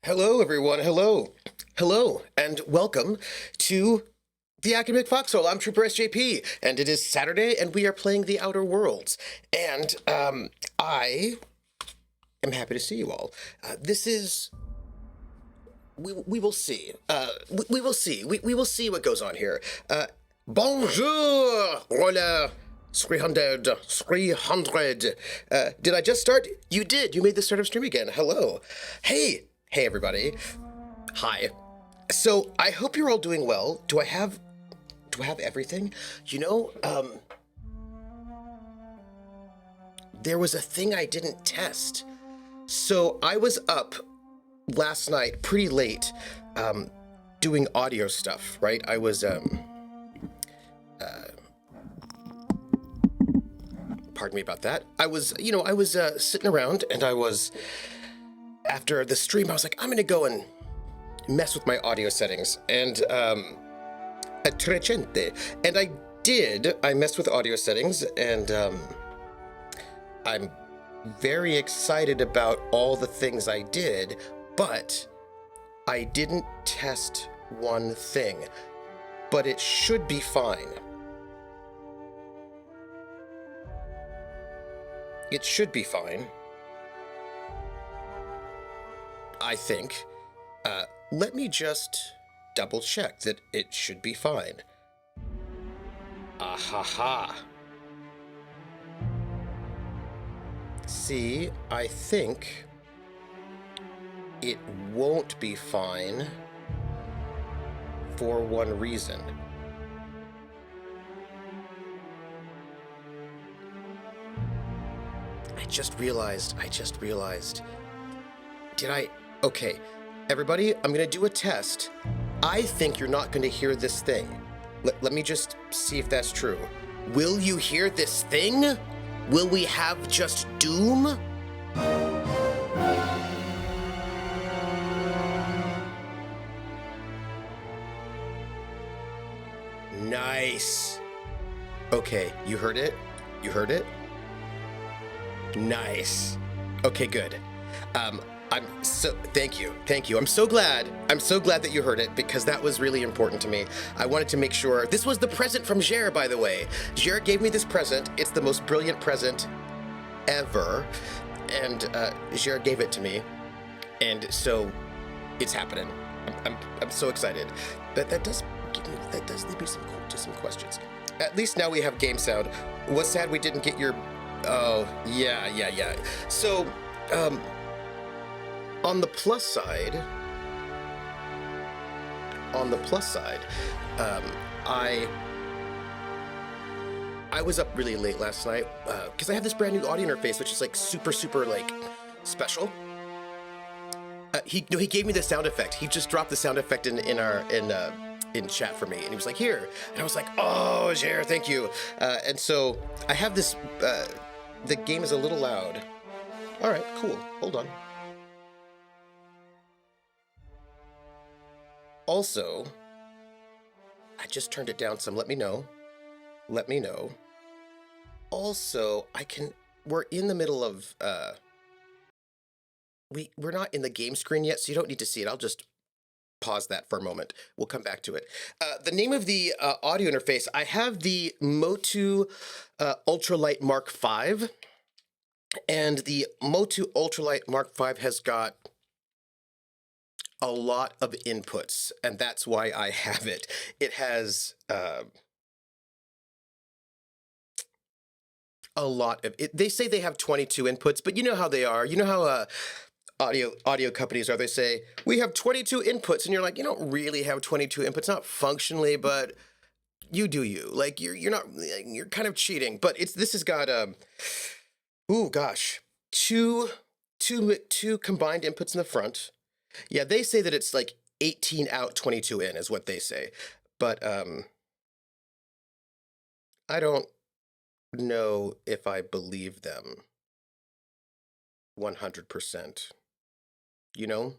Hello, everyone. Hello. Hello, and welcome to the Academic Foxhole. I'm Trooper SJP, and it is Saturday, and we are playing The Outer Worlds. And I am happy to see you all. This is. We will see. We will see. We will see what goes on here. Bonjour! Hola! 300. 300. Did I just start? You did. You made the start of stream again. Hello. Hey. Hey, everybody. Hi. So I hope you're all doing well. Do I have everything? You know, there was a thing I didn't test. So I was up last night pretty late, doing audio stuff, right? I was, pardon me about that. I was sitting around and after the stream, I was like, I'm gonna go and mess with my audio settings. And, Trecente. And I did. I messed with audio settings, and I'm very excited about all the things I did, but I didn't test one thing. But it should be fine. It should be fine. I think. Let me just double check that it should be fine. Ahaha. See, I think it won't be fine for one reason. I just realized. Okay, everybody, I'm gonna do a test. I think you're not gonna hear this thing. Let me just see if that's true. Will you hear this thing? Will we have just doom? Nice. Okay, you heard it? You heard it? Nice. Okay, good. Thank you. I'm so glad that you heard it, because that was really important to me. I wanted to make sure. This was the present from Jer, by the way. Jer gave me this present. It's the most brilliant present ever. And Jer gave it to me. And so it's happening. I'm so excited. That does lead me to some questions. At least now we have game sound. Was sad we didn't get your. Oh, yeah. So, on the plus side, I was up really late last night because I have this brand new audio interface, which is like super like special. He gave me the sound effect. He just dropped the sound effect in chat for me, and he was like, here, and I was like, oh, Jer, thank you. And so I have this. The game is a little loud. All right, cool. Hold on. Also, I just turned it down some. Let me know. Also, we're in the middle of, we're not in the game screen yet, so you don't need to see it. I'll just pause that for a moment. We'll come back to it. The name of the audio interface, I have the Motu Ultralight Mark V, and the Motu Ultralight Mark V has got a lot of inputs, and that's why I have it. It has a lot of it. They say they have 22 inputs, but you know how they are. You know how audio companies are. They say we have 22 inputs, and you're like, you don't really have 22 inputs, not functionally, but you do you. Like you're not. You're kind of cheating. But this has got oh gosh, two combined inputs in the front. Yeah, they say that it's like 18 out, 22 in is what they say. But I don't know if I believe them 100%. You know?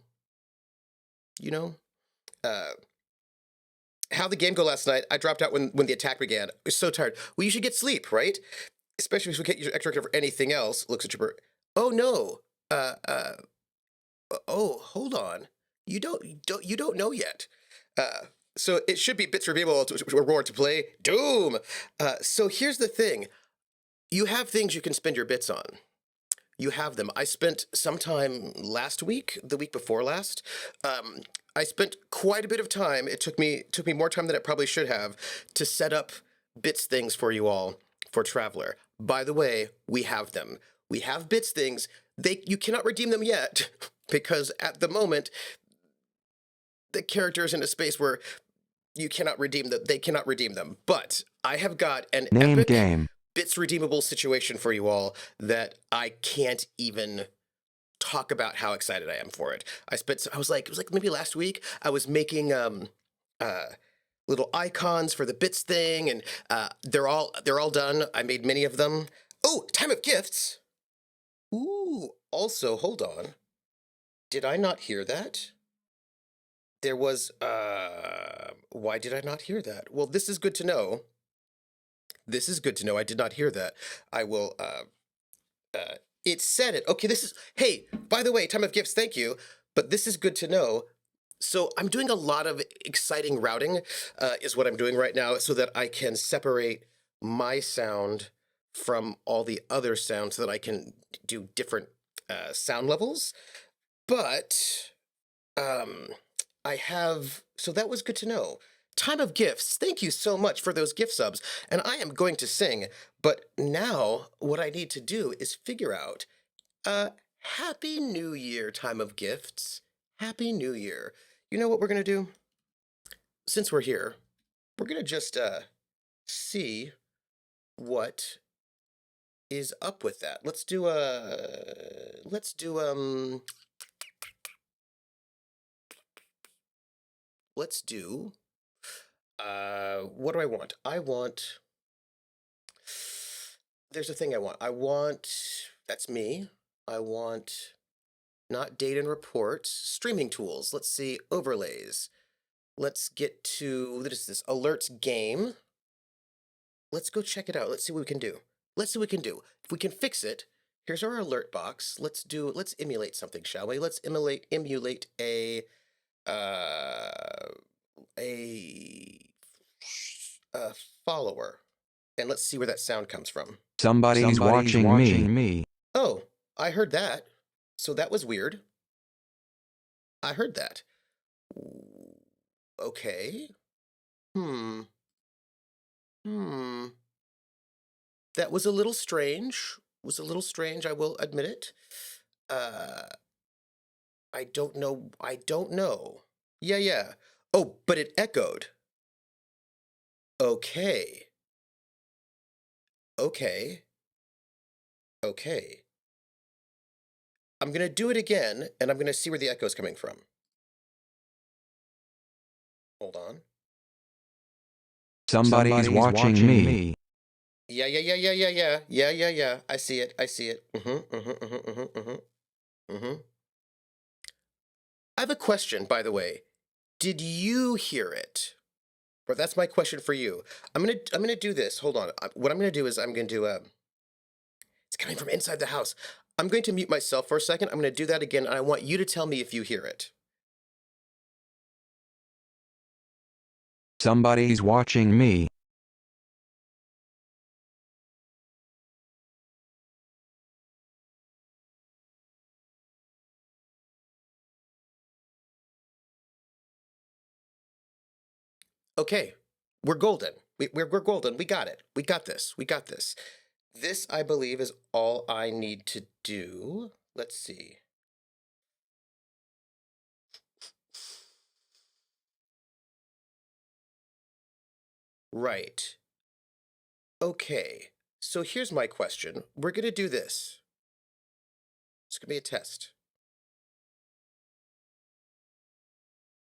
How the game go last night? I dropped out when the attack began. I was so tired. Well, you should get sleep, right? Especially if you get your extra credit for anything else. Looks at your bird. Oh no. Oh, hold on. You don't know yet. So it should be bits revealable to reward to play Doom. So here's the thing: you have things you can spend your bits on. You have them. I spent some time last week, the week before last. Um, I spent quite a bit of time. It took me more time than it probably should have to set up bits things for you all for Traveler. By the way, we have them. We have bits things. You cannot redeem them yet because at the moment the character is in a space where you cannot redeem them. They cannot redeem them. But I have got an Name epic game. bits redeemable situation for you all that I can't even talk about how excited I am for it. I was like, it was like maybe last week I was making uh little icons for the bits thing, and they're all done. I made many of them. Oh, time of gifts. Ooh, also, hold on. Did I not hear that? There was why did I not hear that? Well, this is good to know. This is good to know. I did not hear that. I will it said it. Okay, this is hey, by the way, time of gifts, thank you. But this is good to know. So I'm doing a lot of exciting routing, is what I'm doing right now, so that I can separate my sound from all the other sounds, so that I can do different sound levels. But um, I have, so that was good to know. Time of gifts. Thank you so much for those gift subs. And I am going to sing, but now what I need to do is figure out uh Happy New Year, time of gifts. Happy New Year. You know what we're going to do? Since we're here, we're going to just see what is up with that. Let's do what do I want? There's a thing I want. That's me. I want not data and reports, streaming tools. Let's see, overlays. Let's get to, what is this? Alerts game. Let's go check it out. Let's see what we can do. Let's see what we can do. If we can fix it, here's our alert box. Let's emulate something, shall we? Let's emulate uh, a, a follower. And let's see where that sound comes from. Somebody's watching me. Oh, I heard that. So that was weird. I heard that. Okay. Hmm. Hmm. That was a little strange. Was a little strange, I will admit it. Uh, I don't know. I don't know. Yeah, yeah. Oh, but it echoed. Okay. Okay. Okay. I'm gonna do it again, and I'm gonna see where the echo's coming from. Hold on. Somebody's watching me. Yeah, yeah, yeah, yeah, yeah, yeah, yeah, yeah, yeah. I see it. I see it. Mm-hmm. Mm-hmm. Mm-hmm. Mm-hmm. Mm-hmm. Mm-hmm. I have a question, by the way. Did you hear it? But that's my question for you. I'm gonna do this. Hold on. What I'm gonna do is I'm gonna do it's coming from inside the house. I'm going to mute myself for a second. I'm gonna do that again, and I want you to tell me if you hear it. Somebody's watching me. Okay, we're golden. We're golden. We got it. We got this. We got this. This, I believe, is all I need to do. Let's see. Right. Okay. So here's my question. We're gonna do this. It's gonna be a test.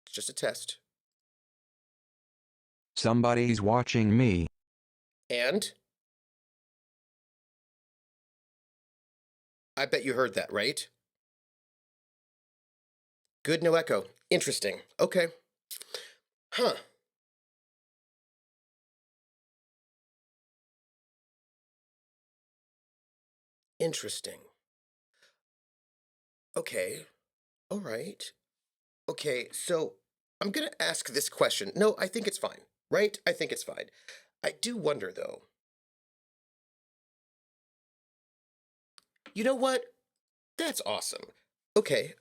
It's just a test. Somebody's watching me. And I bet you heard that, right? Good, no echo. Interesting. Okay. Huh. Interesting. Okay. All right. Okay, so I'm gonna ask this question. No, I think it's fine, right? I think it's fine. I do wonder though. You know what? That's awesome. Okay.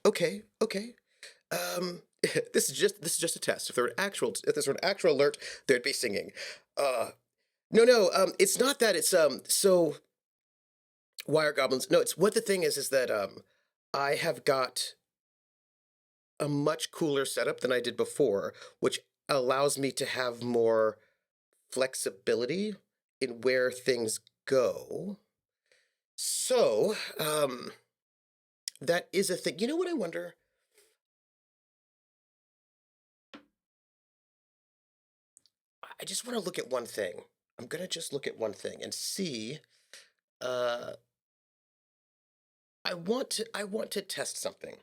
This is just a test. If this were an actual alert, there'd be singing. Uh, no, it's not that. It's so wire goblins. No, it's what the thing is that I have got a much cooler setup than I did before, which allows me to have more flexibility in where things go. So, that is a thing. You know what I wonder? I just want to look at one thing. I'm gonna just look at one thing and see. Uh, I want to test something.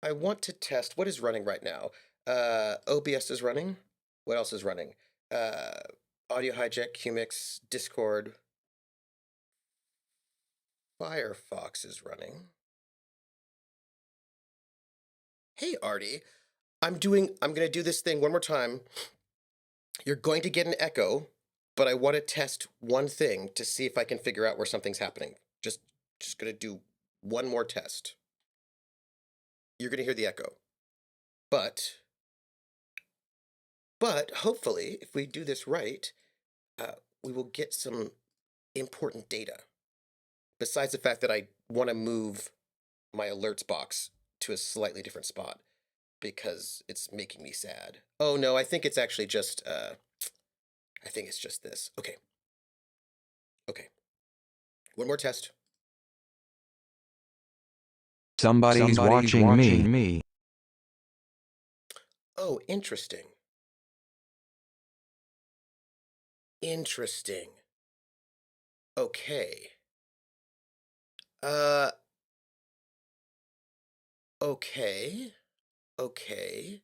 I want to test what is running right now. OBS is running. What else is running? Uh, Audio Hijack, Qmix, Discord, Firefox is running. Hey, Artie. I'm gonna do this thing one more time. You're going to get an echo, but I want to test one thing to see if I can figure out where something's happening. Just, just gonna do one more test. You're gonna hear the echo. But, but hopefully, if we do this right, uh, we will get some important data. Besides the fact that I want to move my alerts box to a slightly different spot because it's making me sad. Oh no, I think it's actually just I think it's just this. Okay. One more test. Somebody's watching me. Oh, interesting. Interesting. Okay. Uh okay. Okay.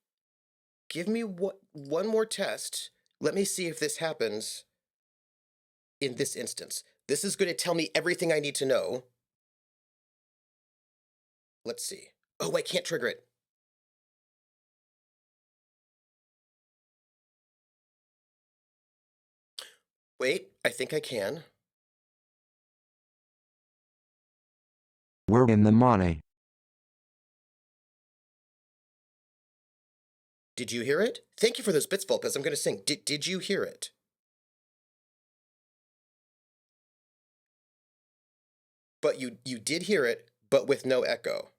Give me one more test. Let me see if this happens in this instance. This is going to tell me everything I need to know. Let's see. Oh, I can't trigger it. Wait, I think I can. We're in the money. Did you hear it? Thank you for those bits, Vulpes. I'm going to sing. Did you hear it? But you did hear it, but with no echo.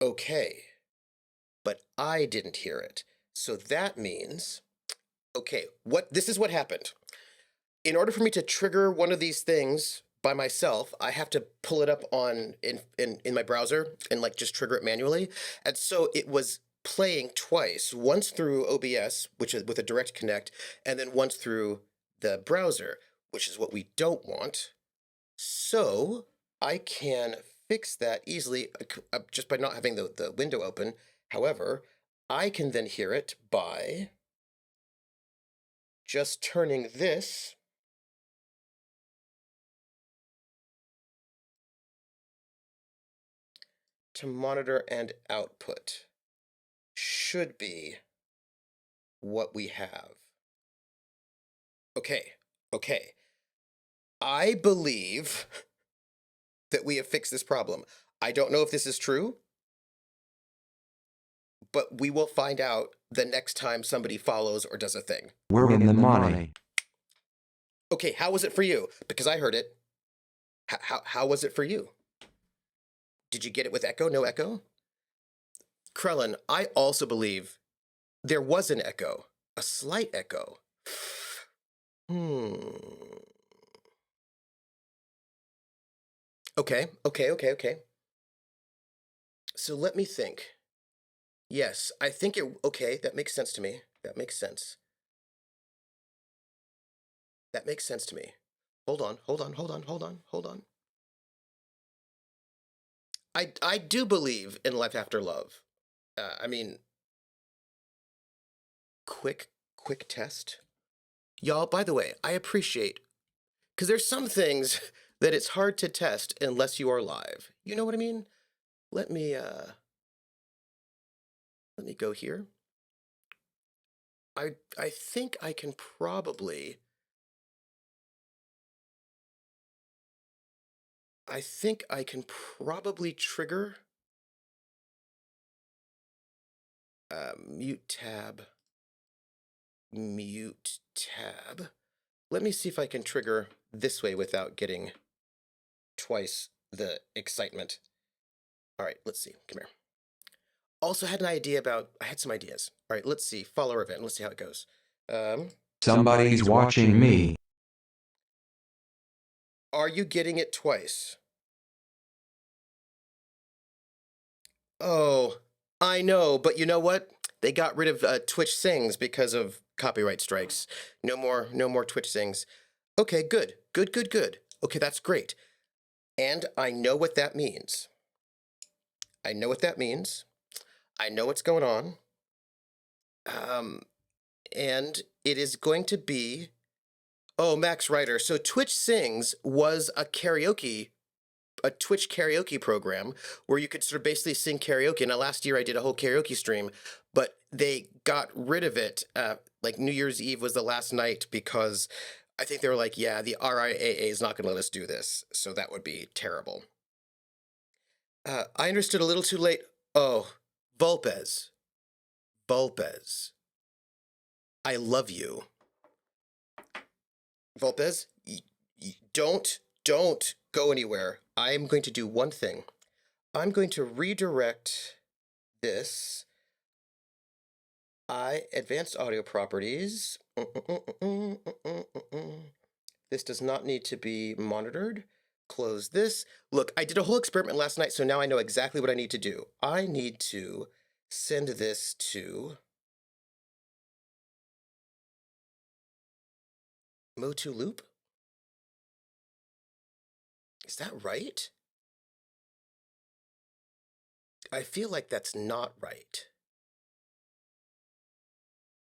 Okay. But I didn't hear it. So that means, okay, this is what happened. In order for me to trigger one of these things by myself, I have to pull it up on in my browser and like just trigger it manually. And so it was playing twice, once through OBS, which is with a direct connect, and then once through the browser, which is what we don't want. So I can fix that easily just by not having the window open. However, I can then hear it by just turning this to monitor and output. Should be what we have. Okay. I believe that we have fixed this problem. I don't know if this is true, but we will find out the next time somebody follows or does a thing. We're in the money. Okay, how was it for you? Because I heard it. How was it for you? Did you get it with echo? No echo? Krellin, I also believe there was an echo, a slight echo. Hmm. Okay. So let me think. Yes, I think okay, that makes sense to me. That makes sense. That makes sense to me. Hold on. I do believe in life after love. I mean, quick test. Y'all, by the way, I appreciate, because there's some things that it's hard to test unless you are live. You know what I mean? Let me Let me go here. I think I can probably... I think I can probably trigger mute tab. Mute tab. Let me see if I can trigger this way without getting twice the excitement. All right, let's see. Come here. Also had an idea about... I had some ideas. All right, let's see. Follower event. Let's see how it goes. Somebody's watching me. Are you getting it twice? Oh, I know, but you know what? They got rid of Twitch Sings because of copyright strikes. No more Twitch Sings. Okay, good. Okay, that's great. And I know what that means. I know what that means. I know what's going on. And it is going to be... Oh, Max Ryder. So Twitch Sings was a Twitch karaoke program where you could sort of basically sing karaoke. Now, last year I did a whole karaoke stream, but they got rid of it. Like New Year's Eve was the last night because I think they were like, yeah, the RIAA is not going to let us do this. So that would be terrible. I understood a little too late. Oh, Vulpes. I love you. Vulpes, don't go anywhere. I'm going to do one thing. I'm going to redirect this. Advanced audio properties. This does not need to be monitored. Close this. Look, I did a whole experiment last night, so now I know exactly what I need to do. I need to send this to Motu Loop. Is that right? I feel like that's not right.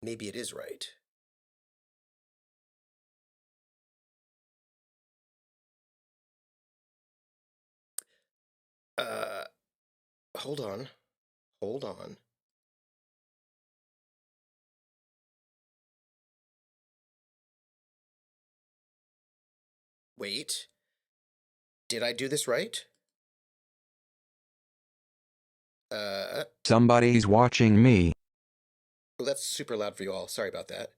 Maybe it is right. Hold on. Wait. Did I do this right? Somebody's watching me. Oh, that's super loud for you all. Sorry about that.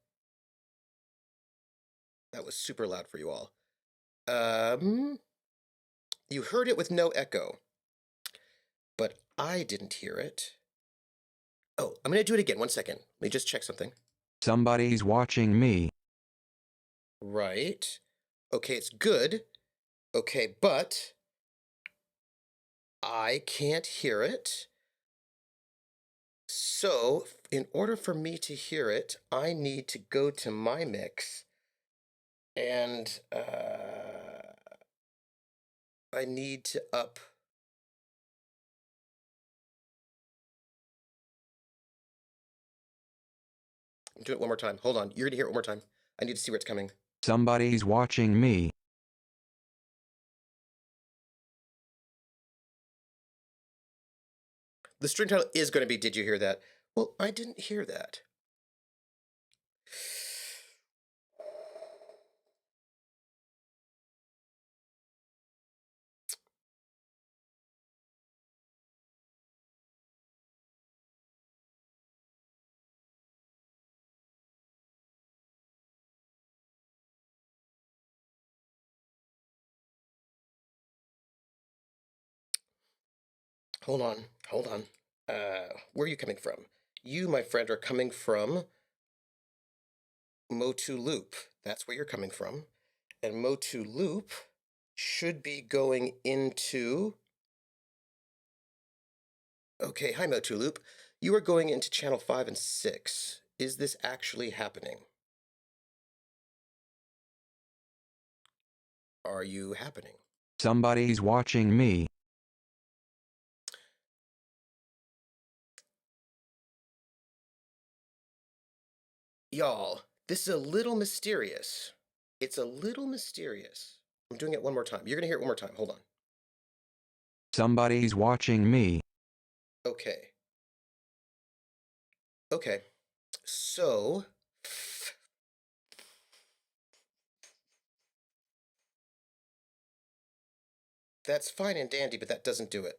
That was super loud for you all. You heard it with no echo, but I didn't hear it. Oh, I'm gonna do it again. 1 second. Let me just check something. Somebody's watching me. Right. Okay, it's good. Okay, but I can't hear it. So, in order for me to hear it, I need to go to my mix and I need to up. Do it one more time. Hold on. You're gonna hear it one more time. I need to see where it's coming. Somebody's watching me. The string title is going to be Did You Hear That? Well, I didn't hear that. Hold on. Where are you coming from? You, my friend, are coming from Motu Loop. That's where you're coming from. And Motu Loop should be going into... Okay, hi Motu Loop. You are going into channel 5 and 6. Is this actually happening? Are you happening? Somebody's watching me. Y'all, this is a little mysterious. It's a little mysterious. I'm doing it one more time. You're going to hear it one more time. Hold on. Somebody's watching me. Okay. Okay, so that's fine and dandy, but that doesn't do it.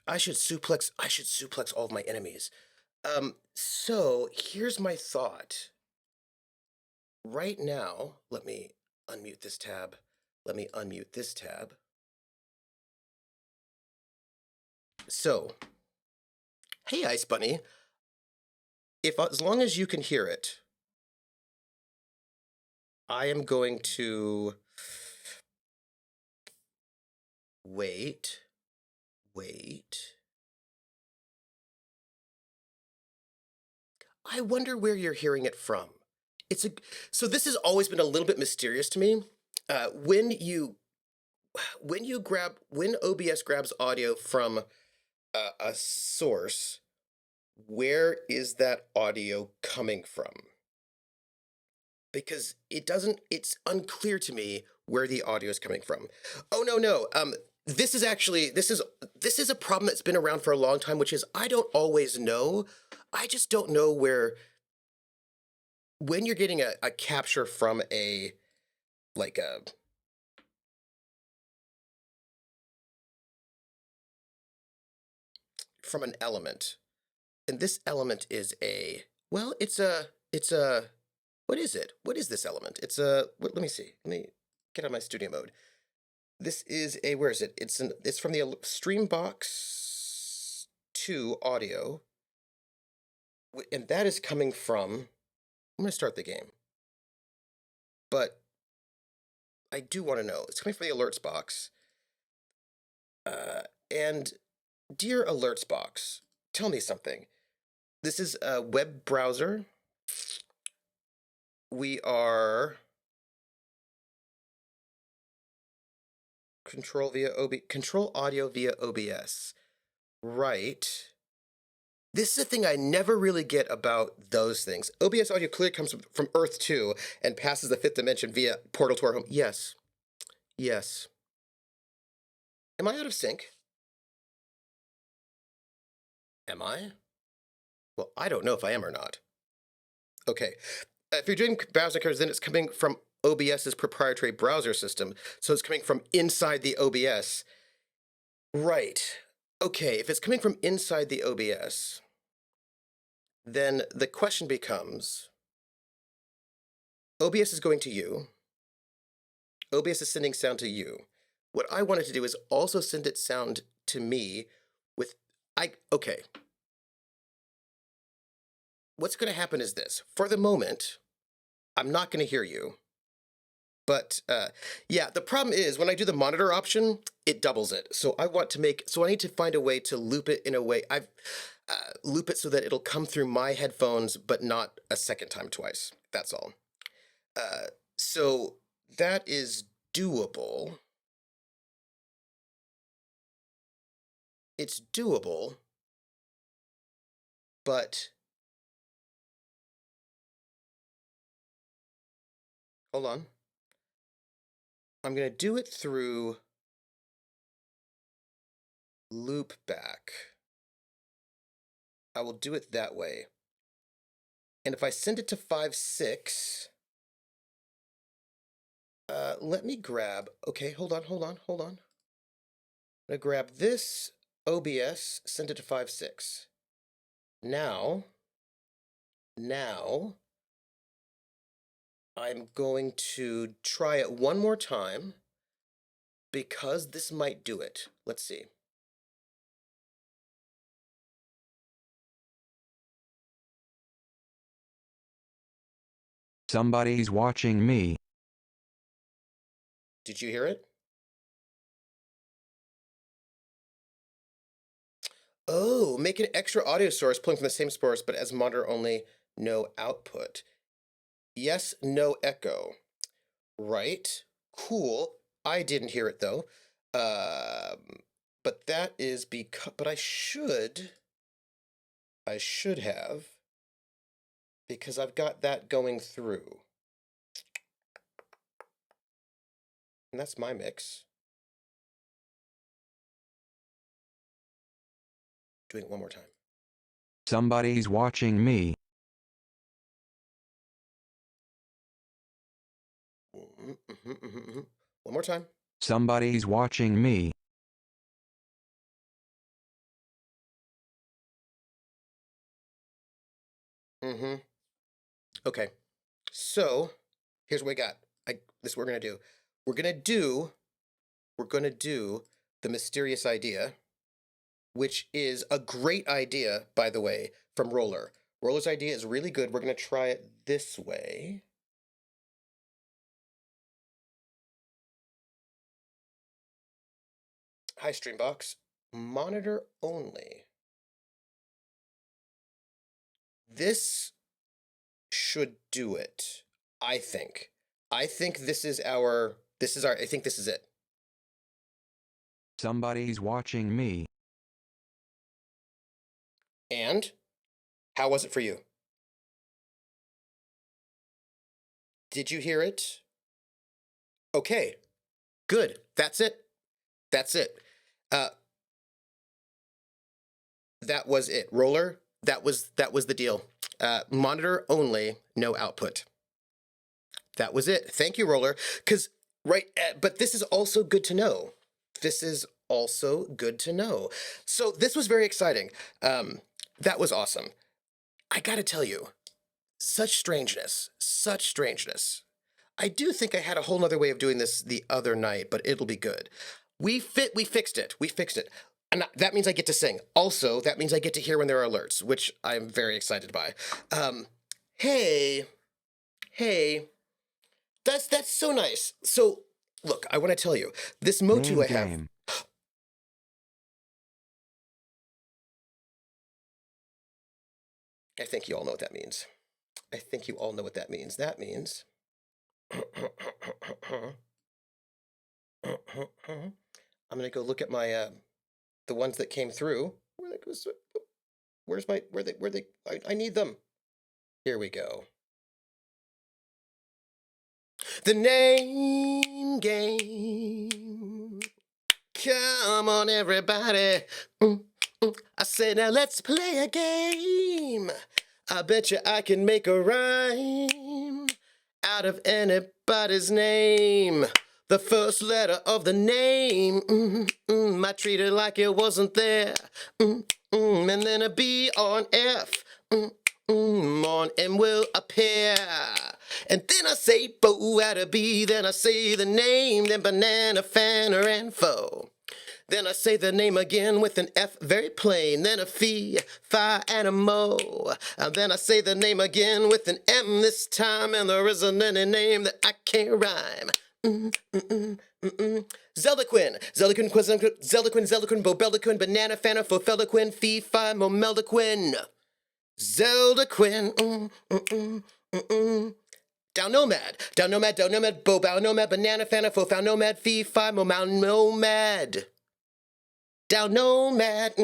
I should suplex all of my enemies. So here's my thought. Right now, let me unmute this tab. Let me unmute this tab. So, hey, Ice Bunny. If as long as you can hear it, I am going to wait. I wonder where you're hearing it from. So this has always been a little bit mysterious to me. When OBS grabs audio from a source, where is that audio coming from? Because it's unclear to me where the audio is coming from. Oh, no. This is a problem that's been around for a long time, which is I don't always know. I just don't know when you're getting a capture from from an element. And this element is what is it? What is this element? Let me see. Let me get on my studio mode. This is where is it? It's from the Streambox 2 audio. And that is coming from, I'm going to start the game. But I do want to know. It's coming from the alerts box. And dear alerts box, tell me something. This is a web browser. We are control audio via OBS. Right. This is a thing I never really get about those things. OBS audio clearly comes from Earth 2 and passes the 5th dimension via portal to our home. Yes. Am I out of sync? Am I? Well, I don't know if I am or not. Okay. If you're doing browser code, then it's coming from OBS's proprietary browser system. So it's coming from inside the OBS. Right. Okay, if it's coming from inside the OBS, then the question becomes, OBS is going to you. OBS is sending sound to you. What I wanted to do is also send it sound to me okay. What's going to happen is this. For the moment, I'm not going to hear you. But yeah, the problem is when I do the monitor option, it doubles it. So I need to find a way to loop it in a way. Loop it so that it'll come through my headphones, but not a second time twice. That's all. So that is doable. It's doable, but hold on. I'm going to do it through loopback. I will do it that way. And if I send it to 5.6, let me grab, okay, hold on. I'm going to grab this OBS, send it to 5.6. Now, I'm going to try it one more time because this might do it. Let's see. Somebody's watching me. Did you hear it? Oh, make an extra audio source pulling from the same source, but as monitor only, no output. Yes, no echo. Right. Cool. I didn't hear it though. But that is because, but I should I should have, because I've got that going through. And that's my mix. Doing it one more time. Somebody's watching me. One more time. Somebody's watching me. Okay. So here's what we got. This is what we're gonna do. We're gonna do the mysterious idea, which is a great idea, by the way, from Roller. Roller's idea is really good. We're gonna try it this way. Hi, Streambox. Monitor only. This should do it, I think. I think this is our, I think this is it. Somebody's watching me. And how was it for you? Did you hear it? Okay, good. That's it. That's it. That was it. Roller, that was the deal. Monitor only, no output. That was it. Thank you, Roller. Because, right, but this is also good to know. This is also good to know. So this was very exciting. That was awesome. I gotta tell you, such strangeness, such strangeness. I do think I had a whole nother way of doing this the other night, but it'll be good. We fixed it. We fixed it. And that means I get to sing. Also, that means I get to hear when there are alerts, which I'm very excited by. Hey, that's so nice. So, look, I want to tell you, this Motu I have. Game. I think you all know what that means. I think you all know what that means. That means. I'm gonna go look at my the ones that came through. Where's my where they I need them. Here we go. The name game. Come on, everybody. I say now let's play a game. I bet you I can make a rhyme out of anybody's name. The first letter of the name, I treat it like it wasn't there. And then a B or an F, on M will appear. And then I say bo at a B, then I say the name, then banana, fanner, and foe. Then I say the name again with an F very plain, then a fee, fi, and a mo. And then I say the name again with an M this time, and there isn't any name that I can't rhyme. Zeldaquin, Bobeliquin, Banana Fana, Fofeliquin, Fee, Fi, Momeldaquin. Zeldaquin, Down Nomad, Bobow Nomad, Banana Fana, Fofau Nomad, Fee, Fi, Momau Nomad. Down Nomad,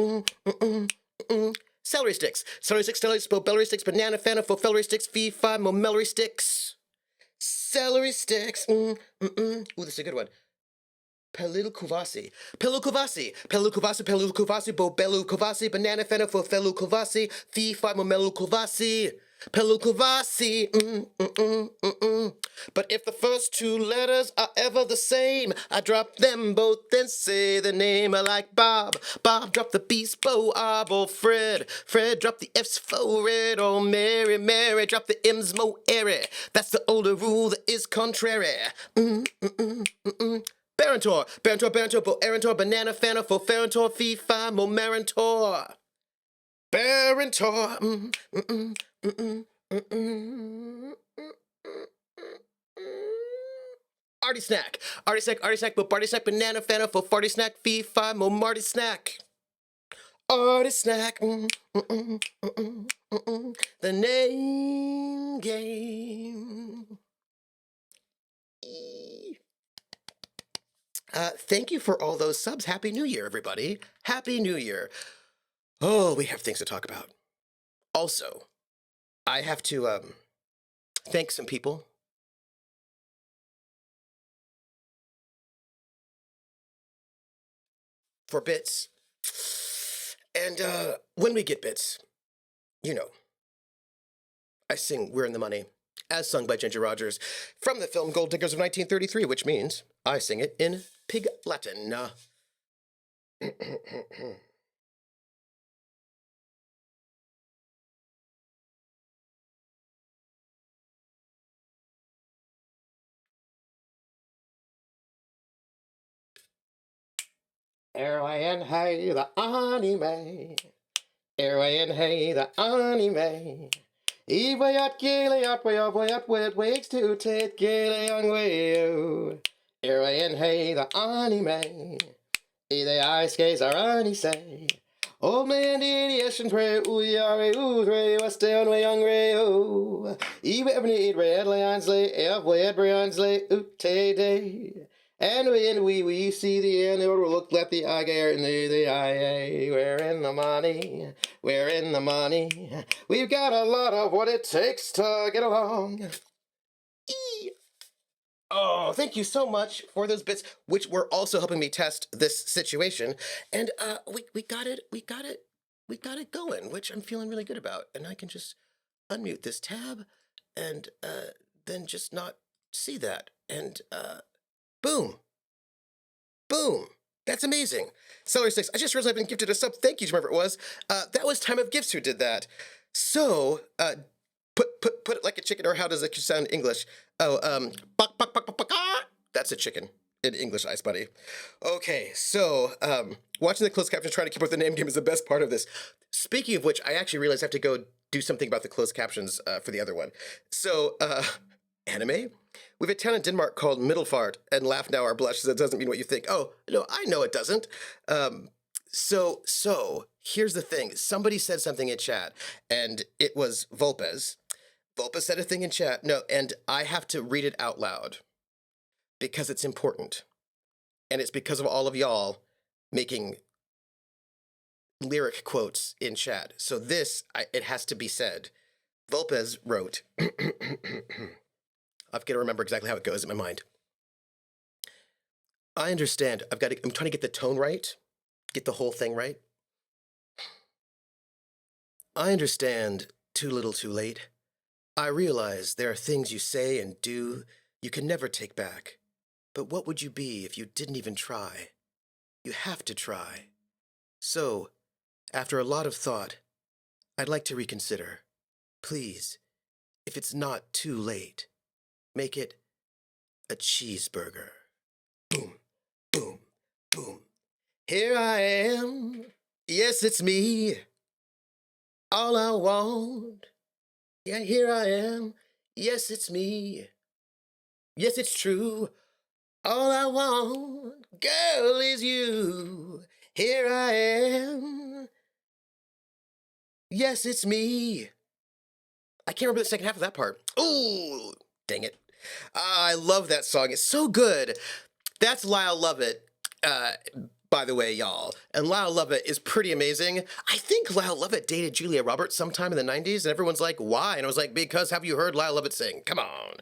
Celery sticks, Bobellery sticks, Banana Fana, Fofelery sticks, Fee, Fi, Momellery sticks. Celery sticks. Ooh, this is a good one. Pelu Kuvasi, Bobelu Kuvasi, Banana Fena for Felu Kuvasi, Fee Fi Momelu Kuvasi, Pelu Kuvasi. But if the first two letters are ever the same, I drop them both and say the name. I like Bob, drop the B's, Bo, Arbo, Fred, drop the F's, Fo, Red, or Mary, drop the M's, Mo, Airy. That's the older rule that is contrary. Barantor, Bo, Arantor, Banana, Fana, Fo, Farantor, Fee, Fi, Mo, Marantor. Barantor, Artie snack, Bo, Barty snack, Banana, Fana, Fo, Farty snack, Fee, Fi, Mo, Marty snack. Artie snack, the name game. Thank you for all those subs. Happy New Year, everybody. Happy New Year. Oh, we have things to talk about. Also, I have to thank some people. For bits. And when we get bits, you know, I sing We're in the Money, as sung by Ginger Rogers, from the film Gold Diggers of 1933, which means I sing it in Pig Latin. Erwain hey the anime. Erwain hey the anime. Iwayat gileat wayat wet wakes to take gileang wayo. Erwain hey the anime. The ice skates are on say. Old man did yes and pray, ooh yare ooh ray, was down way young ray oh. Even ever need red lions lay, ev wed brians lay, ooh tay day. And when we see the end, it'll look like the eye gear and the eye. We're in the money, we're in the money. We've got a lot of what it takes to get along. Oh, thank you so much for those bits, which were also helping me test this situation. And we got it going, which I'm feeling really good about. And I can just unmute this tab, and then just not see that. And boom, boom. That's amazing. Celery Six, I just realized I've been gifted a sub. Thank you to whoever it was. That was Time of Gifts who did that. So, put it like a chicken, or how does it sound in English? Oh, bak, bak, bak, bak, bak, ah. That's a chicken in English, Ice Buddy. Okay, so watching the closed captions trying to keep up with the name game is the best part of this. Speaking of which, I actually realized I have to go do something about the closed captions for the other one. So, anime? We have a town in Denmark called Middelfart, and laugh now or blush, that doesn't mean what you think. Oh, no, I know it doesn't. So here's the thing. Somebody said something in chat, and it was Volpez. Volpez said a thing in chat. No, and I have to read it out loud because it's important. And it's because of all of y'all making lyric quotes in chat. So it has to be said. Volpez wrote, I've got to remember exactly how it goes in my mind. I understand. I'm trying to get the tone right, get the whole thing right. I understand too little too late. I realize there are things you say and do you can never take back. But what would you be if you didn't even try? You have to try. So, after a lot of thought, I'd like to reconsider. Please, if it's not too late, make it a cheeseburger. Boom, boom, boom. Here I am. Yes, it's me. All I want. Yeah, here I am. Yes, it's me. Yes, it's true. All I want, girl, is you. Here I am. Yes, it's me. I can't remember the second half of that part. Oh, dang it. I love that song. It's so good. That's Lyle Lovett, by the way, y'all. And Lyle Lovett is pretty amazing. I think Lyle Lovett dated Julia Roberts sometime in the 90s, and everyone's like, why? And I was like, because have you heard Lyle Lovett sing? Come on.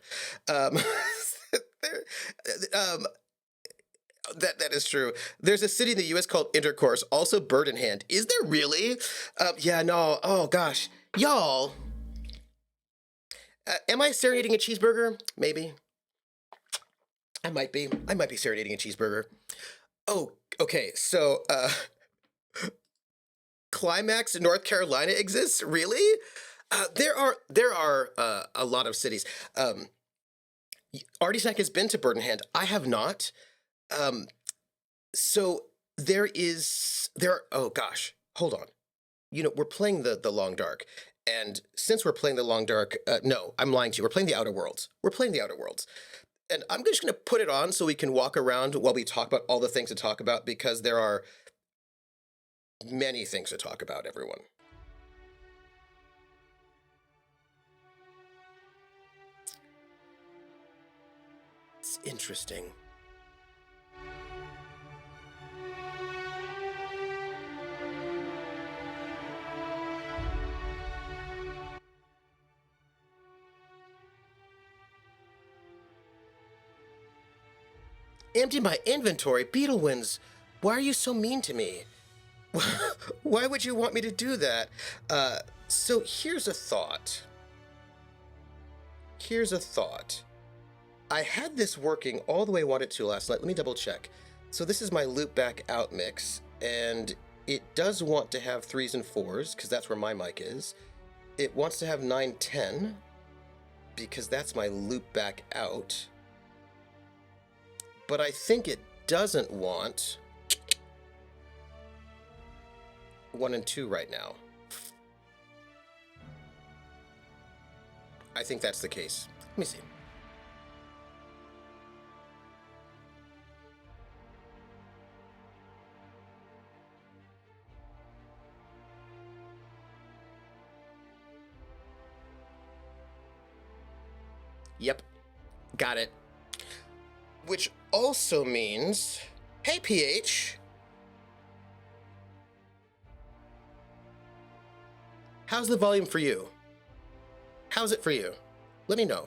That is true. There's a city in the U.S. called Intercourse, also bird in hand. Is there really? Yeah, no. Oh, gosh. Y'all. Am I serenading a cheeseburger? Maybe. I might be. I might be serenading a cheeseburger. Oh, okay. So, Climax, North Carolina exists? Really? There are a lot of cities. Artie Snack has been to Bird in Hand. I have not. So oh gosh, hold on. We're playing the Long Dark, and since we're playing the Long Dark, no, I'm lying to you. We're playing the Outer Worlds. We're playing the Outer Worlds. And I'm just going to put it on so we can walk around while we talk about all the things to talk about, because there are many things to talk about, everyone. It's interesting. Empty my inventory? Beetlewinds, why are you so mean to me? Why would you want me to do that? So here's a thought. I had this working all the way I wanted to last night. Let me double check. So this is my loop back out mix, and it does want to have 3s and 4s, because that's where my mic is. It wants to have 9, 10, because that's my loop back out. But I think it doesn't want 1 and 2 right now. I think that's the case. Let me see. Yep, got it. Which also means, hey PH, how's the volume for you? How's it for you? Let me know.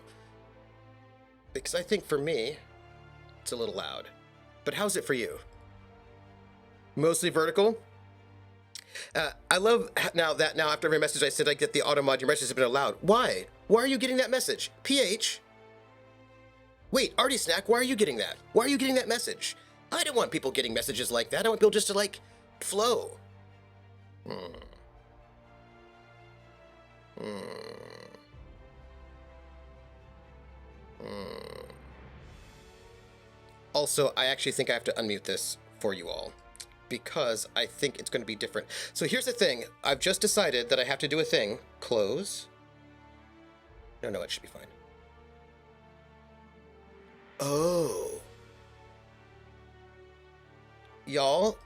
Because I think for me, it's a little loud. But how's it for you? Mostly vertical? I love now after every message I send, I get the auto mod, your message has been allowed. Why? Why are you getting that message? PH? Wait, Artie Snack, why are you getting that? Why are you getting that message? I don't want people getting messages like that. I want people just to, like, flow. Also, I actually think I have to unmute this for you all, because I think it's going to be different. So here's the thing. I've just decided that I have to do a thing. Close. No, it should be fine. Oh. Y'all.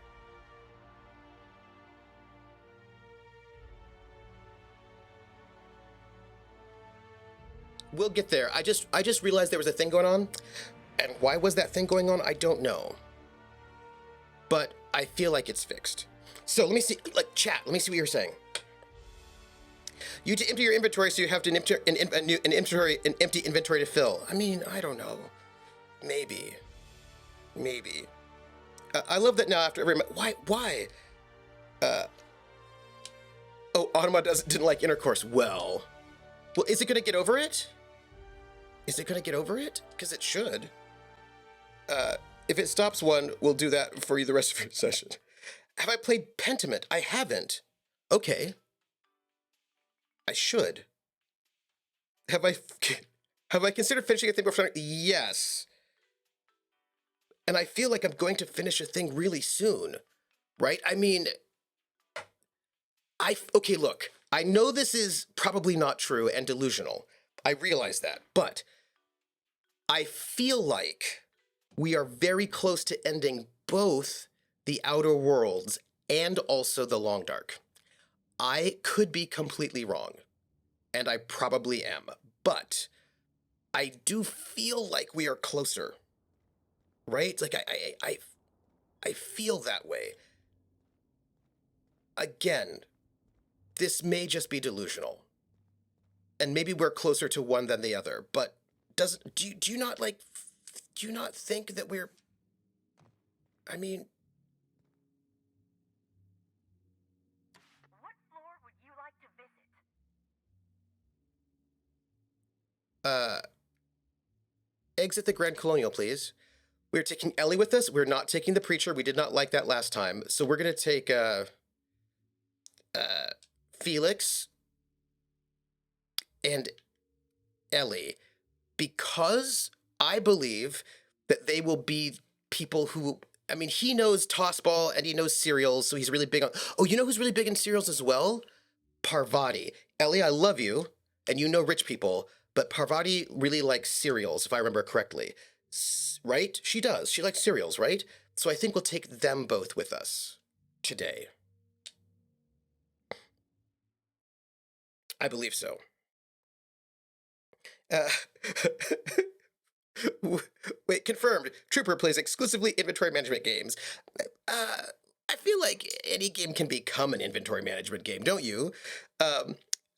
We'll get there. I just realized there was a thing going on. And why was that thing going on? I don't know. But I feel like it's fixed. So let me see, like, chat, let me see what you're saying. You need to empty your inventory, so you have to an empty inventory to fill. I mean, I don't know. Maybe. I love that now after every... Why? Oh, Automa didn't like intercourse. Well, is it going to get over it? Because it should. If it stops one, we'll do that for you the rest of your session. Have I played Pentiment? I haven't. Okay. I should. Have I considered finishing a thing before? Yes. And I feel like I'm going to finish a thing really soon, right? I mean, okay, look, I know this is probably not true and delusional. I realize that, but I feel like we are very close to ending both the Outer Worlds and also the Long Dark. I could be completely wrong, and I probably am, but I do feel like we are closer, right? Like, I feel that way. Again, this may just be delusional, and maybe we're closer to one than the other, but do you not think that we're, I mean... What floor would you like to visit? Exit the Grand Colonial, please. We're taking Ellie with us. We're not taking the Preacher. We did not like that last time. So we're going to take Felix and Ellie, because I believe that they will be people who, I mean, he knows Tossball and he knows cereals, so he's really big on... Oh, you know who's really big in cereals as well? Parvati. Ellie, I love you, and you know rich people, but Parvati really likes cereals, if I remember correctly. Right? She does. She likes cereals, right? So I think we'll take them both with us today. I believe so. Wait, confirmed. Trooper plays exclusively inventory management games. I feel like any game can become an inventory management game, don't you?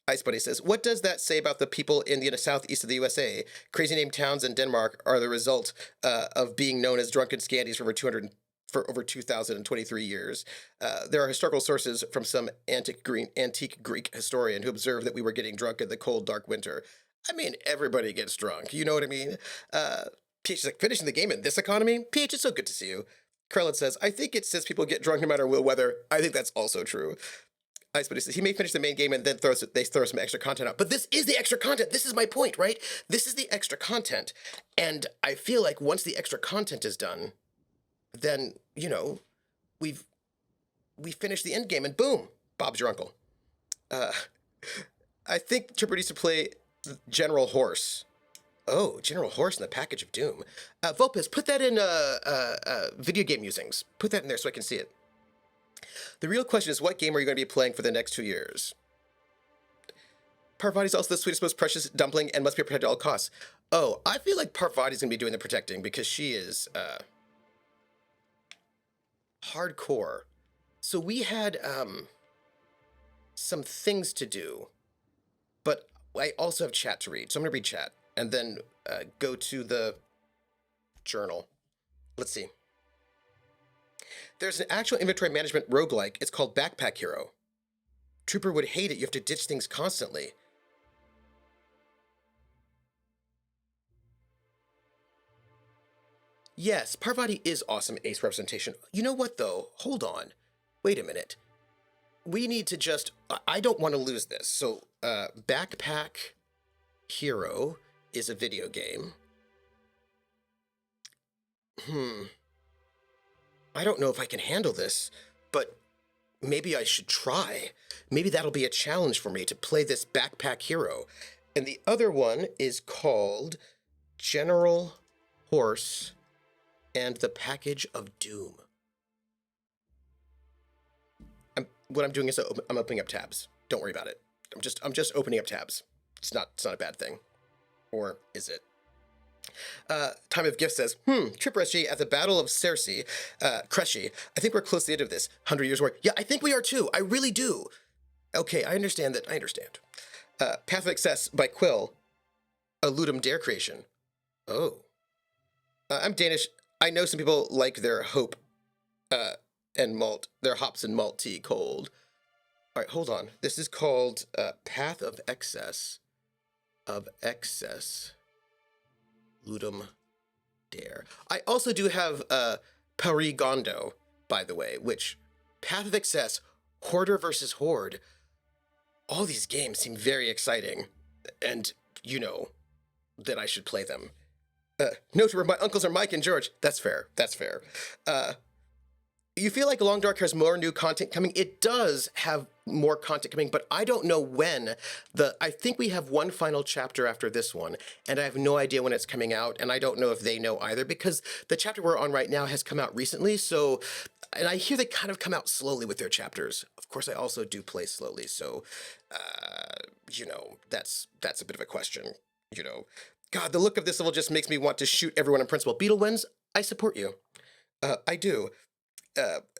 Ice Buddy says, what does that say about the people in the southeast of the USA? Crazy name towns in Denmark are the result of being known as drunken scandies for over 2,023 years. There are historical sources from some antique Greek historian who observed that we were getting drunk in the cold, dark winter. I mean, everybody gets drunk. You know what I mean? PH is like, finishing the game in this economy? PH, it's so good to see you. Krellin says, I think it says people get drunk no matter what weather. I think that's also true. Ice Buddy says, he may finish the main game and then they throw some extra content out. But this is the extra content. This is my point, right? This is the extra content. And I feel like once the extra content is done, then, you know, we finished the end game and boom, Bob's your uncle. I think Tripper needs to play General Horse. Oh, General Horse in the Package of Doom. Vulpes, put that in video game musings. Put that in there so I can see it. The real question is, what game are you going to be playing for the next 2 years? Parvati is also the sweetest, most precious dumpling and must be protected at all costs. Oh, I feel like Parvati is going to be doing the protecting because she is hardcore. So we had some things to do, but I also have chat to read. So I'm going to read chat and then go to the journal. Let's see. There's an actual inventory management roguelike. It's called Backpack Hero. Trooper would hate it. You have to ditch things constantly. Yes, Parvati is awesome ace representation. You know what, though? Hold on. Wait a minute. We need to just... I don't want to lose this. So, Backpack Hero is a video game. I don't know if I can handle this, but maybe I should try. Maybe that'll be a challenge for me to play this Backpack Hero. And the other one is called General Horse and the Package of Doom. What I'm doing is I'm opening up tabs. Don't worry about it. I'm just opening up tabs. It's not a bad thing. Or is it? Time of Gift says, Tripper SG at the Battle of Cersei, Cressy. I think we're close to the end of this. 100 Years War. Yeah, I think we are too. I really do. Okay, I understand that. I understand. Path of Excess by Quill. A Ludum Dare creation. Oh. I'm Danish. I know some people like their their hops and malt tea cold. All right, hold on. This is called Path of Excess. Ludum Dare. I also do have Paris Gondo, by the way, which Path of Excess, Hoarder versus Horde. All these games seem very exciting, and you know that I should play them. No, my uncles are Mike and George. That's fair. That's fair. You feel like Long Dark has more new content coming? It does have more content coming, but I don't know when. I think we have one final chapter after this one, and I have no idea when it's coming out, and I don't know if they know either, because the chapter we're on right now has come out recently, so, and I hear they kind of come out slowly with their chapters. Of course, I also do play slowly, so, you know, that's a bit of a question, you know. God, the look of this level just makes me want to shoot everyone in principle. Beetle wins, I support you. I do.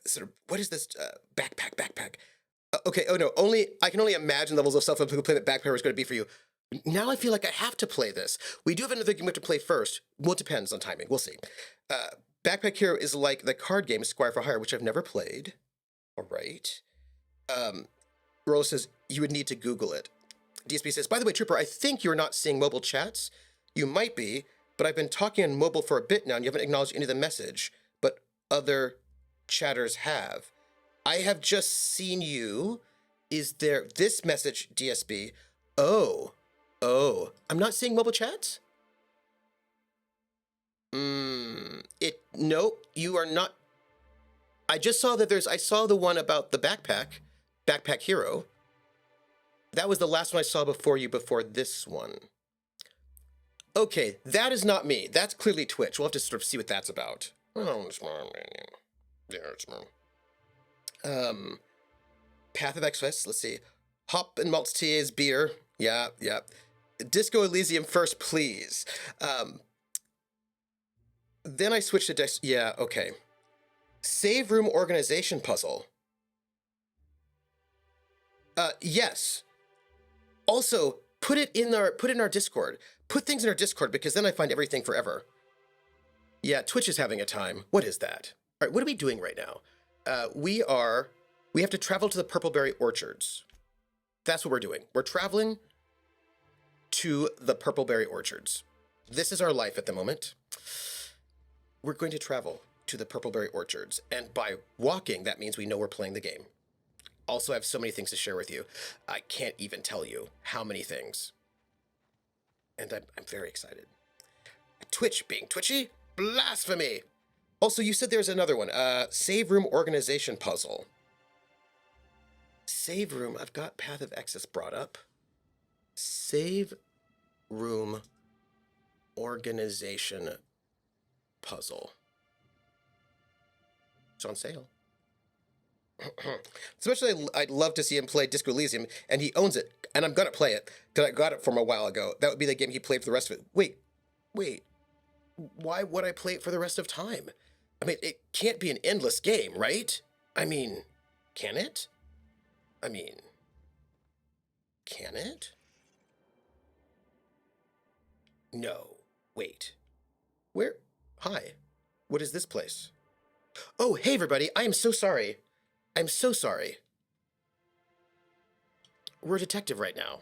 Sort of, what is this? Backpack. Okay, oh no, I can only imagine the levels of self-improvement play that Backpack is going to be for you. Now I feel like I have to play this. We do have another game we have to play first. Well, it depends on timing. We'll see. Backpack Hero is like the card game Squire for Hire, which I've never played. All right. Rolo says, you would need to Google it. DSP says, by the way, Trooper, I think you're not seeing mobile chats. You might be, but I've been talking on mobile for a bit now, and you haven't acknowledged any of the message, but other chatters have. I have just seen you. Is there this message, DSB? Oh, I'm not seeing mobile chats? No, you are not. I just saw that I saw the one about the Backpack Hero. That was the last one I saw before this one. Okay, that is not me. That's clearly Twitch. We'll have to sort of see what that's about. Path of Excess, let's see. Hop and Malt's tea is beer. Yeah. Disco Elysium first, please. Then I switched to yeah, okay. Save room organization puzzle. Yes. Also, put in our Discord. Put things in our Discord because then I find everything forever. Yeah, Twitch is having a time. What is that? All right, what are we doing right now? We have to travel to the Purpleberry Orchards. That's what we're doing. We're traveling to the Purpleberry Orchards. This is our life at the moment. We're going to travel to the Purpleberry Orchards, and by walking, that means we know we're playing the game. Also, I have so many things to share with you. I can't even tell you how many things. And I'm very excited. Twitch being twitchy? Blasphemy! Also, you said there's another one. Save room organization puzzle. Save room. I've got Path of Excess brought up. Save room organization puzzle. It's on sale. Especially, I'd love to see him play Disco Elysium, and he owns it, and I'm gonna play it because I got it from a while ago. That would be the game he played for the rest of it. Wait. Why would I play it for the rest of time? I mean, it can't be an endless game, right? I mean, can it? I mean, can it? No. Wait. Where? Hi. What is this place? Oh, hey, everybody. I am so sorry. I'm so sorry. We're a detective right now.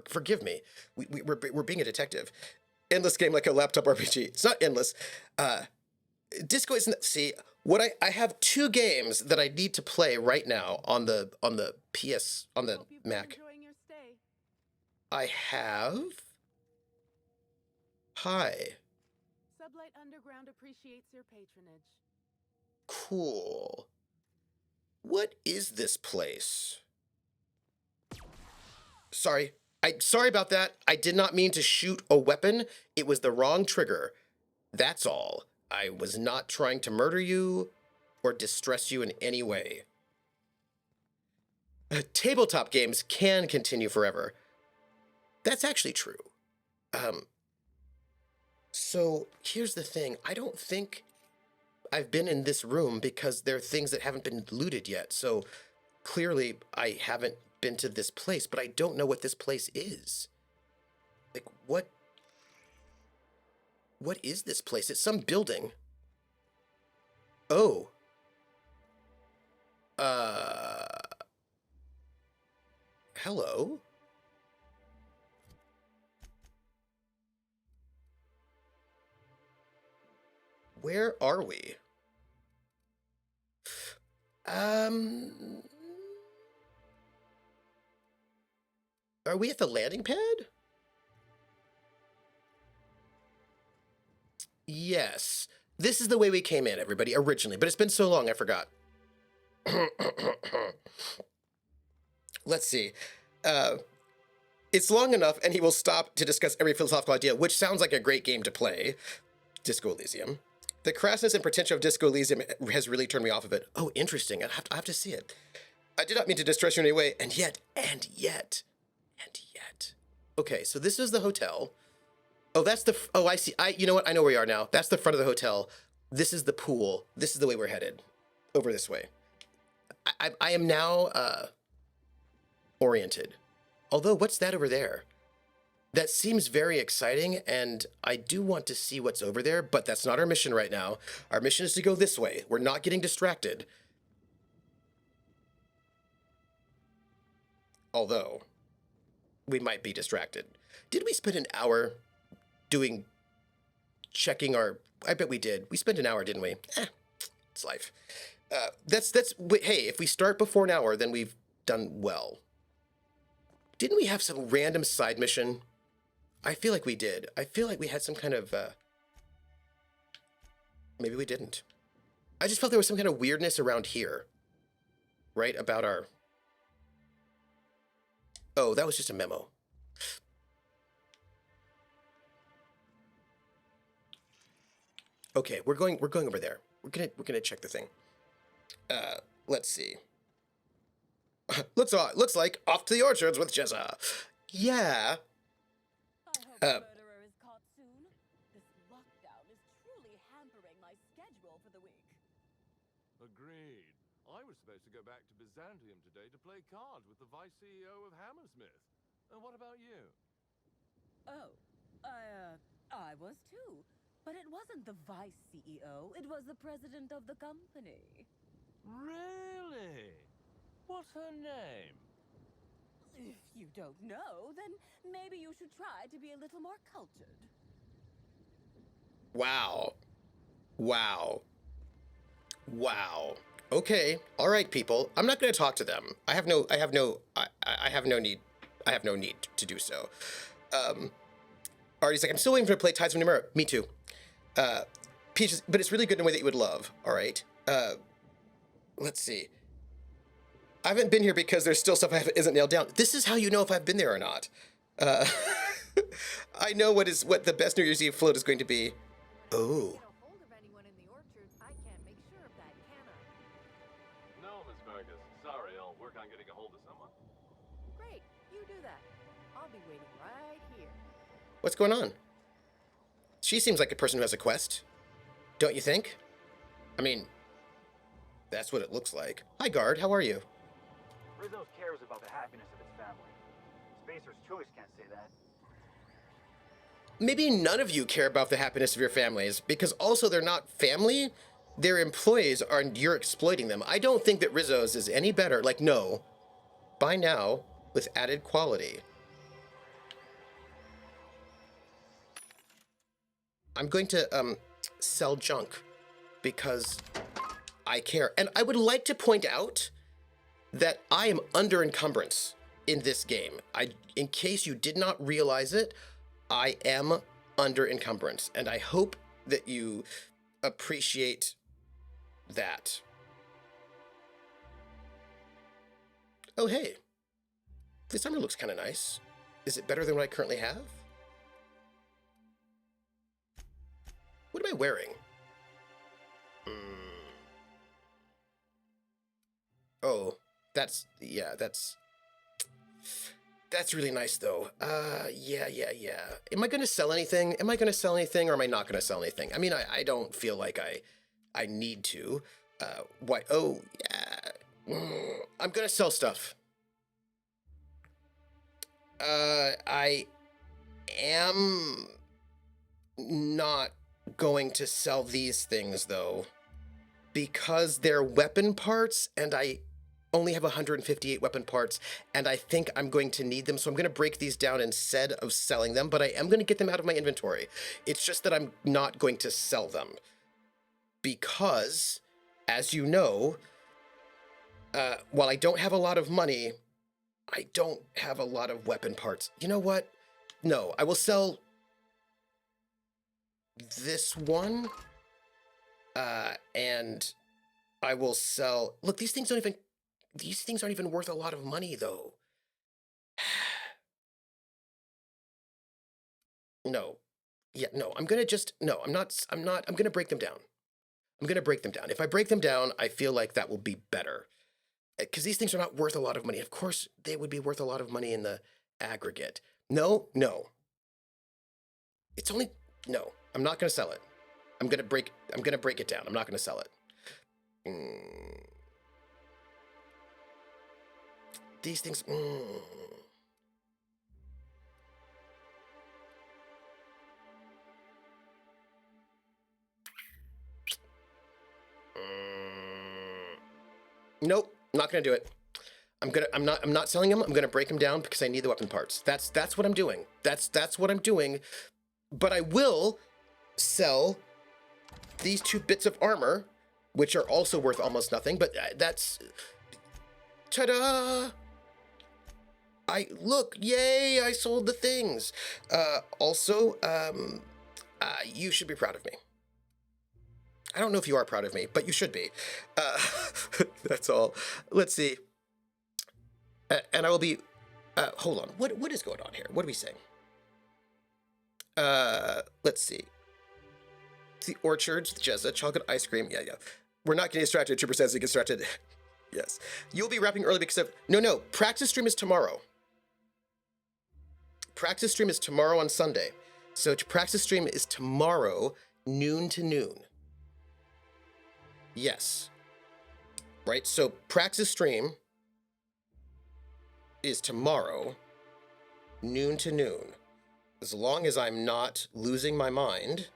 Forgive me. We're being a detective. Endless game like a laptop RPG. It's not endless. Disco isn't. See, what I have 2 games that I need to play right now on the PS on the Mac. Your stay. I have. Hi. Sublight Underground appreciates your patronage. Cool. What is this place? Sorry. Sorry about that. I did not mean to shoot a weapon. It was the wrong trigger. That's all. I was not trying to murder you or distress you in any way. Tabletop games can continue forever. That's actually true. So here's the thing. I don't think I've been in this room because there are things that haven't been looted yet. So clearly I haven't been to this place, but I don't know what this place is. Like, what is this place? It's some building. Oh. Hello? Where are we? Are we at the landing pad? Yes. This is the way we came in, everybody, originally, but it's been so long I forgot. Let's see. It's long enough, and he will stop to discuss every philosophical idea, which sounds like a great game to play. Disco Elysium. The crassness and pretension of Disco Elysium has really turned me off of it. Oh, interesting. I have to see it. I did not mean to distress you in any way, and yet. Okay, so this is the hotel. Oh, that's the. Oh, I see. You know what? I know where we are now. That's the front of the hotel. This is the pool. This is the way we're headed. Over this way. I am now oriented. Although, what's that over there? That seems very exciting, and I do want to see what's over there, but that's not our mission right now. Our mission is to go this way. We're not getting distracted. Although, we might be distracted. Did we spend an hour checking our... I bet we did. We spent an hour, didn't we? It's life. Hey, if we start before an hour, then we've done well. Didn't we have some random side mission? I feel like we did. I feel like we had some kind of, maybe we didn't. I just felt there was some kind of weirdness around here. Right? About our... Oh, that was just a memo. Okay, we're going over there. We're gonna check the thing. Let's see. Looks like off to the orchards with Jezza. Yeah. I hope the murderer is caught soon. This lockdown is truly hampering my schedule for the week. Agreed. I was supposed to go back to Byzantium today to play cards with the vice CEO of Hammersmith. And what about you? Oh, I was too. But it wasn't the vice CEO, it was the president of the company. Really? What's her name? If you don't know, then maybe you should try to be a little more cultured. Wow. Wow. Wow. Okay. All right, people. I'm not going to talk to them. I have no need to do so. Artie's like, I'm still waiting for to play Tides of Numenera. Me too. Peaches, but it's really good in a way that you would love. All right. Let's see. I haven't been here because there's still stuff isn't nailed down. This is how you know if I've been there or not. I know what the best New Year's Eve float is going to be. Oh. Get a hold of anyone in the orchards, I can't make sure of that, can I? No, Miss Fergus. Sorry, I'll work on getting a hold of someone. Great, you do that. I'll be waiting right here. What's going on? She seems like a person who has a quest. Don't you think? I mean, that's what it looks like. Hi, guard. How are you? Rizzo cares about the happiness of his family. Spacer's choice can't say that. Maybe none of you care about the happiness of your families, because also they're not family. They're employees, and you're exploiting them. I don't think that Rizzo's is any better. Like, no. Buy now with added quality. I'm going to sell junk because I care. And I would like to point out that I am under encumbrance in this game. In case you did not realize it, I am under encumbrance, and I hope that you appreciate that. Oh, hey. This armor looks kind of nice. Is it better than what I currently have? What am I wearing? Oh, that's really nice, though. Yeah. Am I going to sell anything? Am I going to sell anything, or am I not going to sell anything? I mean, I don't feel like I need to. Why? Oh, yeah. I'm going to sell stuff. I am not going to sell these things, though, because they're weapon parts, and I only have 158 weapon parts, and I think I'm going to need them, so I'm going to break these down instead of selling them, but I am going to get them out of my inventory. It's just that I'm not going to sell them, because, as you know, while I don't have a lot of money, I don't have a lot of weapon parts. You know what? No, I will sell this one, and I will sell... Look, these things aren't even worth a lot of money, though. No. Yeah, no, I'm gonna break them down. I'm gonna break them down. If I break them down, I feel like that will be better. Because these things are not worth a lot of money. Of course, they would be worth a lot of money in the aggregate. No. It's only... No, I'm not gonna sell it. I'm gonna break it down. I'm not gonna sell it. These things... Nope, not gonna do it. I'm not selling them. I'm gonna break them down because I need the weapon parts. That's what I'm doing. That's what I'm doing. But I will sell these 2 bits of armor, which are also worth almost nothing. But that's... Ta-da! Look, yay, I sold the things. Also, you should be proud of me. I don't know if you are proud of me, but you should be. That's all. Let's see. And I will be... hold on. What is going on here? What are we saying? Let's see. The orchards, the Jezza, chocolate ice cream. Yeah. We're not getting distracted. 2% so you get distracted. Yes. You'll be wrapping early because of... No. Practice stream is tomorrow. Practice stream is tomorrow on Sunday. So practice stream is tomorrow, noon to noon. Yes. Right? So practice stream is tomorrow, noon to noon. As long as I'm not losing my mind,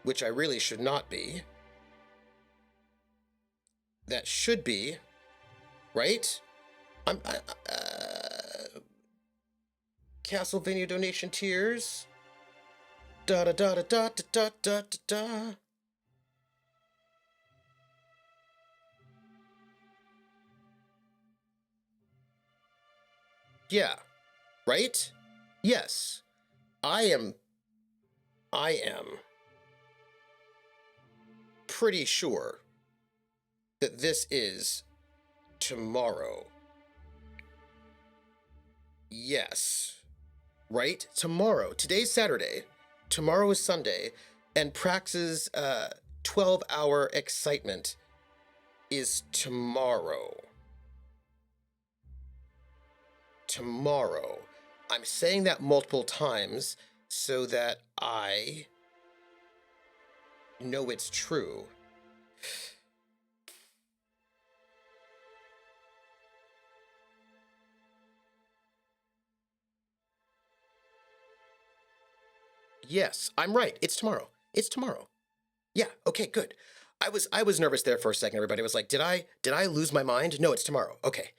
which I really should not be, that should be, right? Castlevania donation tiers. Da da da da da da da da da. Yeah, right? Yes. I am pretty sure that this is tomorrow. Yes. Right? Tomorrow. Today's Saturday. Tomorrow is Sunday. And Prax's 12-hour excitement is tomorrow. Tomorrow. I'm saying that multiple times so that I know it's true. Yes, I'm right. It's tomorrow. It's tomorrow. Yeah, okay, good. I was nervous there for a second, everybody. I was like, did I lose my mind? No, it's tomorrow. Okay.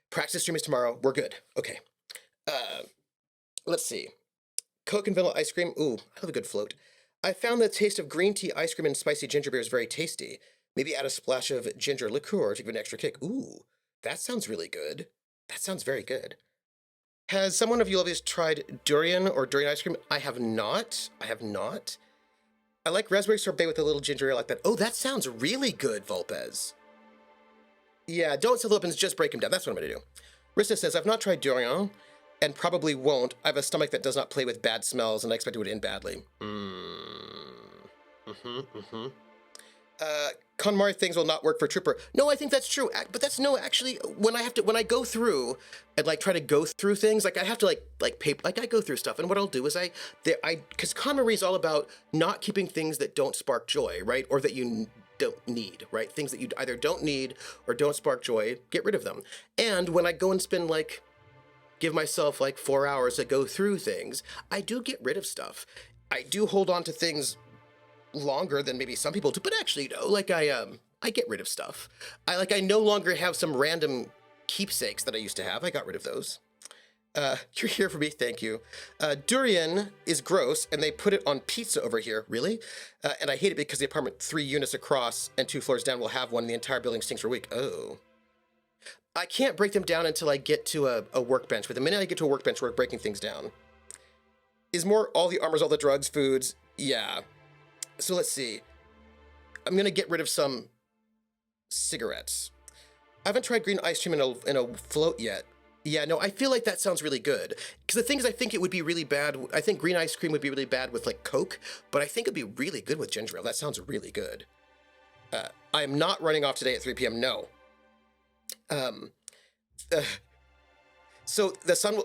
Practice stream is tomorrow. We're good. Okay. Let's see. Coke and vanilla ice cream. Ooh, I love a good float. I found the taste of green tea ice cream and spicy ginger beer is very tasty. Maybe add a splash of ginger liqueur to give it an extra kick. Ooh, that sounds really good. That sounds very good. Has someone of you always tried durian or durian ice cream? I have not. I have not. I like raspberry sorbet with a little ginger ale like that. Oh, that sounds really good, Volpez. Yeah, don't sell the weapons, just break them down. That's what I'm going to do. Rissa says, I've not tried durian and probably won't. I have a stomach that does not play with bad smells and I expect it would end badly. KonMari things will not work for Trooper. No, I think that's true. But that's no, actually, when I go through and like try to go through things, like I have to like paper, like I go through stuff, and what I'll do is because KonMari is all about not keeping things that don't spark joy, right? Or that you don't need, right? Things that you either don't need or don't spark joy, get rid of them. And when I go and spend give myself 4 hours to go through things, I do get rid of stuff. I do hold on to things longer than maybe some people do, but actually, no, I get rid of stuff. I no longer have some random keepsakes that I used to have. I got rid of those. You're here for me, thank you. Durian is gross, and they put it on pizza over here. Really? And I hate it because the apartment 3 units across and 2 floors down will have one, and the entire building stinks for a week. Oh. I can't break them down until I get to a workbench, but the minute I get to a workbench, we're breaking things down. Is more all the armors, all the drugs, foods? Yeah. So let's see. I'm gonna get rid of some cigarettes. I haven't tried green ice cream in a float yet. Yeah, no, I feel like that sounds really good. Because the thing is, I think it would be really bad. I think green ice cream would be really bad with Coke, but I think it'd be really good with ginger ale. That sounds really good. I am not running off today at 3 p.m. No. So the sun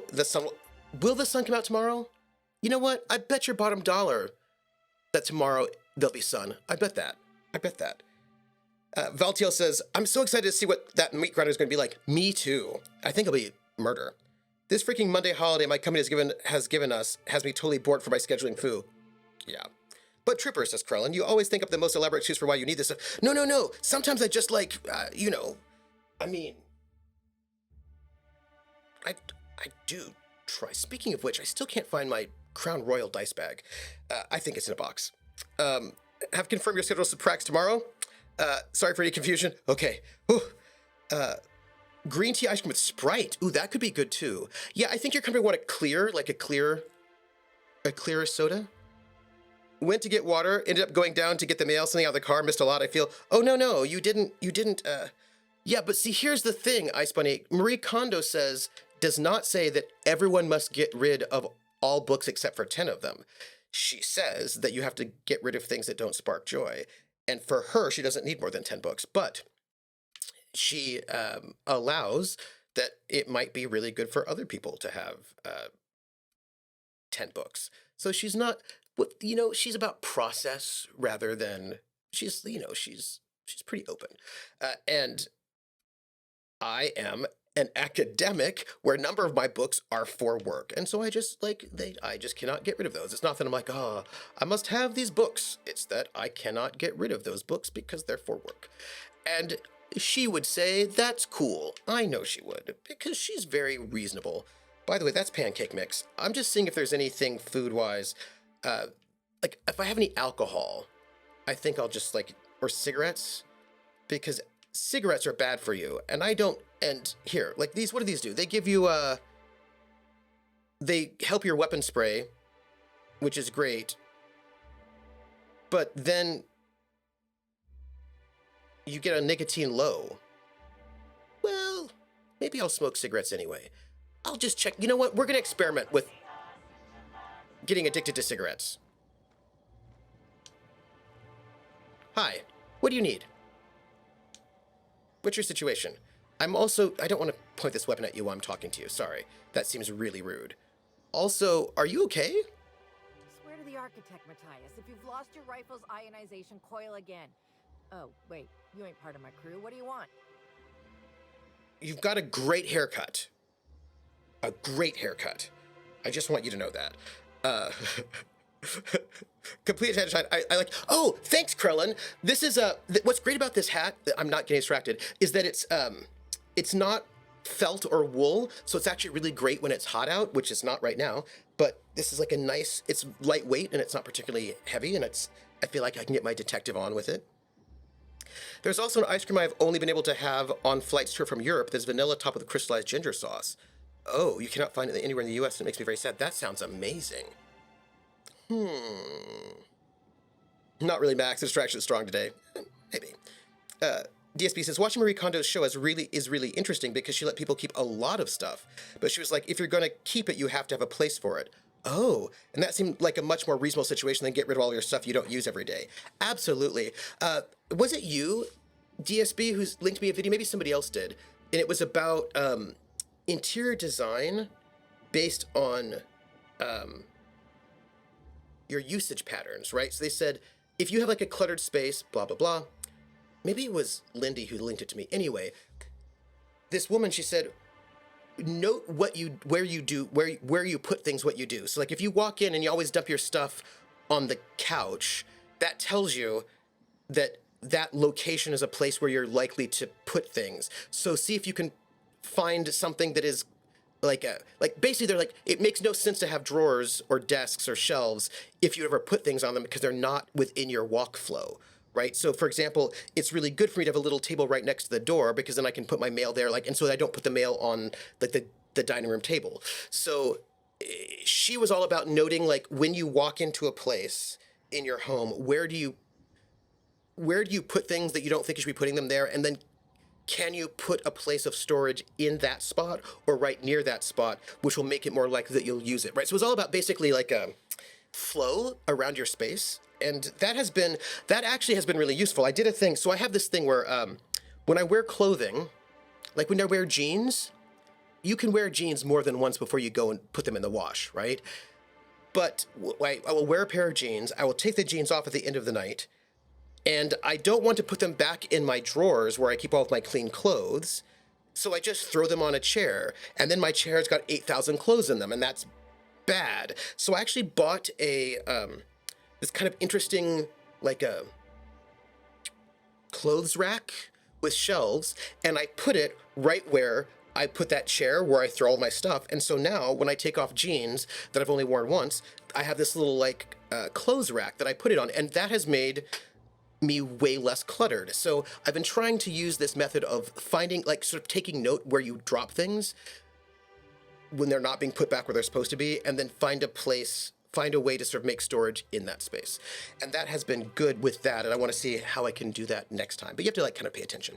will the sun come out tomorrow? You know what? I bet your bottom dollar that tomorrow there'll be sun. I bet that. Valtiel says, I'm so excited to see what that meat grinder is going to be like. Me too. I think it'll be murder. This freaking Monday holiday my company has given us has me totally bored for my scheduling foo. Yeah. But Trooper, says Krellin, you always think up the most elaborate excuse for why you need this stuff. No. Sometimes I just I mean, I do try. Speaking of which, I still can't find my Crown Royal dice bag. I think it's in a box. Have confirmed your schedule to Prax tomorrow. Sorry for any confusion. Okay. Ooh. Green tea ice cream with Sprite. Ooh, that could be good too. Yeah, I think your company want a clearer soda. Went to get water, ended up going down to get the mail, something out of the car, missed a lot, I feel. Oh, no, you didn't, yeah, but see, here's the thing, Ice Bunny. Marie Kondo does not say that everyone must get rid of all books except for 10 of them. She says that you have to get rid of things that don't spark joy. And for her, she doesn't need more than 10 books, but she allows that it might be really good for other people to have 10 books. So she's not, she's about process rather than, she's pretty open. And I am an academic where a number of my books are for work. And so I just I just cannot get rid of those. It's not that I'm like, oh, I must have these books. It's that I cannot get rid of those books because they're for work. And she would say, that's cool. I know she would, because she's very reasonable. By the way, that's pancake mix. I'm just seeing if there's anything food-wise. Like, if I have any alcohol, I think I'll just, like, or cigarettes, because cigarettes are bad for you. And I don't, and here, like these, what do these do? They give you, they help your weapon spray, which is great. But then you get a nicotine low. Well, maybe I'll smoke cigarettes anyway. I'll just check. You know what? We're going to experiment with getting addicted to cigarettes. Hi, what do you need? What's your situation? I don't want to point this weapon at you while I'm talking to you. Sorry. That seems really rude. Also, are you okay? Swear to the architect, Matthias, if you've lost your rifle's ionization coil again. Oh, wait, you ain't part of my crew. What do you want? You've got a great haircut. A great haircut. I just want you to know that. Complete attention. I like, oh, thanks, Krellin. This is what's great about this hat, I'm not getting distracted, is that it's not felt or wool, so it's actually really great when it's hot out, which is not right now, but this is like a nice, it's lightweight and it's not particularly heavy, and I feel like I can get my detective on with it. There's also an ice cream I've only been able to have on flights to from Europe. There's vanilla topped with crystallized ginger sauce. Oh, you cannot find it anywhere in the US, and it makes me very sad. That sounds amazing. Not really, Max. The distraction is strong today. Maybe. DSB says, watching Marie Kondo's show is really interesting because she let people keep a lot of stuff. But she was like, if you're going to keep it, you have to have a place for it. Oh, and that seemed like a much more reasonable situation than get rid of all your stuff you don't use every day. Absolutely. Was it you, DSB, who's linked me a video? Maybe somebody else did. And it was about interior design based on your usage patterns, right? So they said, if you have like a cluttered space, blah, blah, blah. Maybe it was Lindy who linked it to me. Anyway, this woman, she said, note where you put things, what you do. So like if you walk in and you always dump your stuff on the couch, that tells you that that location is a place where you're likely to put things. So see if you can find something that is like basically they're like, it makes no sense to have drawers or desks or shelves if you ever put things on them because they're not within your walk flow. Right. So, for example, it's really good for me to have a little table right next to the door because then I can put my mail there, and so I don't put the mail on like the dining room table. So she was all about noting, like, when you walk into a place in your home, where do you put things that you don't think you should be putting them there, and then can you put a place of storage in that spot or right near that spot, which will make it more likely that you'll use it. Right. So it's all about basically like a flow around your space. And that actually has been really useful. I did a thing. So I have this thing where when I wear clothing, like when I wear jeans, you can wear jeans more than once before you go and put them in the wash, right? But I will wear a pair of jeans. I will take the jeans off at the end of the night. And I don't want to put them back in my drawers where I keep all of my clean clothes. So I just throw them on a chair. And then my chair's got 8,000 clothes in them. And that's bad. So I actually bought this kind of interesting, like a clothes rack with shelves, and I put it right where I put that chair where I throw all my stuff. And so now when I take off jeans that I've only worn once, I have this little like clothes rack that I put it on, and that has made me way less cluttered. So I've been trying to use this method of finding, like, sort of taking note where you drop things when they're not being put back where they're supposed to be, and then find a way to sort of make storage in that space. And that has been good with that, and I want to see how I can do that next time. But you have to, like, kind of pay attention.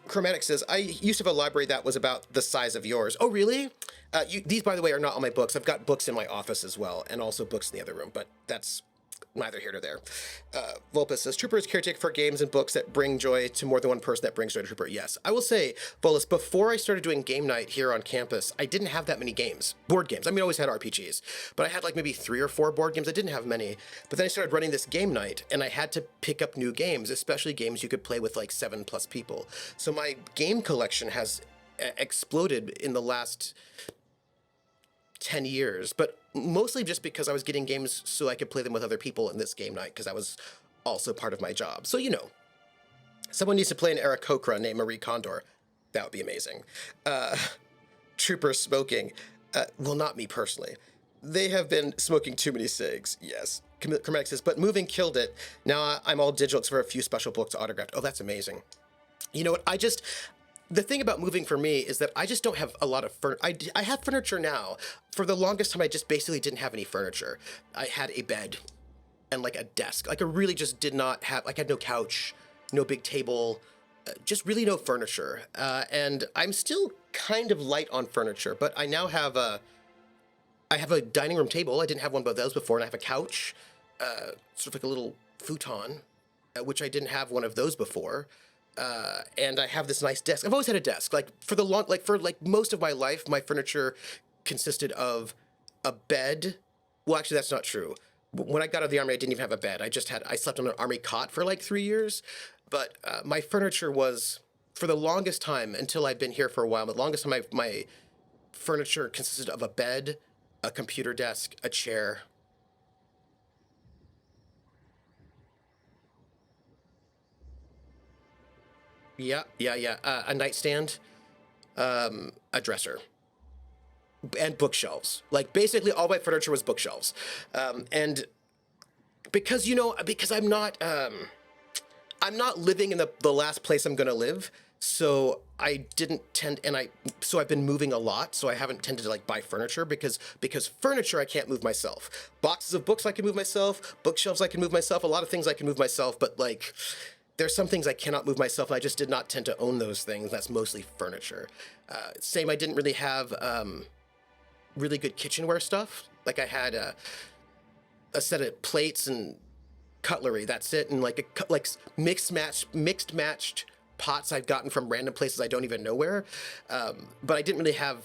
Chromatic says, I used to have a library that was about the size of yours. Oh, really? These, by the way, are not all my books. I've got books in my office as well, and also books in the other room, but that's neither here nor there. Volpus says, Trooper is caretaker for games and books that bring joy to more than one person that brings joy to Trooper. Yes. I will say, Volus, before I started doing game night here on campus, I didn't have that many games. Board games. I mean, I always had RPGs. But I had like maybe 3 or 4 board games. I didn't have many. But then I started running this game night, and I had to pick up new games, especially games you could play with like 7+ people. So my game collection has exploded in the last 10 years, but mostly just because I was getting games so I could play them with other people in this game night, because that was also part of my job. So, you know, someone needs to play an Aarakocra named Marie Condor. That would be amazing. Trooper smoking. Well, not me personally. They have been smoking too many cigs. Yes. Chromatic says, but moving killed it. Now I'm all digital except for a few special books autographed. Oh, that's amazing. You know what? The thing about moving for me is that I just don't have a lot of furniture. I have furniture now. For the longest time, I just basically didn't have any furniture. I had a bed and like a desk. Like I really just did not have, like I had no couch, no big table, just really no furniture. And I'm still kind of light on furniture, but I now have I have a dining room table. I didn't have one of those before, and I have a couch, sort of like a little futon, which I didn't have one of those before. And I have this nice desk. I've always had a desk. Like for most of my life, my furniture consisted of a bed. Well, actually, that's not true. When I got out of the Army, I didn't even have a bed. I slept on an Army cot for like 3 years. But my furniture was, for the longest time, until I've been here for a while, the longest time my furniture consisted of a bed, a computer desk, a chair. Yeah. A nightstand, a dresser, and bookshelves. Like basically all my furniture was bookshelves. And because I'm not living in the last place I'm gonna live, so I didn't tend, so I've been moving a lot, so I haven't tended to like buy furniture because furniture I can't move myself. Boxes of books I can move myself, bookshelves I can move myself, a lot of things I can move myself, but like there's some things I cannot move myself, and I just did not tend to own those things. That's mostly furniture. Same, I didn't really have really good kitchenware stuff. Like I had a set of plates and cutlery. That's it, and like mixed matched pots I've gotten from random places I don't even know where. But I didn't really have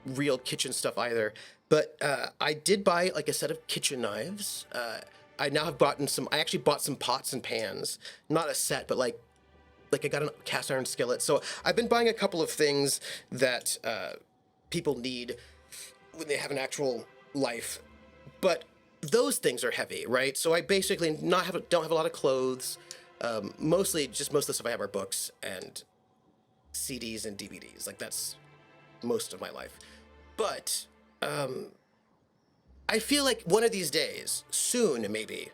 real kitchen stuff either. But I did buy like a set of kitchen knives. I now have I actually bought some pots and pans, not a set, but like I got a cast iron skillet. So I've been buying a couple of things that people need when they have an actual life, but those things are heavy, right? So I basically don't have a lot of clothes. Most of the stuff I have are books and CDs and DVDs. Like that's most of my life. But I feel like one of these days, soon maybe,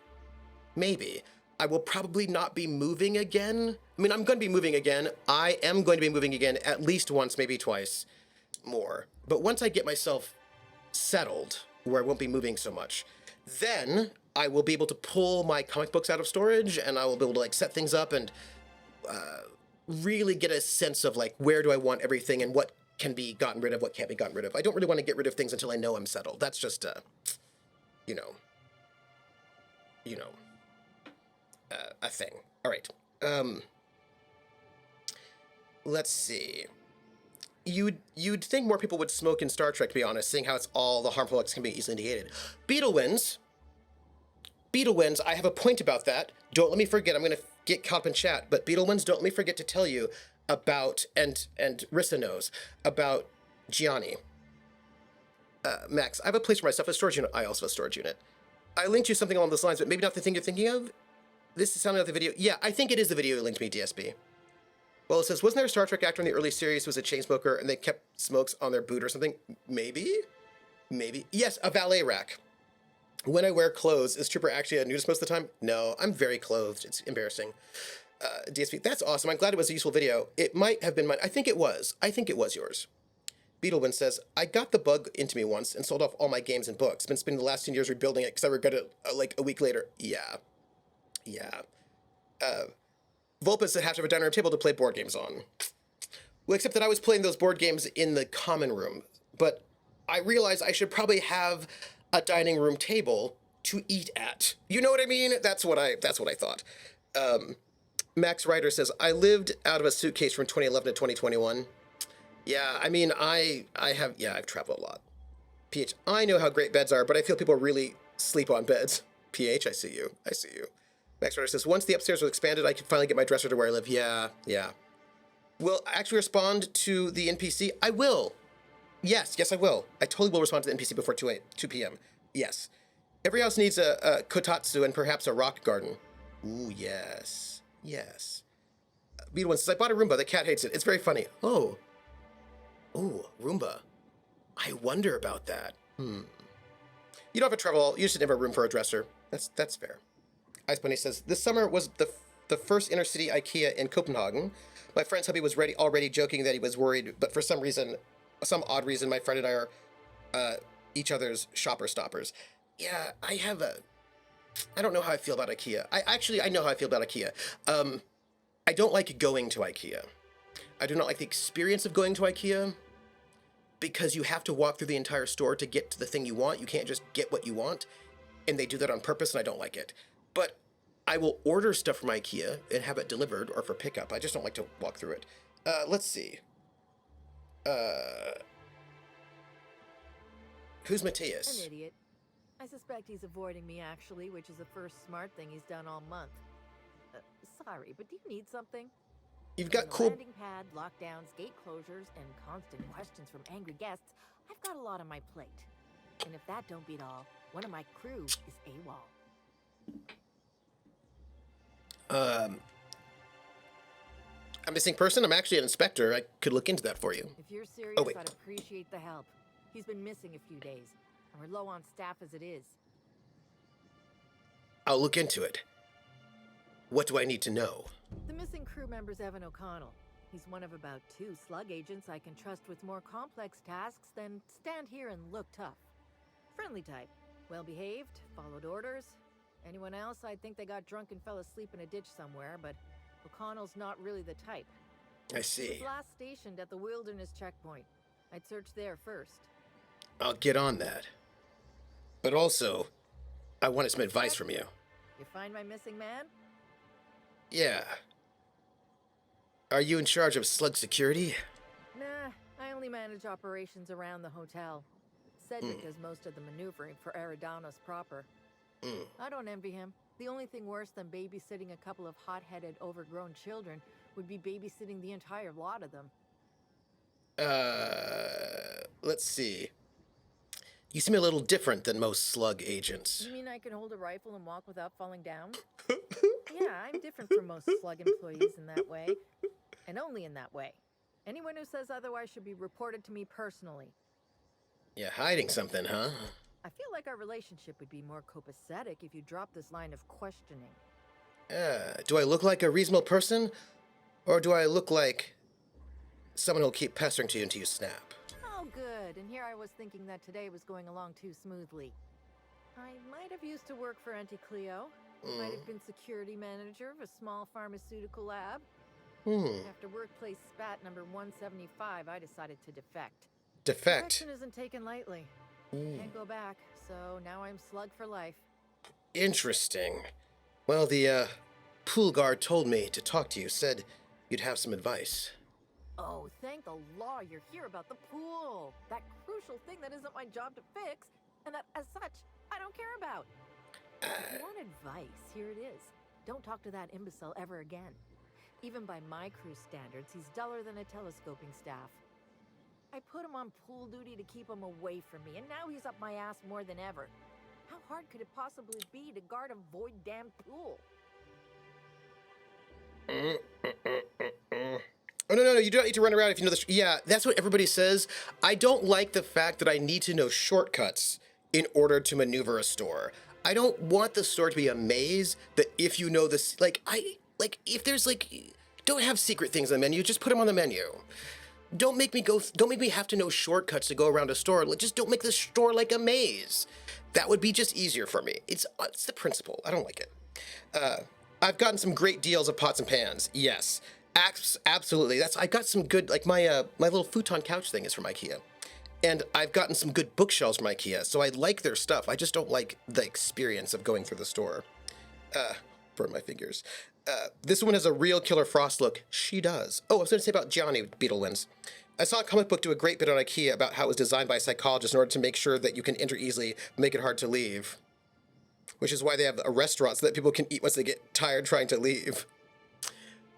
I will probably not be moving again. I mean, I'm going to be moving again. I am going to be moving again at least once, maybe twice more. But once I get myself settled, where I won't be moving so much, then I will be able to pull my comic books out of storage, and I will be able to like set things up and really get a sense of like where do I want everything and what can be gotten rid of, what can't be gotten rid of. I don't really want to get rid of things until I know I'm settled. That's just a thing. All right. Let's see. You'd think more people would smoke in Star Trek, to be honest, seeing how it's all the harmful effects can be easily negated. Beetle wins. I have a point about that. Don't let me forget. I'm going to get caught up in chat. But Beetle wins, don't let me forget to tell you about, and Rissa knows, about Gianni. Max, I have a place for my stuff, a storage unit. I also have a storage unit. I linked you something along those lines, but maybe not the thing you're thinking of. This is sounding like the video. Yeah, I think it is the video you linked me, DSB. Well, it says, wasn't there a Star Trek actor in the early series who was a chain smoker and they kept smokes on their boot or something? Maybe? Yes, a valet rack. When I wear clothes, is Trooper actually a nudist most of the time? No, I'm very clothed. It's embarrassing. DSP, that's awesome. I'm glad it was a useful video. It might have been mine. I think it was yours. Beetlewind says, I got the bug into me once and sold off all my games and books. Been spending the last 10 years rebuilding it because I regret it like a week later. Yeah. Vulpus would have to have a dining room table to play board games on. Well, except that I was playing those board games in the common room. But I realized I should probably have a dining room table to eat at. You know what I mean? That's what I thought. Max Ryder says, I lived out of a suitcase from 2011 to 2021. Yeah, I mean, I've traveled a lot. PH, I know how great beds are, but I feel people really sleep on beds. PH, I see you. Max Ryder says, once the upstairs was expanded, I could finally get my dresser to where I live. Yeah. Will I actually respond to the NPC? I will. Yes, I will. I totally will respond to the NPC before 2 p.m. Yes. Every house needs a kotatsu and perhaps a rock garden. Ooh, yes. Beetle one says, I bought a Roomba. The cat hates it. It's very funny. Oh, Roomba. I wonder about that. You don't have to travel. You should have a room for a dresser. That's fair. Ice Bunny says, this summer was the first inner-city IKEA in Copenhagen. My friend's hubby was already joking that he was worried, but for some odd reason, my friend and I are each other's shopper stoppers. Yeah, I don't know how I feel about IKEA. I know how I feel about IKEA. I don't like going to IKEA. I do not like the experience of going to IKEA because you have to walk through the entire store to get to the thing you want. You can't just get what you want, and they do that on purpose, and I don't like it. But I will order stuff from IKEA and have it delivered or for pickup. I just don't like to walk through it. Let's see. Who's Matthias? An idiot. I suspect he's avoiding me, actually, which is the first smart thing he's done all month. Sorry, but do you need something? You've got Between cool... the landing pad, lockdowns, gate closures, and constant questions from angry guests, I've got a lot on my plate. And if that don't beat all, one of my crew is AWOL. A missing person? I'm actually an inspector. I could look into that for you. If you're serious, wait. I'd appreciate the help. He's been missing a few days, and we're low on staff as it is. I'll look into it. What do I need to know? The missing crew member's Evan O'Connell. He's one of about 2 slug agents I can trust with more complex tasks than stand here and look tough. Friendly type. Well-behaved, followed orders. Anyone else, I'd think they got drunk and fell asleep in a ditch somewhere, but O'Connell's not really the type. I see. He was last stationed at the Wilderness Checkpoint. I'd search there first. I'll get on that. But also, I wanted some advice from you. You find my missing man? Yeah. Are you in charge of slug security? Nah, I only manage operations around the hotel. Cedric does most of the maneuvering for Eridanos proper. I don't envy him. The only thing worse than babysitting a couple of hot-headed, overgrown children would be babysitting the entire lot of them. Let's see. You seem a little different than most slug agents. You mean I can hold a rifle and walk without falling down? Yeah, I'm different from most slug employees in that way. And only in that way. Anyone who says otherwise should be reported to me personally. You're hiding something, huh? I feel like our relationship would be more copacetic if you dropped this line of questioning. Do I look like a reasonable person? Or do I look like someone who'll keep pestering to you until you snap? Oh, good. And here I was thinking that today was going along too smoothly. I might have used to work for Auntie Cleo. Might have been security manager of a small pharmaceutical lab. After workplace spat number 175, I decided to defect. Defect? Defection isn't taken lightly. Can't go back, so now I'm slug for life. Interesting. Well, the pool guard told me to talk to you, said you'd have some advice. Oh, thank the law you're here about the pool. That crucial thing that isn't my job to fix, and that, as such, I don't care about. If you want advice, here it is. Don't talk to that imbecile ever again. Even by my crew standards, he's duller than a telescoping staff. I put him on pool duty to keep him away from me, and now he's up my ass more than ever. How hard could it possibly be to guard a void-damned pool? Oh, no, you don't need to run around if you know this. Yeah, that's what everybody says. I don't like the fact that I need to know shortcuts in order to maneuver a store. I don't want the store to be a maze that if you know this, if there's don't have secret things on the menu, just put them on the menu. Don't make me have to know shortcuts to go around a store. Just don't make the store like a maze. That would be just easier for me. It's the principle. I don't like it. I've gotten some great deals of pots and pans. Yes, absolutely. I got some good, my little futon couch thing is from IKEA. And I've gotten some good bookshelves from IKEA, so I like their stuff. I just don't like the experience of going through the store. Burn my fingers. This one has a real Killer Frost look. She does. Oh, I was going to say about Gianni Beetlewinds. I saw a comic book do a great bit on IKEA about how it was designed by a psychologist in order to make sure that you can enter easily, make it hard to leave. Which is why they have a restaurant so that people can eat once they get tired trying to leave.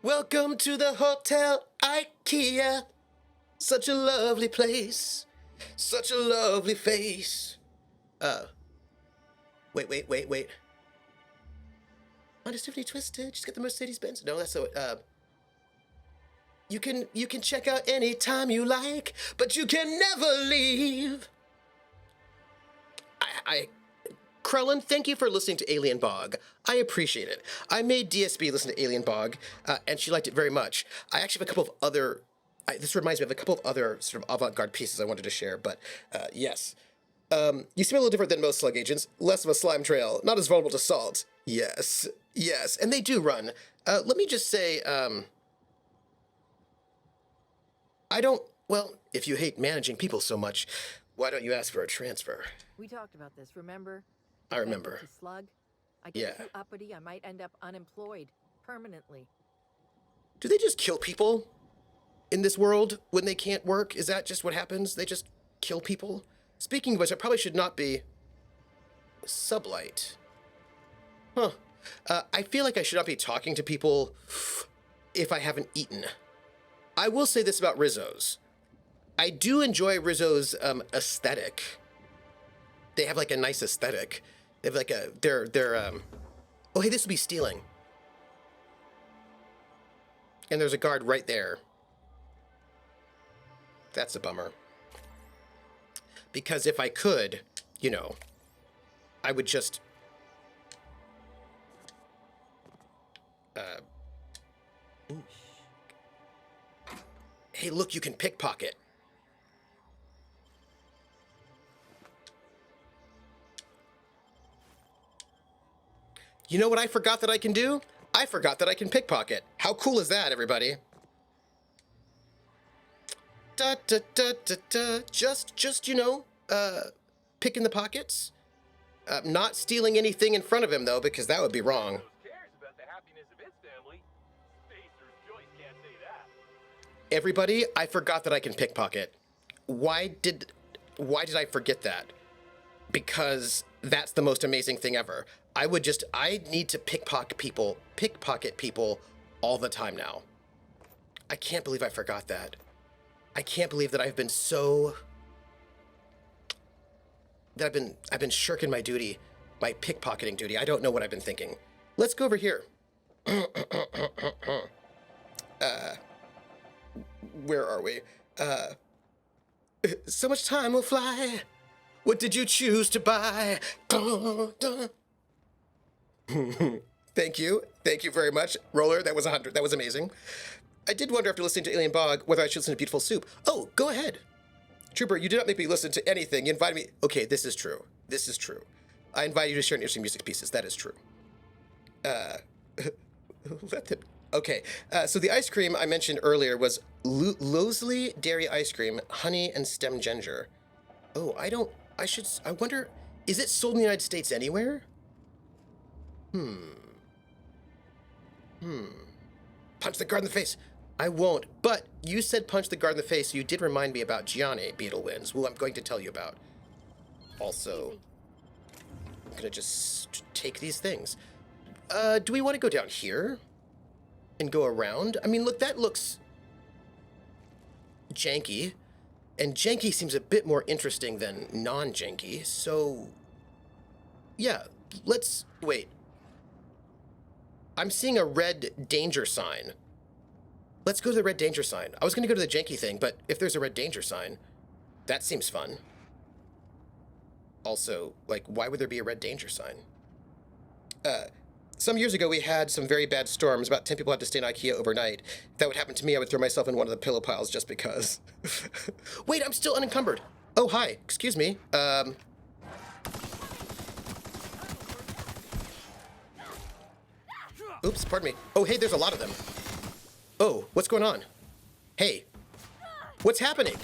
Welcome to the Hotel IKEA. Such a lovely place. Such a lovely face. Wait. Why does Tiffany Twisted? She's got the Mercedes-Benz. No, that's so. You can check out anytime you like, but you can never leave. Krellin, thank you for listening to Alien Bog. I appreciate it. I made DSB listen to Alien Bog, and she liked it very much. I actually have a couple of other. This reminds me of a couple of other sort of avant-garde pieces I wanted to share, but yes. You seem a little different than most slug agents. Less of a slime trail, not as vulnerable to salt. Yes, and they do run. Let me just say, I don't. Well, if you hate managing people so much, why don't you ask for a transfer? We talked about this, remember? I remember. To slug. I get too uppity, I might end up unemployed permanently. Do they just kill people in this world when they can't work? Is that just what happens? They just kill people? Speaking of which, I probably should not be sublight. Huh. I feel like I should not be talking to people if I haven't eaten. I will say this about Rizzo's. I do enjoy Rizzo's aesthetic. They have like a nice aesthetic. They have like a oh hey, this will be stealing. And there's a guard right there. That's a bummer. Because if I could, you know, I would just hey, look, you can pickpocket. You know what I forgot that I can do? I forgot that I can pickpocket. How cool is that, everybody? Just, you know, picking the pockets. Not stealing anything in front of him, though, because that would be wrong. Who cares about the happiness of his family? Spacer's Joyce can't say that. Everybody, I forgot that I can pickpocket. Why did I forget that? Because that's the most amazing thing ever. I need to pickpocket people all the time now. I can't believe I forgot that. I can't believe that I've been shirking my duty, my pickpocketing duty. I don't know what I've been thinking. Let's go over here. Where are we? So much time will fly. What did you choose to buy? Dun, dun. Thank you very much, Roller. That was 100. That was amazing. I did wonder after listening to Alien Bog whether I should listen to Beautiful Soup. Oh, go ahead. Trooper, you did not make me listen to anything. You invited me. Okay, this is true. I invited you to share interesting music pieces. That is true. Okay, so the ice cream I mentioned earlier was Losley Dairy Ice Cream, honey and stem ginger. Oh, I wonder, is it sold in the United States anywhere? Punch the guard in the face. I won't, but you said punch the guard in the face, so you did remind me about Gianni Beetlewinds, who I'm going to tell you about. Also, I'm gonna just take these things. Do we want to go down here? And go around? I mean, look, that looks janky. And janky seems a bit more interesting than non-janky, so yeah, let's wait. I'm seeing a red danger sign. Let's go to the red danger sign. I was going to go to the janky thing, but if there's a red danger sign, that seems fun. Also, like, why would there be a red danger sign? Some years ago, we had some very bad storms. About 10 people had to stay in IKEA overnight. If that would happen to me, I would throw myself in one of the pillow piles just because. Wait, I'm still unencumbered. Oh, hi. Excuse me. Oops, pardon me. Oh, hey, there's a lot of them. Oh, what's going on? Hey, what's happening?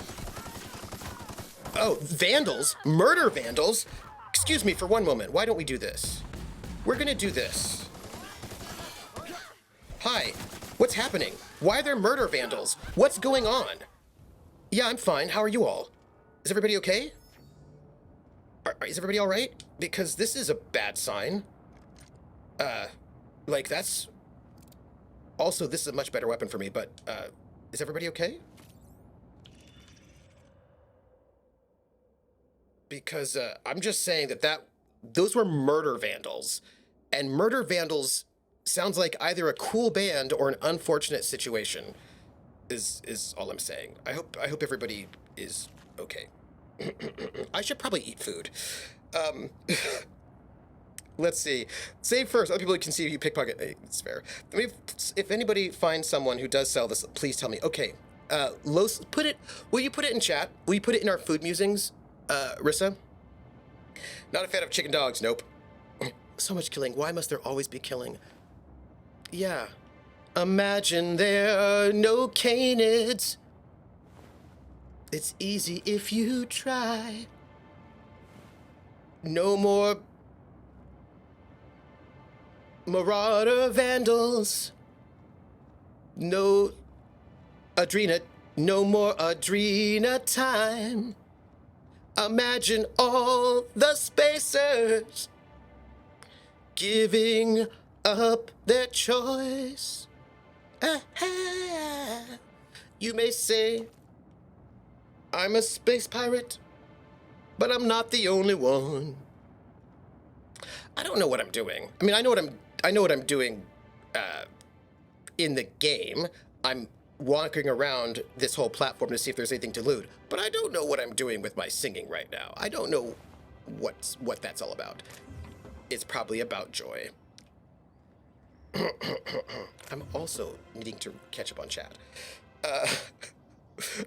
Oh, vandals? Murder vandals? Excuse me for one moment. Why don't we do this? We're gonna do this. Hi. What's happening? Why are there murder vandals? What's going on? Yeah, I'm fine. How are you all? Is everybody okay? Is everybody all right? Because this is a bad sign. Like, that's... Also, this is a much better weapon for me, but, is everybody okay? Because, I'm just saying that those were murder vandals. And murder vandals sounds like either a cool band or an unfortunate situation, is all I'm saying. I hope everybody is okay. I should probably eat food. Let's see. Save first. Other people can see you pickpocket. It's fair. If anybody finds someone who does sell this, please tell me. Okay. Los, will you put it in chat? Will you put it in our food musings, Rissa? Not a fan of chicken dogs. Nope. So much killing. Why must there always be killing? Yeah. Imagine there are no canids. It's easy if you try. No more marauder vandals. No more Adrena time. Imagine all the spacers giving up their choice. You may say I'm a space pirate, but I'm not the only one. I don't know what I'm doing. I mean, I know what I'm doing in the game. I'm walking around this whole platform to see if there's anything to loot, but I don't know what I'm doing with my singing right now. I don't know what that's all about. It's probably about joy. I'm also needing to catch up on chat.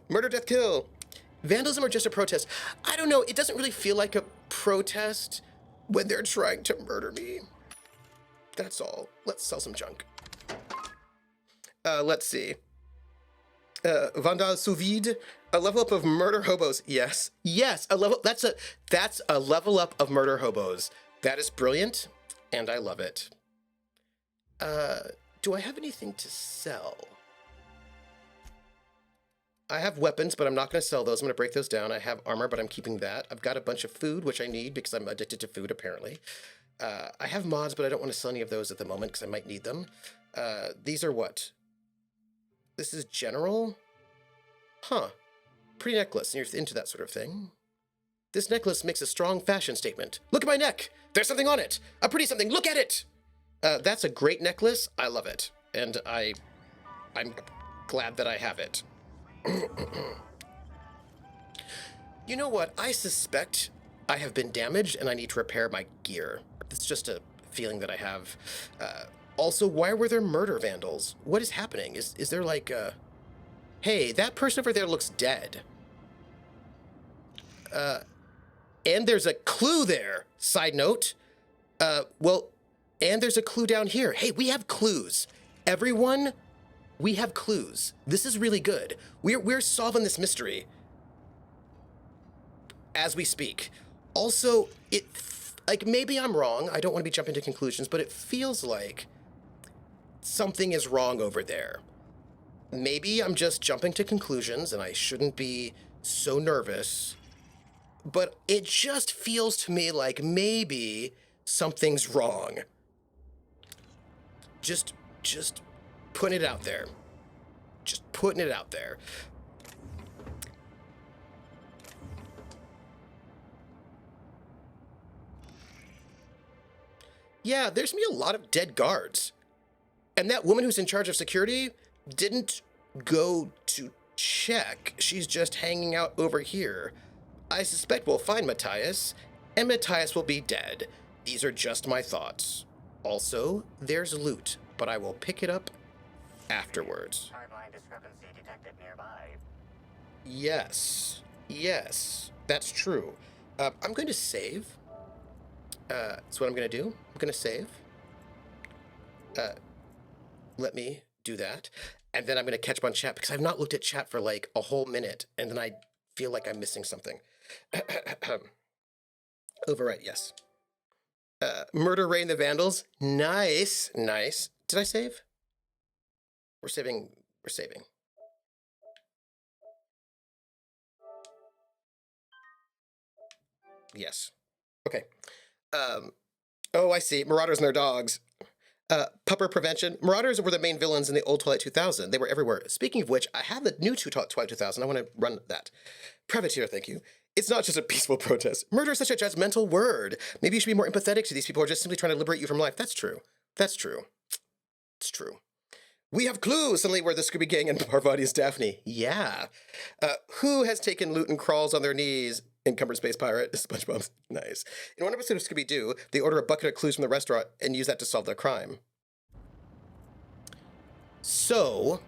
Murder, death, kill. Vandalism or just a protest? I don't know. It doesn't really feel like a protest when they're trying to murder me. That's all. Let's sell some junk. Let's see. Vandal sous vide. A level up of murder hobos. Yes. Yes, a level. That's a level up of murder hobos. That is brilliant, and I love it. Do I have anything to sell? I have weapons, but I'm not going to sell those. I'm going to break those down. I have armor, but I'm keeping that. I've got a bunch of food, which I need because I'm addicted to food, apparently. I have mods, but I don't want to sell any of those at the moment because I might need them. These are what? This is general? Huh. Pretty necklace, and you're into that sort of thing. This necklace makes a strong fashion statement. Look at my neck! There's something on it! A pretty something! Look at it! That's a great necklace. I love it. And I'm glad that I have it. You know what? I suspect I have been damaged and I need to repair my gear. It's just a feeling that I have. Also, why were there murder vandals? What is happening? Is there like hey, that person over there looks dead. And there's a clue there. Side note. Well, and there's a clue down here. Hey, we have clues. Everyone, we have clues. This is really good. We're solving this mystery as we speak. Also, like, maybe I'm wrong. I don't want to be jumping to conclusions, but it feels like something is wrong over there. Maybe I'm just jumping to conclusions and I shouldn't be so nervous, but it just feels to me like maybe something's wrong. Just putting it out there. Just putting it out there. Yeah, there's gonna be a lot of dead guards. And that woman who's in charge of security didn't go to check. She's just hanging out over here. I suspect we'll find Matthias, and Matthias will be dead. These are just my thoughts. Also, there's loot, but I will pick it up afterwards. Timeline discrepancy detected nearby. Yes. Yes, that's true. I'm going to save. That's what I'm going to do. I'm going to save. Let me do that. And then I'm going to catch up on chat because I've not looked at chat for like a whole minute. And then I feel like I'm missing something. Overwrite, yes. Murder Ray and the Vandals. Nice, nice. Did I save? We're saving. We're saving. Yes. Okay. Oh, I see. Marauders and their dogs. Pupper Prevention. Marauders were the main villains in the old Twilight 2000. They were everywhere. Speaking of which, I have the new Twilight 2000. I want to run that. Privateer, thank you. It's not just a peaceful protest. Murder is such a judgmental word. Maybe you should be more empathetic to these people who are just simply trying to liberate you from life. That's true. That's true. It's true. We have clues. Suddenly we're the Scooby Gang and Parvati's Daphne. Yeah. Who has taken loot and crawls on their knees? Encumbered Space Pirate. SpongeBob's nice. In one episode of Scooby-Doo, they order a bucket of clues from the restaurant and use that to solve their crime. So,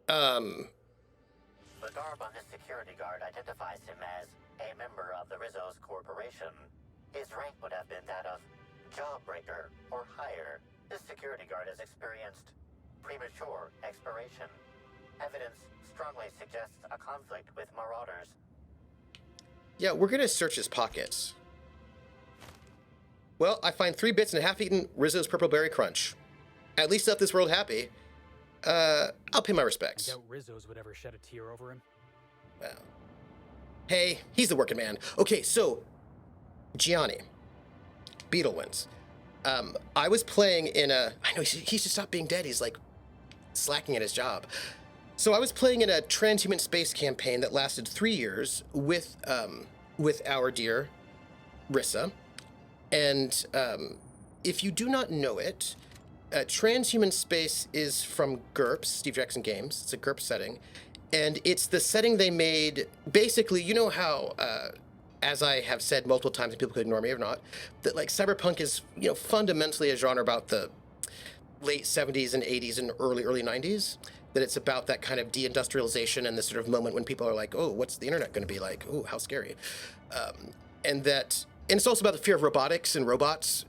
The garb on his security guard identifies him as a member of the Rizzo's corporation. His rank would have been that of jawbreaker or higher. This security guard has experienced premature expiration. Evidence strongly suggests a conflict with marauders. yeah, we're going to search his pockets. Well, I find 3 bits and a half-eaten Rizzo's Purple Berry Crunch. At least left this world happy. I'll pay my I respects. doubt Rizzo's would ever shed a tear over him. Well, hey, he's the working man. Okay, so, Gianni. Beetle wins. I was playing in a... I know, he should stop being dead. He's, like, slacking at his job. So I was playing in a transhuman space campaign that lasted 3 years with our dear Rissa. And if you do not know it, transhuman space is from GURPS, Steve Jackson Games. It's a GURPS setting. And it's the setting they made... Basically, you know how... as I have said multiple times, and people could ignore me or not, that like cyberpunk is, you know, fundamentally a genre about the late 70s and 80s and early 90s. That it's about that kind of deindustrialization and this sort of moment when people are like, oh, what's the internet going to be like? Oh, how scary. And it's also about the fear of robotics and robots,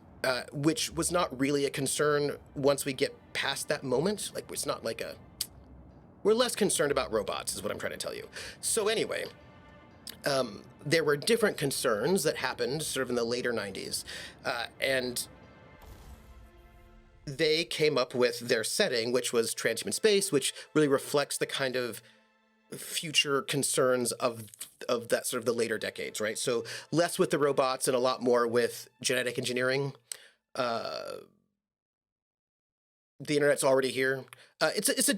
which was not really a concern once we get past that moment. Like, it's not like we're less concerned about robots is what I'm trying to tell you. So anyway, there were different concerns that happened sort of in the later 90s. And they came up with their setting, which was transhuman space, which really reflects the kind of future concerns of that sort of the later decades, right? So less with the robots and a lot more with genetic engineering. The internet's already here. It's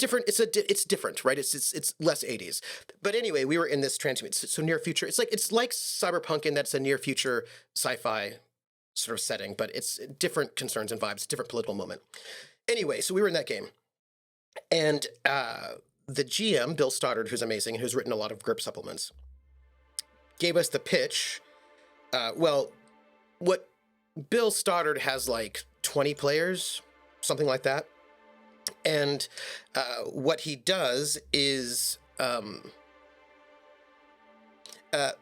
different, right? It's less 80s. But anyway, we were in this transhuman, so near future. It's like cyberpunk in that it's a near future sci-fi sort of setting, but it's different concerns and vibes, different political moment. Anyway, so we were in that game. And the GM, Bill Stoddard, who's amazing and who's written a lot of GURP supplements, gave us the pitch. Well, what Bill Stoddard has like 20 players, something like that. And what he does is...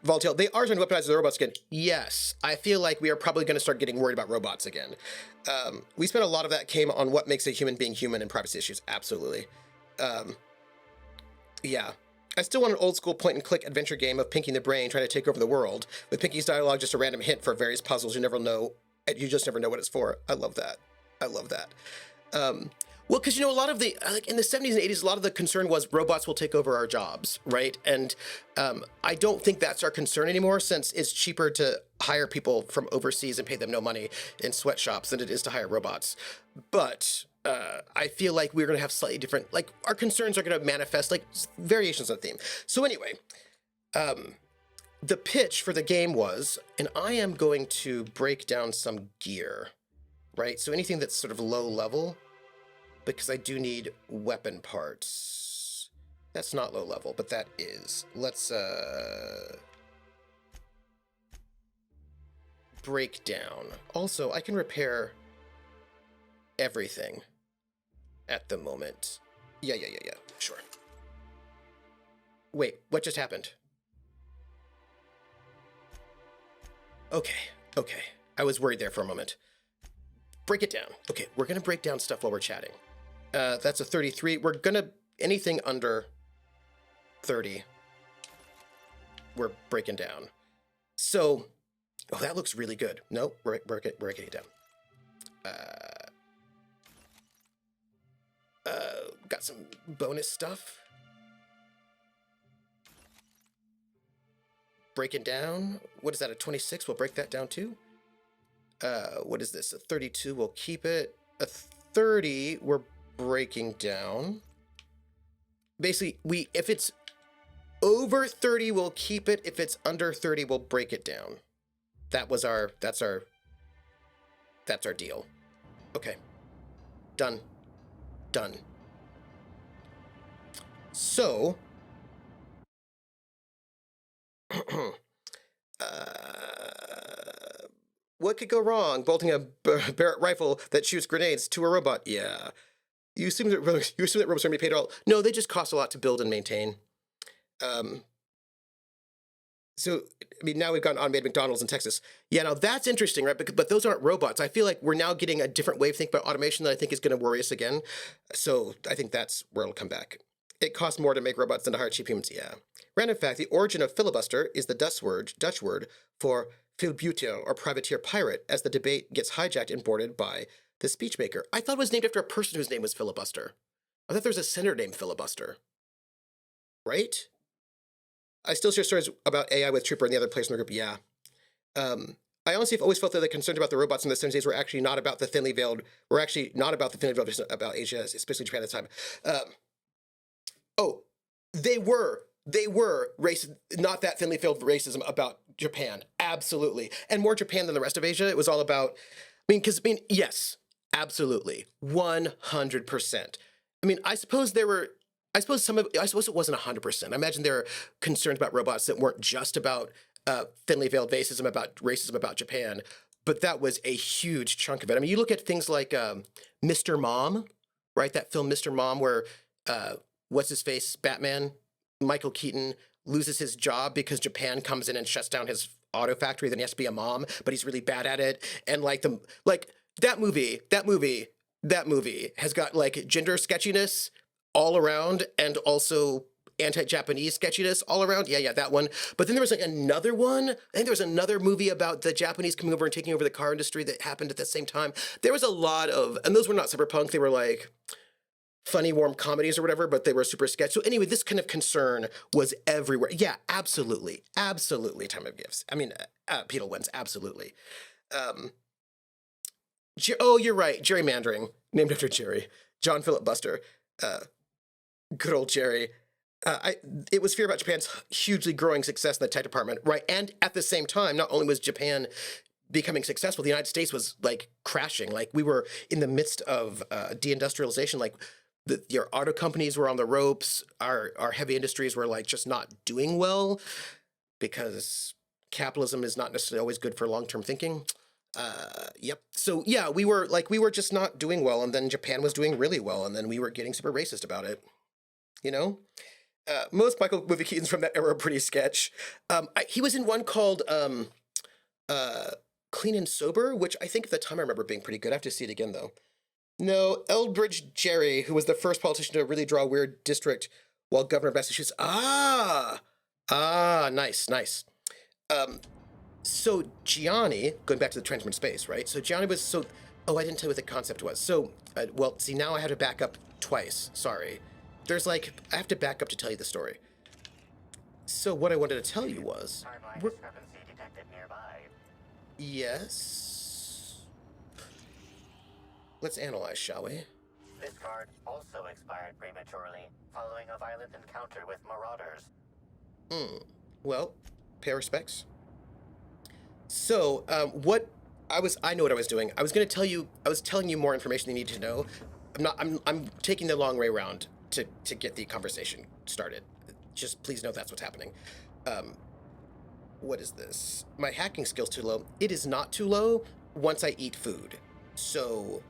Voltaire, they are trying to weaponize the robots again. Yes, I feel like we are probably going to start getting worried about robots again. We spent a lot of that came on what makes a human being human and privacy issues. Absolutely. Yeah. I still want an old school point and click adventure game of Pinky the Brain trying to take over the world, with Pinky's dialogue just a random hint for various puzzles you never know, you just never know what it's for. I love that. I love that. Well, because, you know, a lot of the, like in the 70s and 80s, a lot of the concern was robots will take over our jobs, right? And I don't think that's our concern anymore, since it's cheaper to hire people from overseas and pay them no money in sweatshops than it is to hire robots. But I feel like we're going to have slightly different, like our concerns are going to manifest like variations of the theme. So anyway, the pitch for the game was, and I am going to break down some gear, right? So anything that's sort of low level, because I do need weapon parts. That's not low level, but that is. Let's break down. Also, I can repair everything at the moment. Yeah, sure. Wait, what just happened? Okay. I was worried there for a moment. Break it down. Okay, we're gonna break down stuff while we're chatting. That's a 33. We're gonna, anything under 30, we're breaking down. So, oh, that looks really good. Nope, we're breaking it down. Got some bonus stuff. Breaking down. What is that, a 26? We'll break that down too. What is this? A 32, we'll keep it. A 30, we're breaking down. Basically, if it's over 30, we'll keep it. If it's under 30, we'll break it down. That's our deal. Okay. Done. So, what could go wrong? Bolting a Barrett rifle that shoots grenades to a robot? Yeah. You assume that robots are going to be paid all? No, they just cost a lot to build and maintain. So, I mean, now we've got automated McDonald's in Texas. Yeah, now that's interesting, right? But those aren't robots. I feel like we're now getting a different way of thinking about automation that I think is going to worry us again. So I think that's where it'll come back. It costs more to make robots than to hire cheap humans. Yeah. Random fact, the origin of filibuster is the Dutch word for filbuteur, or privateer pirate, as the debate gets hijacked and boarded by the speechmaker. I thought it was named after a person whose name was Filibuster. I thought there was a senator named Filibuster. Right? I still share stories about AI with Trooper and the other players in the group. Yeah. I honestly have always felt that the concerns about the robots in the 70s were actually not about the thinly veiled, about Asia, especially Japan at the time. They were racist, not that thinly veiled racism about Japan. Absolutely. And more Japan than the rest of Asia. It was all about, yes, absolutely. 100%. I suppose it wasn't 100%. I imagine there are concerns about robots that weren't just about thinly veiled racism about Japan, but that was a huge chunk of it. You look at things like Mr. Mom, right? That film Mr. Mom, where what's his face, Batman, Michael Keaton, loses his job because Japan comes in and shuts down his auto factory. Then he has to be a mom, but he's really bad at it. And that movie has got gender sketchiness all around, and also anti-Japanese sketchiness all around. Yeah, that one. But then there was another one. I think there was another movie about the Japanese coming over and taking over the car industry that happened at the same time. There was a lot of, and those were not cyberpunk. They were funny, warm comedies or whatever, but they were super sketch. So anyway, this kind of concern was everywhere. Yeah, absolutely. Absolutely. Time of Gifts. Beetle wins. Absolutely. You're right. Gerrymandering, named after Jerry. John Philip Buster. Good old Jerry. It was fear about Japan's hugely growing success in the tech department, right? And at the same time, not only was Japan becoming successful, the United States was crashing. We were in the midst of deindustrialization. Your auto companies were on the ropes. Our heavy industries were just not doing well because capitalism is not necessarily always good for long-term thinking. Yep. So yeah, we were just not doing well, and then Japan was doing really well, and then we were getting super racist about it. Most Michael movie Keatons from that era are pretty sketch. He was in one called Clean and Sober, which I think at the time I remember being pretty good. I have to see it again though. No, Eldridge Jerry, who was the first politician to really draw a weird district while governor of Massachusetts. Nice. So Gianni, going back to the transfer in space, right? So Gianni was I didn't tell you what the concept was. So, see, now I had to back up twice. Sorry. There's I have to back up to tell you the story. So what I wanted to tell you was... Timeline discrepancy detected nearby. Yes. Let's analyze, shall we? This card also expired prematurely, following a violent encounter with marauders. Well, pay respects. So, I know what I was doing. I was telling you more information you need to know. I'm taking the long way around to get the conversation started. Just please know that's what's happening. What is this? My hacking skill's too low. It is not too low once I eat food. So,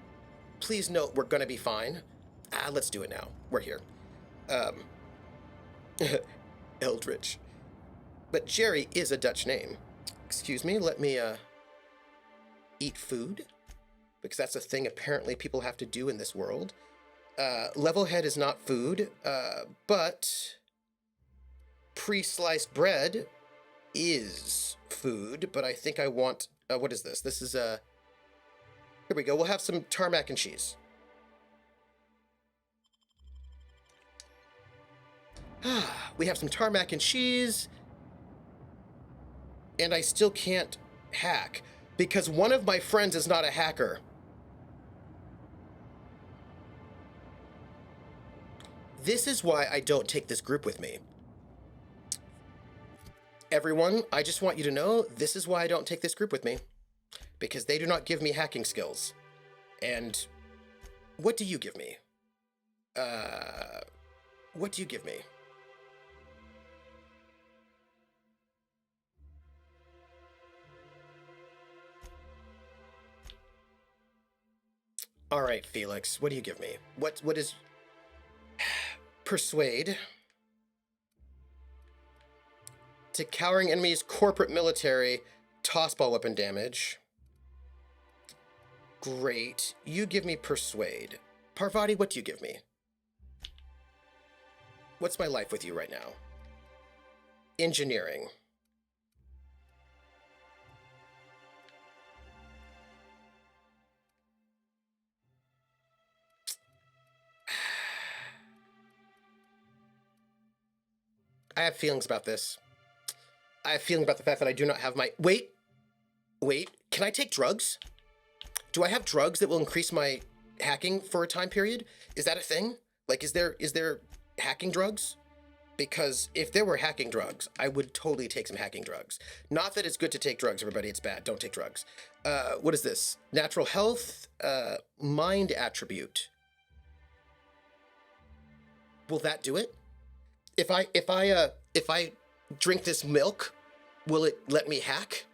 please note we're gonna be fine. Let's do it now. We're here. Eldritch. But Jerry is a Dutch name. Excuse me, let me, eat food? Because that's a thing apparently people have to do in this world. Levelhead is not food, but pre-sliced bread is food, but I think I want, what is this? This is here we go. We'll have some tarmac and cheese. We have some tarmac and cheese, and I still can't hack because one of my friends is not a hacker. This is why I don't take this group with me. Everyone, I just want you to know this is why I don't take this group with me. Because they do not give me hacking skills. And what do you give me? What do you give me? All right, Felix, what do you give me? What is persuade? To cowering enemies, corporate military, tossball weapon damage. Great. You give me persuade. Parvati, what do you give me? What's my life with you right now? Engineering. I have feelings about this. I have feelings about the fact that I do not have my... Wait. Can I take drugs? Do I have drugs that will increase my hacking for a time period? Is that a thing? Like, is there hacking drugs? Because if there were hacking drugs, I would totally take some hacking drugs. Not that it's good to take drugs, everybody. It's bad. Don't take drugs. What is this? Natural health, mind attribute. Will that do it? If I drink this milk, will it let me hack?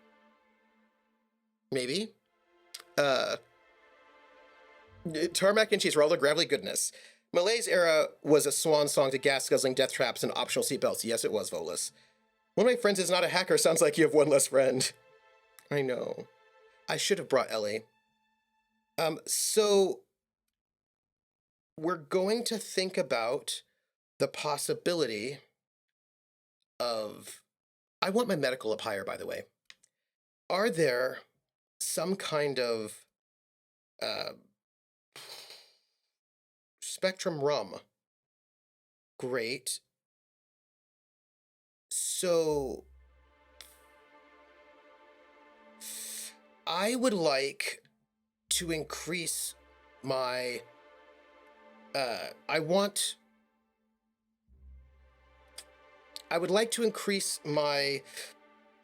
Maybe. Tarmac and cheese for all their gravelly goodness. Malay's era was a swan song to gas-guzzling death traps and optional seatbelts. Yes, it was, Volus. One of my friends is not a hacker. Sounds like you have one less friend. I know. I should have brought Ellie. So we're going to think about the possibility of... I want my medical up higher, by the way. Are there some kind of Spectrum rum? Great. So I would like to increase my I would like to increase my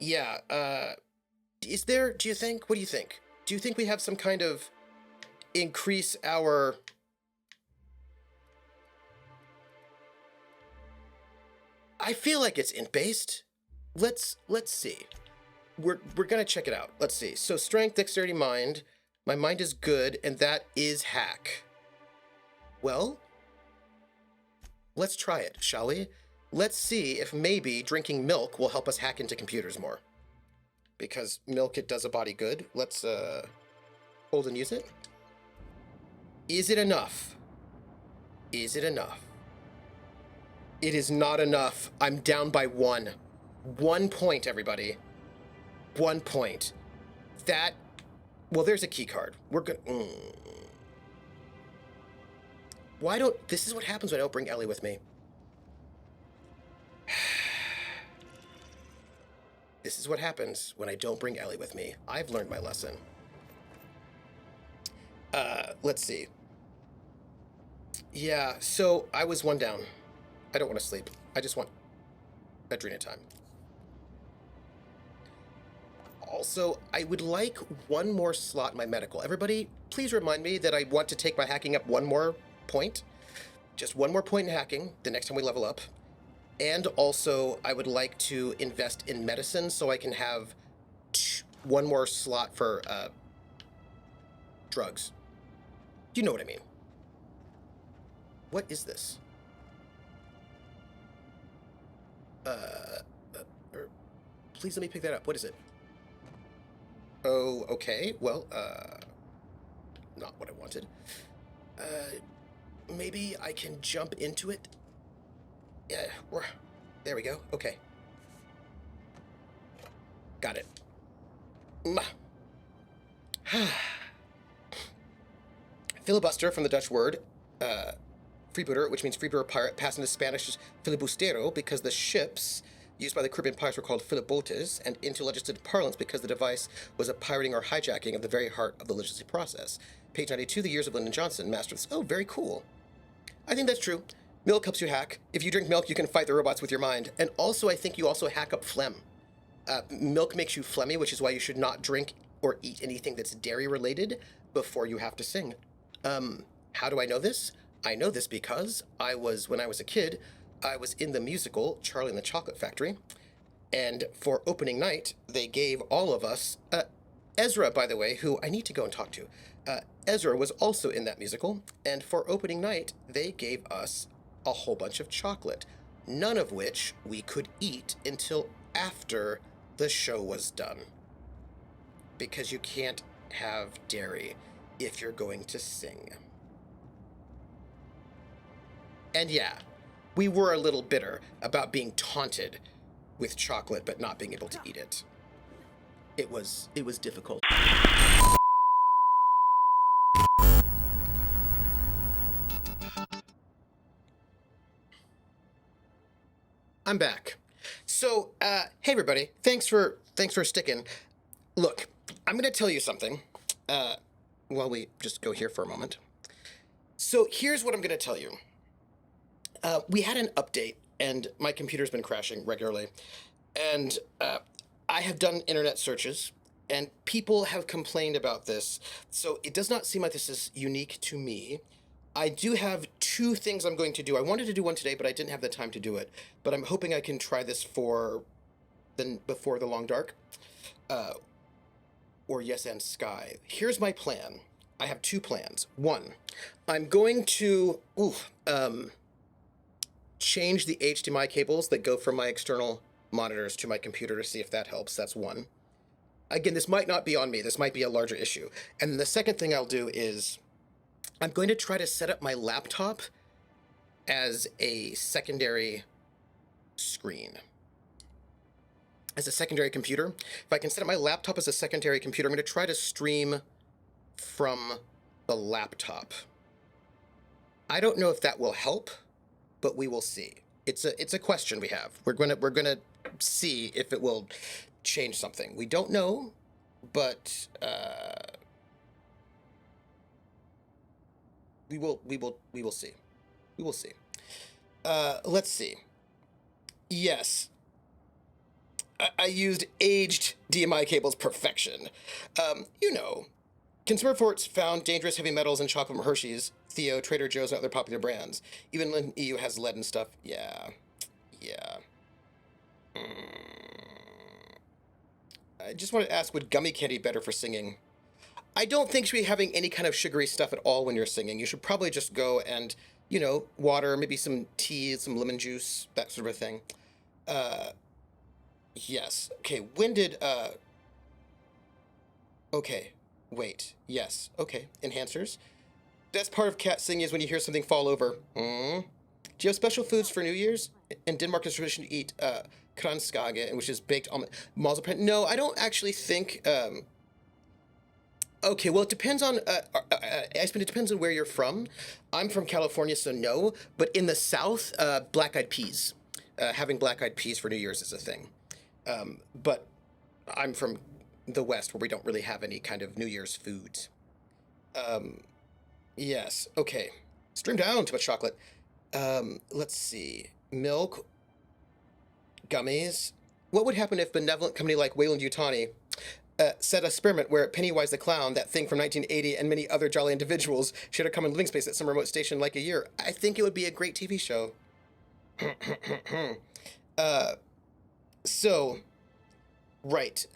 is there, do you think, what do you think? Do you think we have some kind of increase our... I feel like it's int-based. Let's see. We're gonna check it out. Let's see. So strength, dexterity, mind. My mind is good, and that is hack. Well, let's try it, shall we? Let's see if maybe drinking milk will help us hack into computers more. Because milk, it does a body good. Let's hold and use it. Is it enough? Is it enough? It is not enough. I'm down by 1. 1 point, everybody. 1 point. That... Well, there's a key card. We're gonna... Why don't... This is what happens when I don't bring Ellie with me. This is what happens when I don't bring Ellie with me. I've learned my lesson. Let's see. Yeah, so I was 1 down. I don't want to sleep. I just want Adrena time. Also, I would like 1 more slot in my medical. Everybody, please remind me that I want to take my hacking up 1 more point. Just 1 more point in hacking the next time we level up. And also, I would like to invest in medicine so I can have 1 more slot for drugs. You know what I mean. What is this? Please let me pick that up. What is it? Oh, okay. Well, not what I wanted. Maybe I can jump into it? Yeah, there we go. Okay. Got it. Filibuster from the Dutch word freebooter, which means freebooter pirate, passed into Spanish filibustero because the ships used by the Caribbean pirates were called filibotes, and into legislative parlance because the device was a pirating or hijacking of the very heart of the legislative process. Page 92, The Years of Lyndon Johnson, master of this. Oh, very cool. I think that's true. Milk helps you hack. If you drink milk, you can fight the robots with your mind. And also, I think you also hack up phlegm. Milk makes you phlegmy, which is why you should not drink or eat anything that's dairy related before you have to sing. How do I know this? I know this because when I was a kid, I was in the musical Charlie and the Chocolate Factory, and for opening night, they gave all of us, Ezra, by the way, who I need to go and talk to. Ezra was also in that musical, and for opening night, they gave us a whole bunch of chocolate, none of which we could eat until after the show was done. Because you can't have dairy if you're going to sing. And yeah, we were a little bitter about being taunted with chocolate but not being able to eat it. It was difficult. I'm back. So, hey everybody, thanks for sticking. Look, I'm gonna tell you something, while we just go here for a moment. So here's what I'm gonna tell you. We had an update, and my computer's been crashing regularly, and I have done internet searches, and people have complained about this, so it does not seem like this is unique to me. I do have two things I'm going to do. I wanted to do one today, but I didn't have the time to do it. But I'm hoping I can try this before the long dark, or Yes and Sky. Here's my plan. I have two plans. One, I'm going to change the HDMI cables that go from my external monitors to my computer to see if that helps. That's one. Again, this might not be on me. This might be a larger issue. And the second thing I'll do is I'm going to try to set up my laptop as a secondary screen, as a secondary computer. If I can set up my laptop as a secondary computer, I'm going to try to stream from the laptop. I don't know if that will help, but we will see. It's a question we have. We're gonna see if it will change something. We don't know, but we will see. We will see. Let's see. Yes. I used aged DMI cables perfection. You know, consumer reports found dangerous heavy metals in chocolate from Hershey's, Theo, Trader Joe's, and other popular brands. Even when EU has lead and stuff. Yeah. I just want to ask, would gummy candy be better for singing? I don't think you should be having any kind of sugary stuff at all when you're singing. You should probably just go and, you know, water, maybe some tea, some lemon juice, that sort of a thing. Yes. Okay, when did, okay, wait, yes, okay, enhancers. Best part of cat singing is when you hear something fall over. Do you have special foods for New Year's? In Denmark, it's tradition to eat kranskage, which is baked almond marzipan. No, I don't actually think. Okay, well, it depends on. It depends on where you're from. I'm from California, so no. But in the South, black-eyed peas. Having black-eyed peas for New Year's is a thing. But I'm from the West, where we don't really have any kind of New Year's foods. Yes. Okay. Stream down too much chocolate. Let's see. Milk. Gummies. What would happen if a benevolent company like Wayland Yutani set an experiment where Pennywise the Clown, that thing from 1980, and many other jolly individuals shared a common living space at some remote station like a year? I think it would be a great TV show. So, right.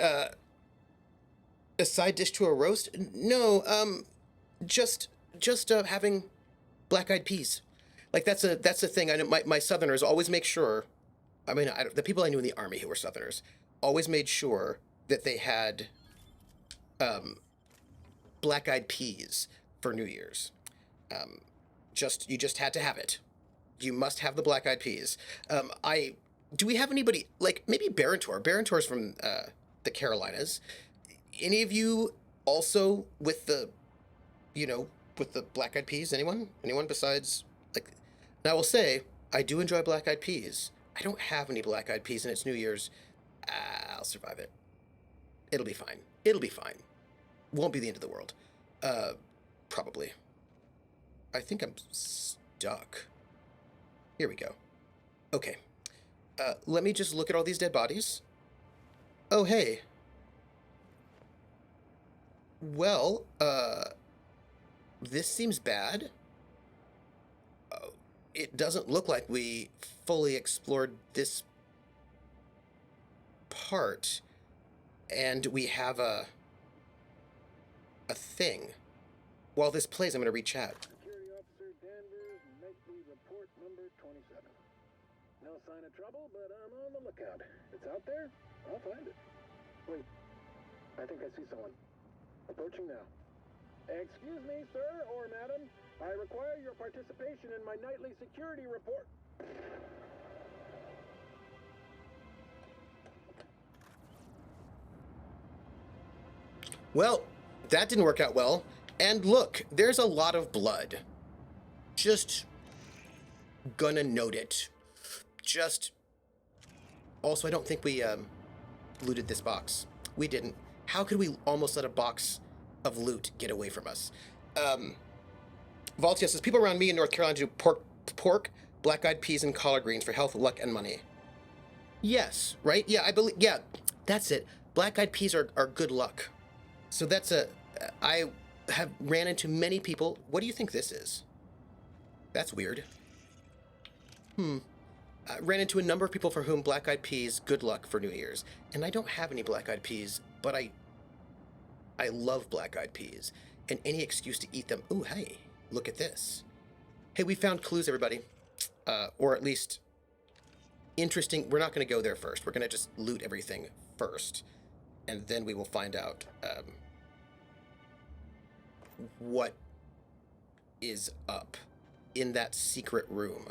A side dish to a roast? No, just having black-eyed peas. Like, that's a thing. I know my Southerners always make sure. I mean, the people I knew in the Army who were Southerners always made sure that they had black-eyed peas for New Year's. You just had to have it. You must have the black-eyed peas. Do we have anybody, like, maybe Barantor? Barantor's from the Carolinas. Any of you also with the, with the Black Eyed Peas? Anyone? Anyone besides, like, now I will say, I do enjoy Black Eyed Peas. I don't have any Black Eyed Peas and it's New Year's. I'll survive it. It'll be fine. It'll be fine. Won't be the end of the world. Probably. I think I'm stuck. Here we go. Okay. Let me just look at all these dead bodies. Oh, hey. Well, this seems bad. It doesn't look like we fully explored this part. And we have a thing. While this plays, I'm going to read chat. Security Officer Danvers, nightly report number 27. No sign of trouble, but I'm on the lookout. It's out there. I'll find it. Wait. I think I see someone. Approaching now. Excuse me, sir or madam. I require your participation in my nightly security report. Well, that didn't work out well. And look, there's a lot of blood. Just gonna note it. Just... Also, I don't think we looted this box. We didn't. How could we almost let a box of loot get away from us? Valtia says, people around me in North Carolina do pork, black-eyed peas, and collard greens for health, luck, and money. Yes, right? Yeah, I believe... Yeah, that's it. Black-eyed peas are good luck. So that's I have ran into many people. What do you think this is? That's weird. I ran into a number of people for whom black-eyed peas, good luck for New Year's. And I don't have any black-eyed peas, but I love black-eyed peas. And any excuse to eat them. Ooh, hey, look at this. Hey, we found clues, everybody. Or at least interesting. We're not going to go there first. We're going to just loot everything first. And then we will find out what is up in that secret room.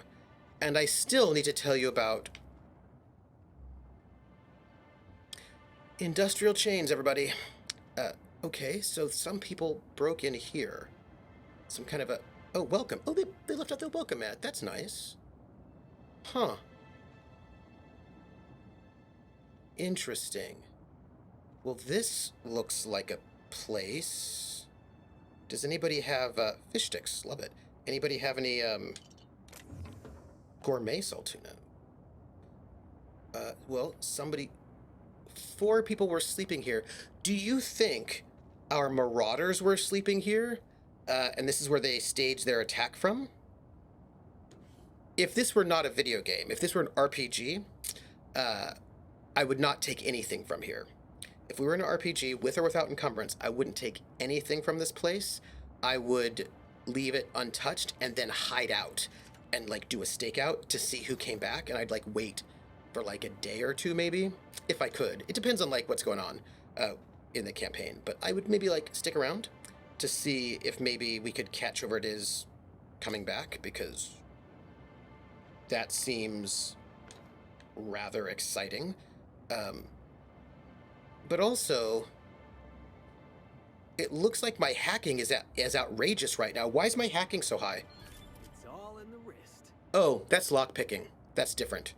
And I still need to tell you about industrial chains, everybody. Okay, so some people broke in here. Some kind of a... Oh, welcome. Oh, they left out their welcome mat. That's nice. Huh. Interesting. Well, this looks like a place. Does anybody have fish sticks? Love it. Anybody have any gourmet salt tuna? Well, somebody... 4 people were sleeping here. Do you think our marauders were sleeping here? And this is where they staged their attack from? If this were not a video game, if this were an RPG, I would not take anything from here. If we were in an RPG, with or without encumbrance, I wouldn't take anything from this place. I would leave it untouched and then hide out and, like, do a stakeout to see who came back. And I'd, like, wait for, like, a day or 2, maybe, if I could. It depends on, like, what's going on in the campaign. But I would maybe, like, stick around to see if maybe we could catch whoever it is coming back, because that seems rather exciting. But also, it looks like my hacking is outrageous right now. Why is my hacking so high? It's all in the wrist. Oh, that's lockpicking. That's different.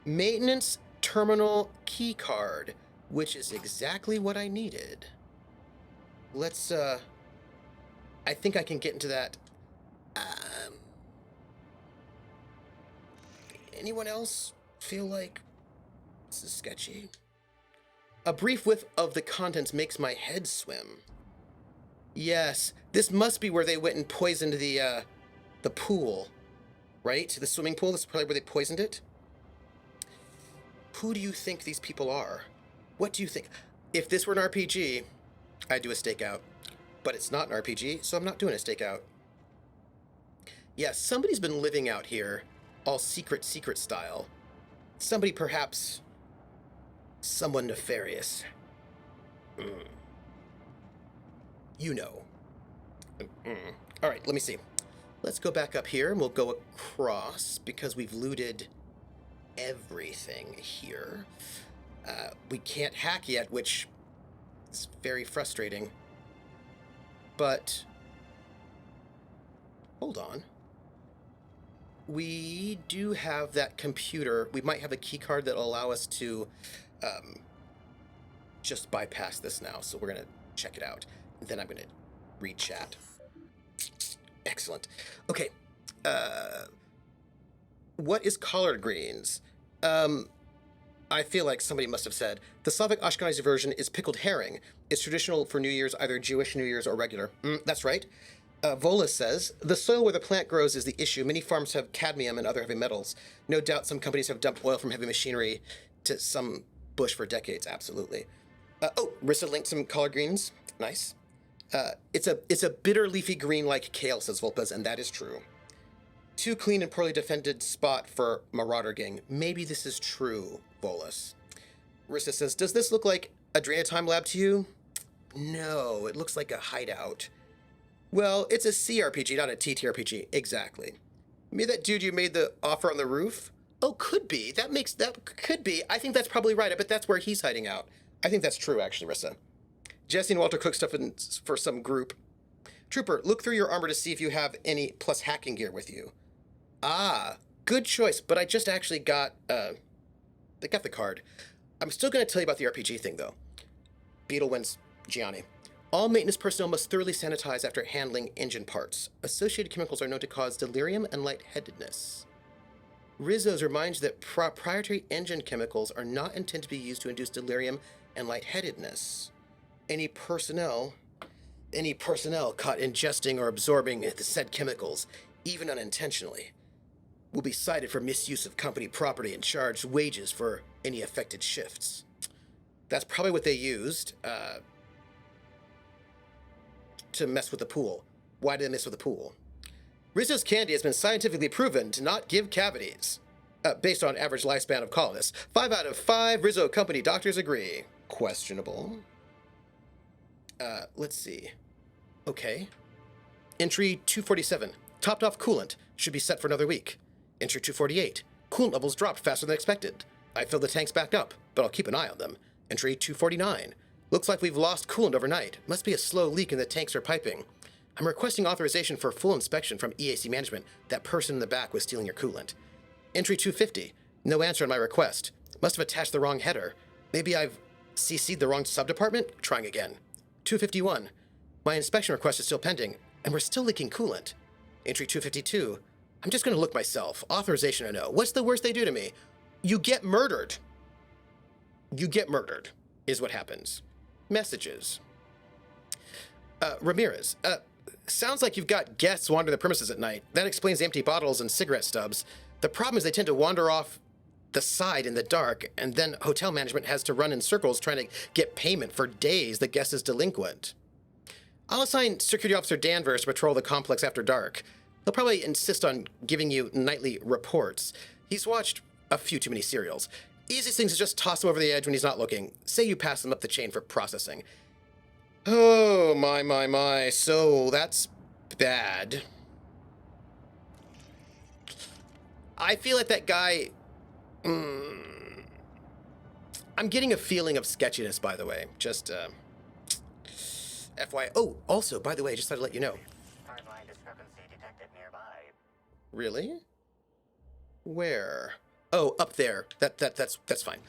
Maintenance terminal key card, which is exactly what I needed. Let's, I think I can get into that. Anyone else feel like this is sketchy? A brief whiff of the contents makes my head swim. Yes, this must be where they went and poisoned the pool, right? The swimming pool. This is probably where they poisoned it. Who do you think these people are? What do you think? If this were an RPG, I'd do a stakeout. But it's not an RPG, so I'm not doing a stakeout. Yeah, somebody's been living out here, all secret style. Somebody perhaps... someone nefarious. You know. All right, let me see. Let's go back up here and we'll go across because we've looted everything here. We can't hack yet, which is very frustrating. But hold on. We do have that computer. We might have a key card that'll allow us to just bypass this now. So we're going to check it out. Then I'm going to read chat. Excellent. Okay. What is collard greens? I feel like somebody must have said, the Slavic Ashkenazi version is pickled herring. It's traditional for New Year's, either Jewish New Year's or regular. That's right. Vola says, the soil where the plant grows is the issue. Many farms have cadmium and other heavy metals. No doubt some companies have dumped oil from heavy machinery to some bush for decades. Absolutely. Rissa linked some collard greens. Nice. It's a bitter leafy green like kale, says Volpez, and that is true. Too clean and poorly defended spot for Marauder Gang. Maybe this is true, Volus. Rissa says, does this look like a Time lab to you? No, it looks like a hideout. Well, it's a CRPG, not a TTRPG. Exactly. Maybe that dude you made the offer on the roof? Oh, could be. That could be. I think that's probably right. I bet that's where he's hiding out. I think that's true, actually, Rissa. Jesse and Walter cook stuff for some group. Trooper, look through your armor to see if you have any plus hacking gear with you. Ah, good choice, but I just actually got the card. I'm still going to tell you about the RPG thing, though. Beetle wins Gianni. All maintenance personnel must thoroughly sanitize after handling engine parts. Associated chemicals are known to cause delirium and lightheadedness. Rizzo's reminds that proprietary engine chemicals are not intended to be used to induce delirium and lightheadedness. Any personnel caught ingesting or absorbing the said chemicals, even unintentionally, will be cited for misuse of company property and charged wages for any affected shifts. That's probably what they used to mess with the pool. Why did they mess with the pool? Rizzo's candy has been scientifically proven to not give cavities, based on average lifespan of colonists. 5 out of 5 Rizzo company doctors agree. Questionable. Let's see. Okay. Entry 247. Topped off coolant. Should be set for another week. Entry 248. Coolant levels dropped faster than expected. I filled the tanks back up, but I'll keep an eye on them. Entry 249. Looks like we've lost coolant overnight. Must be a slow leak in the tanks or piping. I'm requesting authorization for full inspection from EAC management. That person in the back was stealing your coolant. Entry 250. No answer on my request. Must have attached the wrong header. Maybe I've CC'd the wrong subdepartment? Trying again. 251. My inspection request is still pending, and we're still leaking coolant. Entry 252. I'm just going to look myself. Authorization or no. What's the worst they do to me? You get murdered. You get murdered, is what happens. Messages. Ramirez. Sounds like you've got guests wandering the premises at night. That explains the empty bottles and cigarette stubs. The problem is they tend to wander off the side in the dark, and then hotel management has to run in circles trying to get payment for days the guest is delinquent. I'll assign Security Officer Danvers to patrol the complex after dark. He'll probably insist on giving you nightly reports. He's watched a few too many serials. Easiest thing is just toss him over the edge when he's not looking. Say you pass him up the chain for processing. Oh, my. So that's bad. I feel like that guy... I'm getting a feeling of sketchiness, by the way. Just, FYI. Oh, also, by the way, just thought I'd let you know. Timeline discrepancy detected nearby. Really? Where? Oh, up there. That's fine.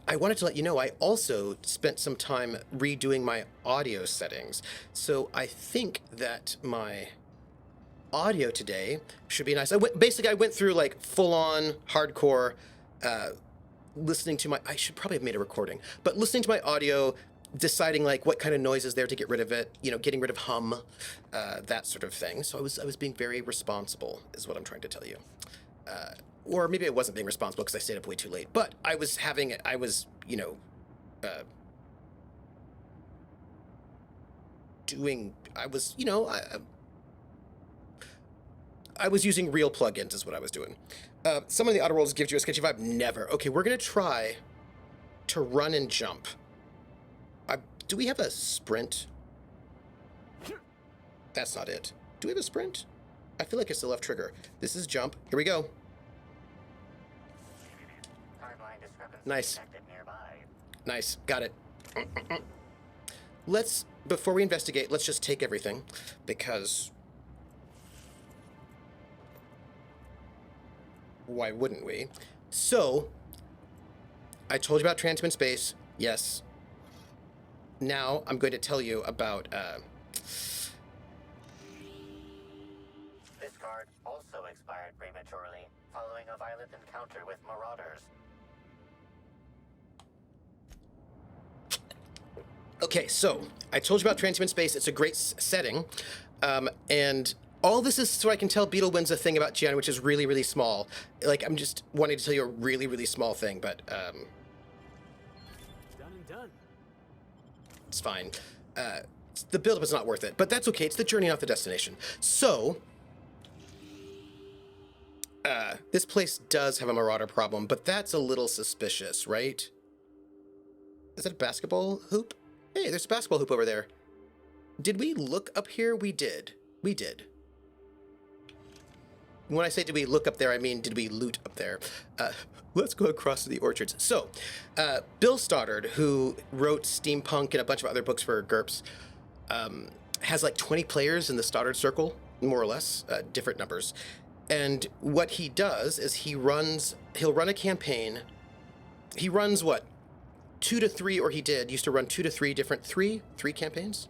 I wanted to let you know I also spent some time redoing my audio settings. So I think that my audio today should be nice. I went through like full-on hardcore listening to my... I should probably have made a recording, but listening to my audio, deciding like what kind of noise is there to get rid of it, getting rid of hum, that sort of thing. So I was being very responsible, is what I'm trying to tell you. Or maybe I wasn't being responsible because I stayed up way too late. But I was using real plugins is what I was doing. Some of the Outer Worlds gives you a sketchy vibe. Never. Okay, we're going to try to run and jump. Do we have a sprint? That's not it. Do we have a sprint? I feel like it's the left trigger. This is jump. Here we go. Timeline discrepancy Nice. detected nearby. Nice. Got it. Let's, before we investigate, let's just take everything, because why wouldn't we? So, I told you about transhuman space. Yes. Now, I'm going to tell you about, This card also expired prematurely, following a violent encounter with marauders. Okay, so I told you about transhuman space. It's a great setting, and all this is so I can tell Beetlewind's a thing about Gian, which is really, really small. Like, I'm just wanting to tell you a really, really small thing, but Done and done. it's fine. The build-up is not worth it, but that's okay. It's the journey, not the destination. So, this place does have a marauder problem, but that's a little suspicious, right? Is that a basketball hoop? Hey, there's a basketball hoop over there. Did we look up here? We did. We did. When I say did we look up there, I mean did we loot up there? Let's go across to the orchards. So, Bill Stoddard, who wrote Steampunk and a bunch of other books for GURPS, has like 20 players in the Stoddard Circle, more or less, different numbers. And what he does is he'll run a campaign. He runs what? 2 to 3, or he used to run 2 to 3 different, three campaigns?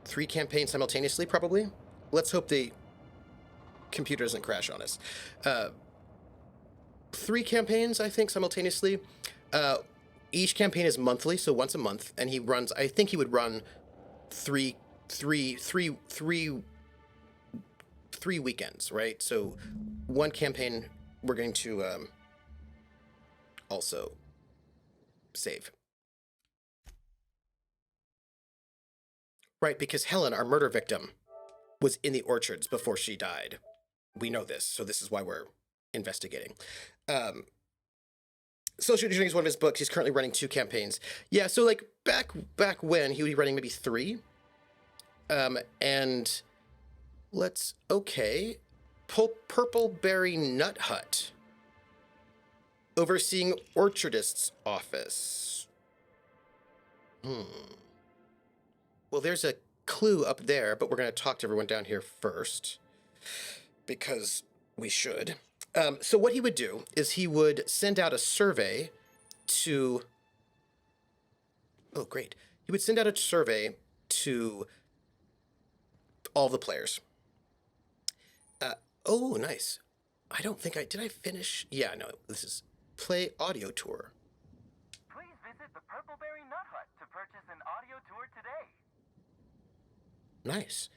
3 campaigns simultaneously, probably? Let's hope the computer doesn't crash on us. 3 campaigns, I think, simultaneously. Each campaign is monthly, so once a month, and he runs, I think he would run three weekends, right? So one campaign we're going to also save. Right, because Helen, our murder victim, was in the orchards before she died. We know this, so this is why we're investigating. Social Engineering is one of his books. He's currently running 2 campaigns. Yeah, so like back when, he would be running maybe 3. And okay. Purpleberry Nut Hut. Overseeing Orchardist's office. Well, there's a clue up there, but we're going to talk to everyone down here first, because we should. So what he would do is he would send out a survey to... Oh, great. He would send out a survey to all the players. Oh, nice. I don't think did I finish? Yeah, no, this is play audio tour. Please visit the Purpleberry Nut Hut to purchase an audio tour today. Nice.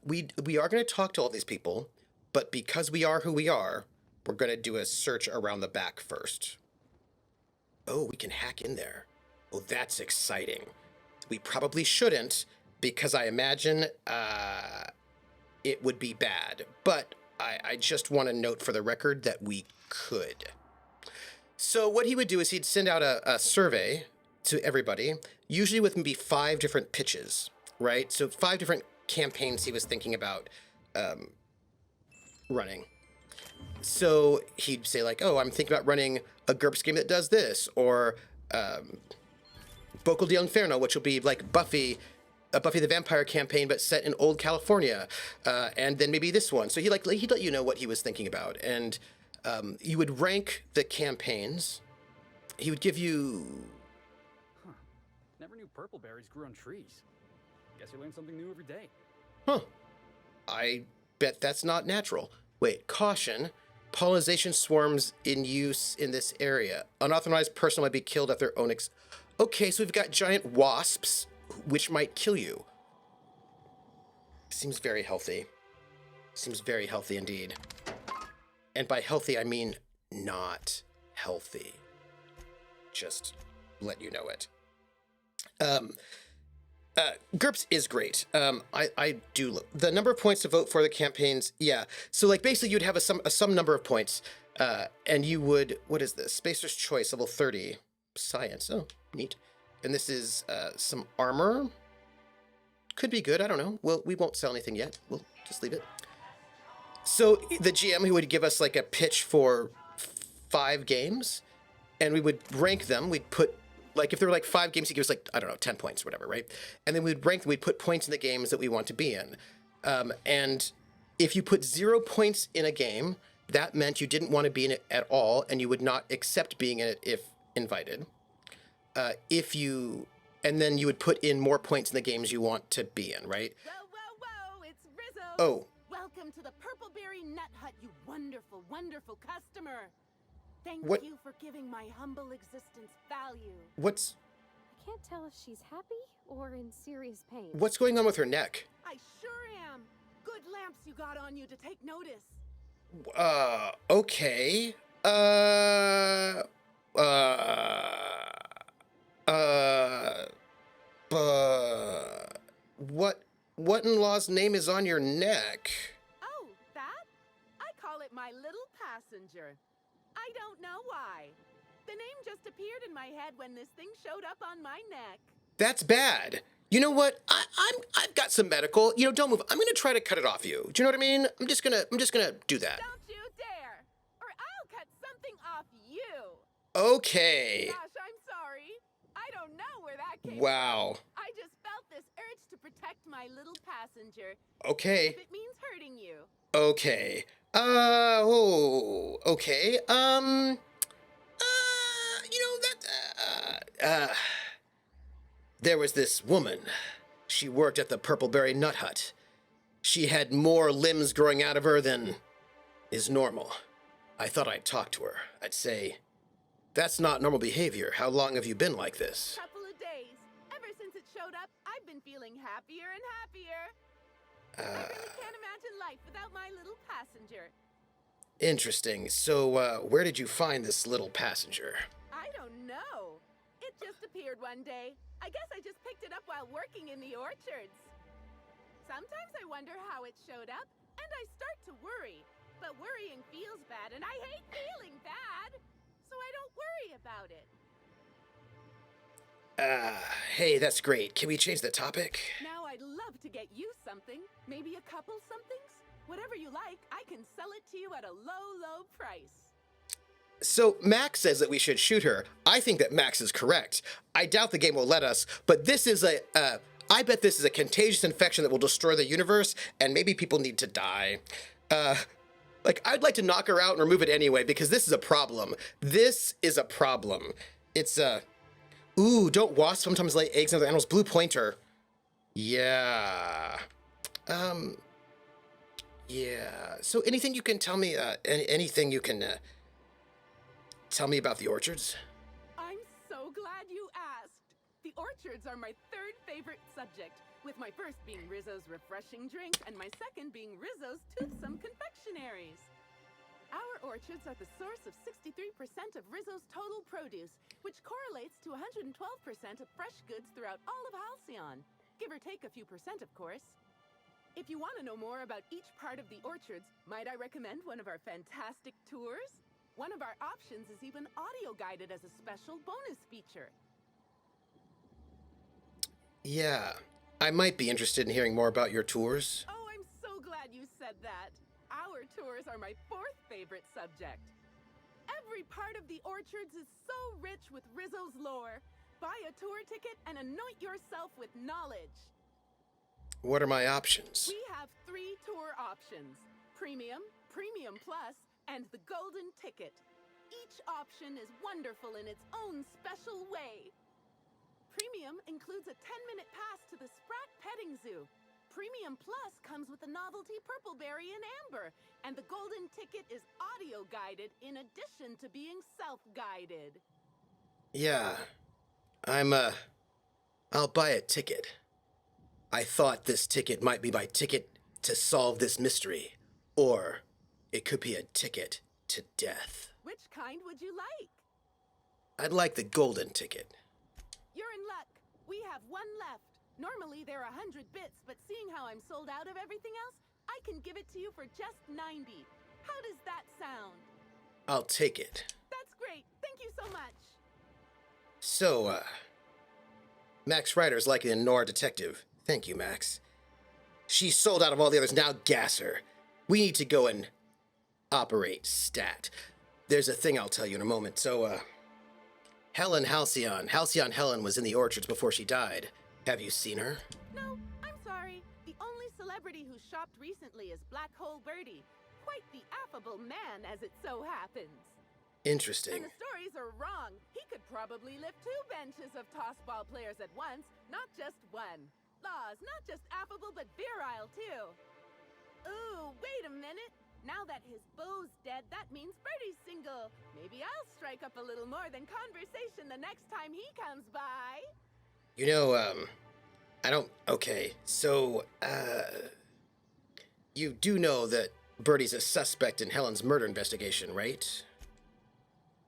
We are going to talk to all these people, but because we are who we are, we're going to do a search around the back first. Oh, we can hack in there. Oh, that's exciting. We probably shouldn't, because I imagine it would be bad. But I just want to note for the record that we could. So what he would do is he'd send out a survey to everybody, usually with maybe 5 different pitches, right? So 5 different campaigns he was thinking about running. So he'd say like, oh, I'm thinking about running a GURPS game that does this, or Bocal del Inferno, which will be like Buffy, a Buffy the Vampire campaign, but set in old California, and then maybe this one. So he'd let you know what he was thinking about, and you would rank the campaigns. He would give you... Huh. Never knew purple berries grew on trees. Guess you learn something new every day. Huh. I bet that's not natural. Wait, caution. Pollination swarms in use in this area. Unauthorized person might be killed at their own Okay, so we've got giant wasps, which might kill you. Seems very healthy. Seems very healthy indeed. And by healthy, I mean not healthy. Just let you know it. GURPS is great. I do look. The number of points to vote for the campaigns, yeah. So like basically you'd have some number of points, and you would, what is this? Spacer's Choice, level 30. Science, oh, neat. And this is some armor. Could be good, I don't know. Well, we won't sell anything yet. We'll just leave it. So the GM who would give us like a pitch for 5 games, and we would rank them. We'd put, like, if there were like 5 games, he'd give us like, I don't know, 10 points or whatever, right? And then we'd rank them, we'd put points in the games that we want to be in. And if you put 0 points in a game, that meant you didn't want to be in it at all, and you would not accept being in it if invited. And then you would put in more points in the games you want to be in, right? Whoa, it's Rizzo! Oh. Welcome to the Purpleberry Nut Hut, you wonderful, wonderful customer! Thank What? you for giving my humble existence value. What's I can't tell if she's happy or in serious pain. what's going on with her neck? I sure am! Good lamps you got on you to take notice. Okay. What in law's name is on your neck? Oh, that? I call it my little passenger. I don't know why. The name just appeared in my head when this thing showed up on my neck. That's bad. You know what? I've got some medical. You know, don't move. I'm gonna try to cut it off you. Do you know what I mean? I'm just gonna do that. Don't you dare! Or I'll cut something off you! Okay. Gosh, I'm sorry. I don't know where that came Wow. from. I just felt this urge to protect my little passenger. Okay. If it means hurting you. Okay. Okay. You know that, there was this woman. She worked at the Purpleberry Nut Hut. She had more limbs growing out of her than is normal. I thought I'd talk to her. I'd say, that's not normal behavior. How long have you been like this? Couple of days. Ever since it showed up, I've been feeling happier and happier. I really can't imagine life without my little passenger. Interesting. So, where did you find this little passenger? I don't know. It just appeared one day. I guess I just picked it up while working in the orchards. Sometimes I wonder how it showed up, and I start to worry. But worrying feels bad, and I hate feeling bad. So I don't worry about it. Hey, that's great. Can we change the topic? Now I'd love to get you something. Maybe a couple somethings? Whatever you like, I can sell it to you at a low price. So Max says that we should shoot her. I think that Max is correct. I doubt the game will let us, but this is I bet this is a contagious infection that will destroy the universe, and maybe people need to die. Like, I'd like to knock her out and remove it anyway, because this is a problem. This is a problem. It's, ooh, don't wasps sometimes lay eggs on other animals? Blue pointer. Yeah. Yeah. So anything you can tell me, anything you can, tell me about the orchards? I'm so glad you asked. The orchards are my third favorite subject, with my first being Rizzo's refreshing drink and my second being Rizzo's toothsome confectionaries. Our orchards are the source of 63% of Rizzo's total produce, which correlates to 112% of fresh goods throughout all of Halcyon. Give or take a few percent, of course. If you want to know more about each part of the orchards, might I recommend one of our fantastic tours? One of our options is even audio-guided as a special bonus feature. Yeah, I might be interested in hearing more about your tours. Oh, I'm so glad you said that. Our tours are my fourth favorite subject. Every part of the orchards is so rich with Rizzo's lore. Buy a tour ticket and anoint yourself with knowledge. What are my options? We have 3 tour options: Premium, Premium Plus, and the Golden Ticket. Each option is wonderful in its own special way. Premium includes a 10-minute pass to the Sprat Petting Zoo. Premium Plus comes with the novelty Purpleberry and Amber, and the Golden Ticket is audio-guided in addition to being self-guided. Yeah, I'll buy a ticket. I thought this ticket might be my ticket to solve this mystery, or it could be a ticket to death. Which kind would you like? I'd like the golden ticket. You're in luck. We have 1 left. Normally there are 100 bits, but seeing how I'm sold out of everything else, I can give it to you for just 90. How does that sound? I'll take it. That's great. Thank you so much. So, Max Ryder's like a noir detective. Thank you, Max. She's sold out of all the others. Now gas her. We need to go and operate stat. There's a thing I'll tell you in a moment. So, Helen Halcyon. Halcyon Helen was in the orchards before she died. Have you seen her? No, I'm sorry. The only celebrity who shopped recently is Black Hole Birdie. Quite the affable man, as it so happens. Interesting. And the stories are wrong. He could probably lift 2 benches of tossball players at once, not just one. Laws, not just affable, but virile, too. Ooh, wait a minute. Now that his beau's dead, that means Birdie's single. Maybe I'll strike up a little more than conversation the next time he comes by. You know, I don't... Okay, so, you do know that Birdie's a suspect in Helen's murder investigation, right?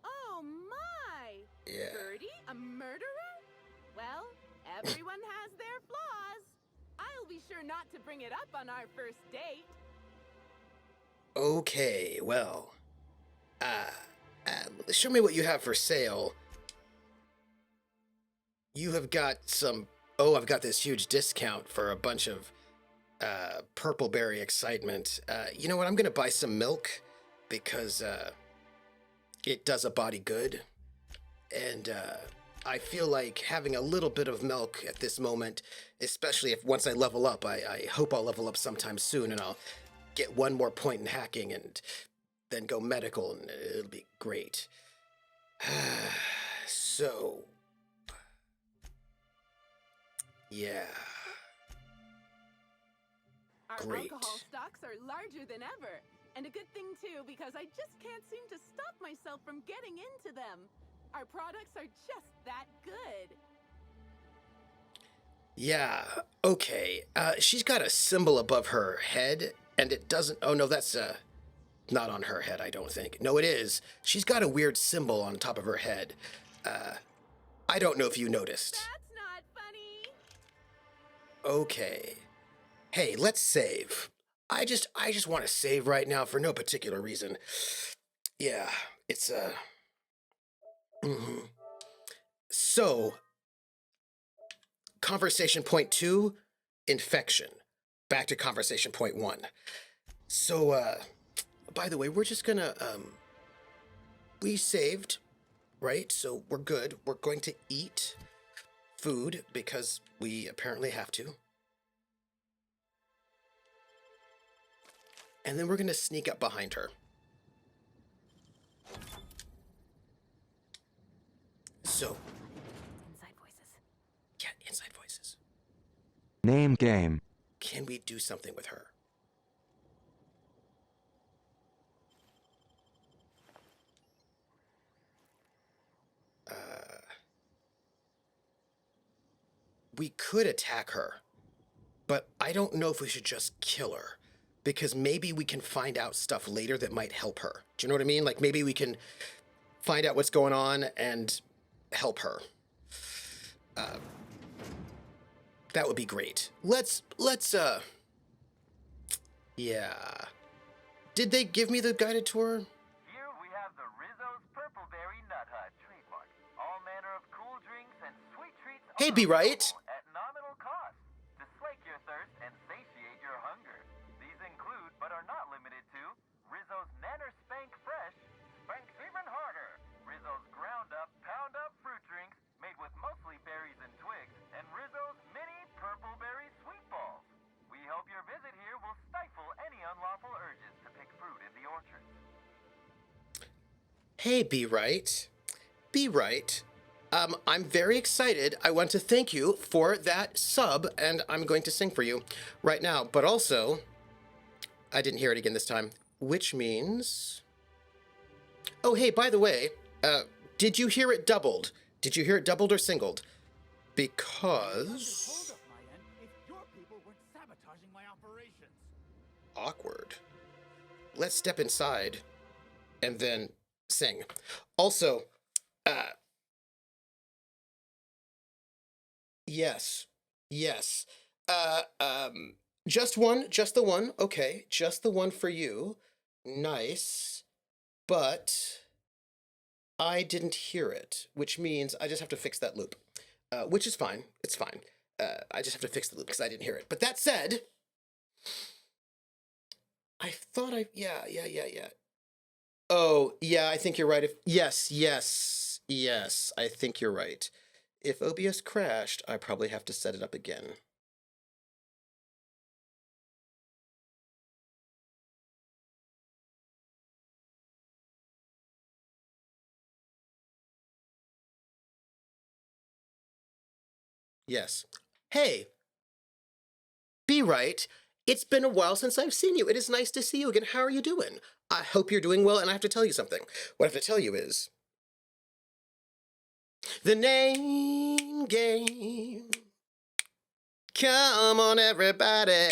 Oh, my! Yeah. Birdie, a murderer? Well, everyone has their flaws. I'll be sure not to bring it up on our first date. Okay, well, show me what you have for sale. You have got some... Oh, I've got this huge discount for a bunch of purple berry excitement. You know what? I'm going to buy some milk because it does a body good. And I feel like having a little bit of milk at this moment, especially if once I level up, I hope I'll level up sometime soon and I'll get 1 more point in hacking and then go medical and it'll be great. So, yeah. Our Great. alcohol stocks are larger than ever. And a good thing, too, because I just can't seem to stop myself from getting into them. Our products are just that good. Yeah, okay. She's got a symbol above her head, and it doesn't... Oh, no, that's not on her head, I don't think. No, it is. She's got a weird symbol on top of her head. I don't know if you noticed. That's not funny. Okay. Hey, let's save. I just want to save right now for no particular reason. Yeah, it's, So, conversation point 2, infection. Back to conversation point 1. So, by the way, we're just gonna, we saved, right? So we're good. We're going to eat food because we apparently have to. And then we're gonna sneak up behind her. So. Inside voices. Yeah, inside voices. Name game. Can we do something with her? We could attack her, but I don't know if we should just kill her, because maybe we can find out stuff later that might help her. Do you know what I mean? Like maybe we can find out what's going on and help her. That would be great. Let's, yeah. Did they give me the guided tour? Here we have the Rizzo's Purpleberry Nut Hut trademark. All manner of cool drinks and sweet treats. Hey, Be Right. At nominal cost to slake your thirst and satiate your hunger. These include, but are not limited to, Rizzo's Nanner Spank Fresh, spanks even harder. Rizzo's ground up, pound up fruit drinks made with mostly berries and twigs, and Rizzo's mini Purpleberry Sweet Balls. We hope your visit here will stifle any unlawful urges to pick fruit in the orchards. Hey, Be Right. Be Right. I'm very excited. I want to thank you for that sub, and I'm going to sing for you right now. But also, I didn't hear it again this time, which means... Oh, hey, by the way, did you hear it doubled? Did you hear it doubled or singled? Because... Hold up, my end, if your people weren't sabotaging my operations. Awkward. Let's step inside and then sing. Also, yes. Just the one. Okay, just the one for you. Nice. But I didn't hear it, which means I just have to fix that loop. Which is fine. It's fine. I just have to fix the loop because I didn't hear it. But that said, I thought yeah. Oh, yeah, I think you're right. Yes. Yes, I think you're right. If OBS crashed, I probably have to set it up again. Yes. Hey, be right. It's been a while since I've seen you. It is nice to see you again. How are you doing? I hope you're doing well, and I have to tell you something. What I have to tell you is the name game. Come on, everybody.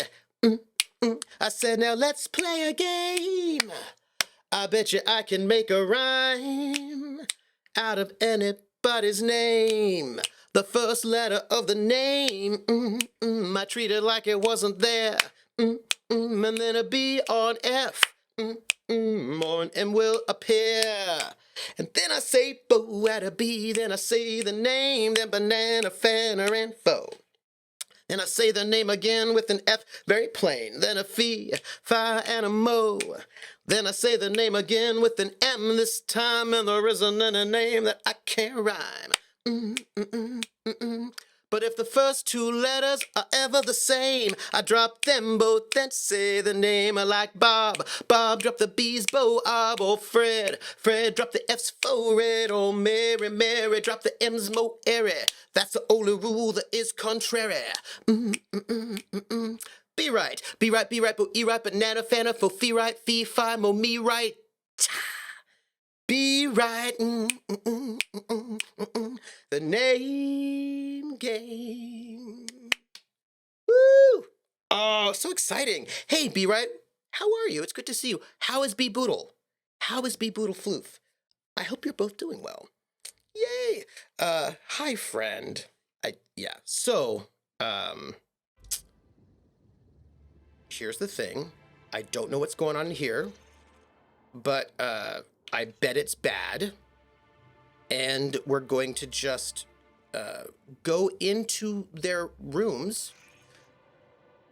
I said, now let's play a game. I bet you I can make a rhyme out of anybody's name. The first letter of the name, I treat it like it wasn't there. And then a B or an F, or an M will appear. And then I say bo at a B, then I say the name, then banana, fanner, and foe. Then I say the name again with an F, very plain. Then a fee, fi, and a mo. Then I say the name again with an M this time, and there isn't any name that I can't rhyme. But if the first two letters are ever the same, I drop them both and say the name. I like Bob. Bob, drop the B's, Bo, oh Fred. Fred, drop the F's, for Red. Oh, Mary, Mary, drop the M's, Mo, airy. That's the only rule that is contrary. Be right, be right, be right, bo, e right, banana, fana, fo, fee right, fee, fi, mo, me right. Be right. The name game. Woo! Oh, so exciting. Hey, Be Right. How are you? It's good to see you. How is B Boodle? How is B Boodle Floof? I hope you're both doing well. Yay! Hi, friend. So, here's the thing. I don't know what's going on here, but, I bet it's bad. And we're going to just go into their rooms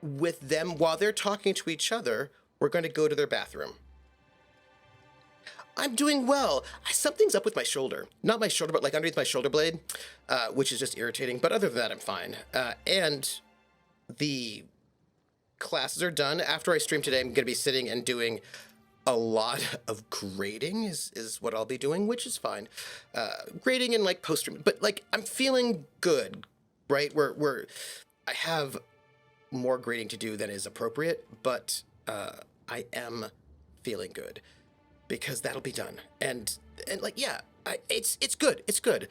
with them while they're talking to each other. We're going to go to their bathroom. I'm doing well. Something's up with my shoulder. Not my shoulder, but like underneath my shoulder blade, which is just irritating. But other than that, I'm fine. And the classes are done. After I stream today, I'm going to be sitting and doing a lot of grading is what I'll be doing, which is fine. Grading and like post-stream, but like I'm feeling good, right? I have more grading to do than is appropriate, but I am feeling good because that'll be done. And like, yeah, it's good. It's good.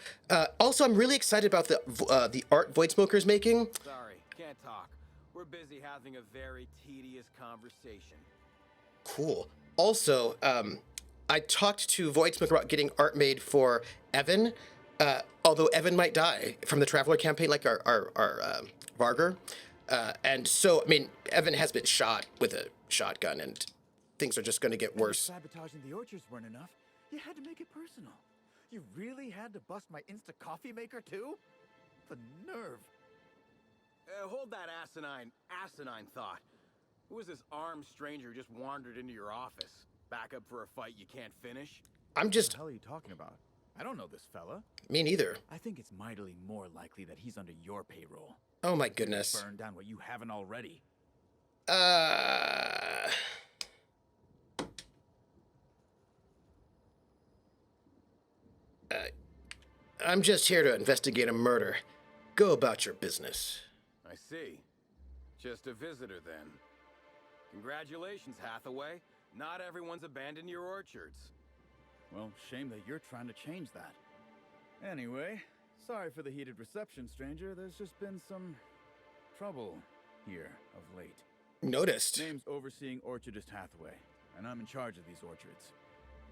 Also, I'm really excited about the art Void Smoker's making. Sorry, can't talk. We're busy having a very tedious conversation. Cool. Also, I talked to Void Smoker about getting art made for Evan, although Evan might die from the Traveler campaign, like our Varger. And so, I mean, Evan has been shot with a shotgun, and things are just going to get worse. Sabotaging the orchards weren't enough. You had to make it personal. You really had to bust my Insta coffee maker, too? The nerve. Hold that asinine thought. Who is this armed stranger who just wandered into your office? Back up for a fight you can't finish? I'm just... What the hell are you talking about? I don't know this fella. Me neither. I think it's mightily more likely that he's under your payroll. Oh my goodness. Burn down what you haven't already. I'm just here to investigate a murder. Go about your business. I see. Just a visitor, then. Congratulations, Hathaway. Not everyone's abandoned your orchards. Well, shame that you're trying to change that. Anyway, sorry for the heated reception, stranger. There's just been some trouble here of late. Noticed. Name's Overseeing Orchardist Hathaway, and I'm in charge of these orchards.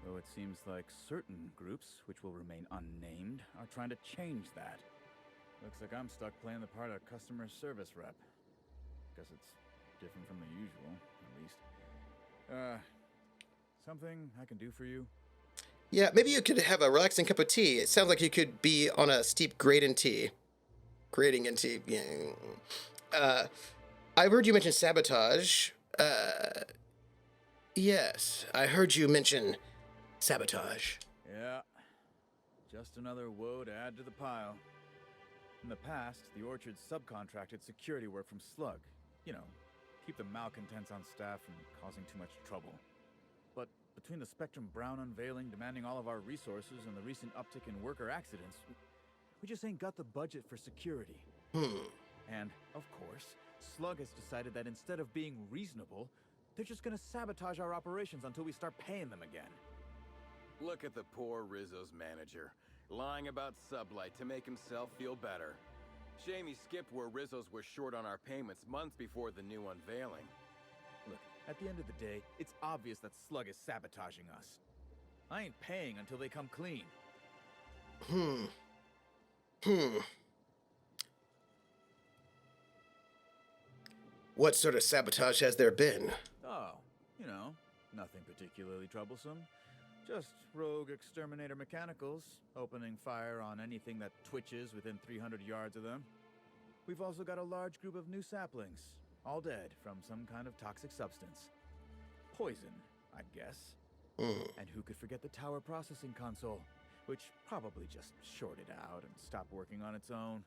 Though it seems like certain groups, which will remain unnamed, are trying to change that. Looks like I'm stuck playing the part of customer service rep. Guess it's different from the usual, at least. Something I can do for you? Yeah, maybe you could have a relaxing cup of tea. It sounds like you could be on a steep grade in tea. Grading in tea. Yeah. I heard you mention sabotage. Yes, I heard you mention sabotage. Yeah. Just another woe to add to the pile. In the past, the Orchard subcontracted security work from Slug. You know, keep the malcontents on staff from causing too much trouble. But between the Spectrum Brown unveiling demanding all of our resources and the recent uptick in worker accidents, we just ain't got the budget for security. And, of course, Slug has decided that instead of being reasonable, they're just gonna sabotage our operations until we start paying them again. Look at the poor Rizzo's manager, lying about Sublight to make himself feel better. Shame he skipped where Rizzo's were short on our payments months before the new unveiling. Look, at the end of the day, it's obvious that Slug is sabotaging us. I ain't paying until they come clean. What sort of sabotage has there been? Oh, you know, nothing particularly troublesome. Just rogue exterminator mechanicals, opening fire on anything that twitches within 300 yards of them. We've also got a large group of new saplings, all dead from some kind of toxic substance. Poison, I guess. And who could forget the tower processing console, which probably just shorted out and stopped working on its own,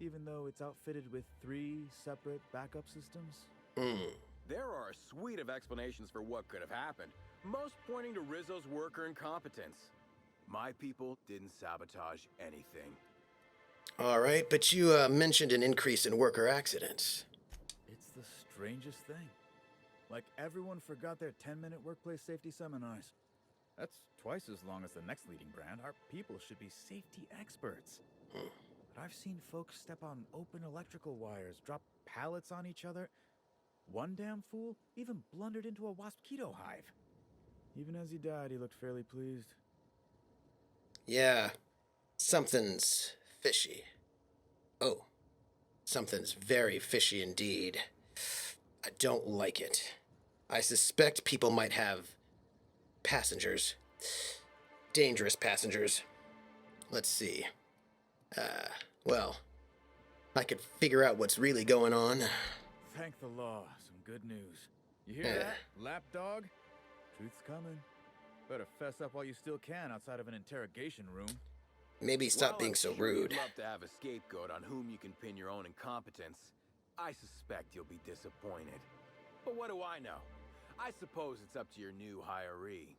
even though it's outfitted with 3 separate backup systems? There are a suite of explanations for what could have happened, most pointing to Rizzo's worker incompetence. My people didn't sabotage anything. All right, but you mentioned an increase in worker accidents. It's the strangest thing. Like everyone forgot their 10-minute workplace safety seminars. That's twice as long as the next leading brand. Our people should be safety experts. But I've seen folks step on open electrical wires, drop pallets on each other. One damn fool even blundered into a mosquito hive. Even as he died, he looked fairly pleased. Yeah, something's fishy. Oh, something's very fishy indeed. I don't like it. I suspect people might have passengers. Dangerous passengers. Let's see. Well, I could figure out what's really going on. Thank the law. Some good news. You hear that, lapdog? Truth's coming. Better fess up while you still can outside of an interrogation room. Maybe stop being so rude. You'd love to have a scapegoat on whom you can pin your own incompetence. I suspect you'll be disappointed. But what do I know? I suppose it's up to your new hiree.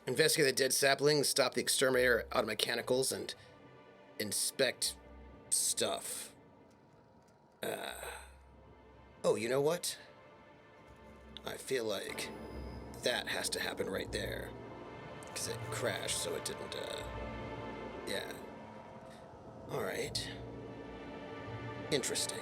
Investigate the dead saplings, stop the exterminator auto mechanicals, and inspect stuff. Oh, you know what? I feel like that has to happen right there. Because it crashed, so it didn't, yeah. Alright. Interesting.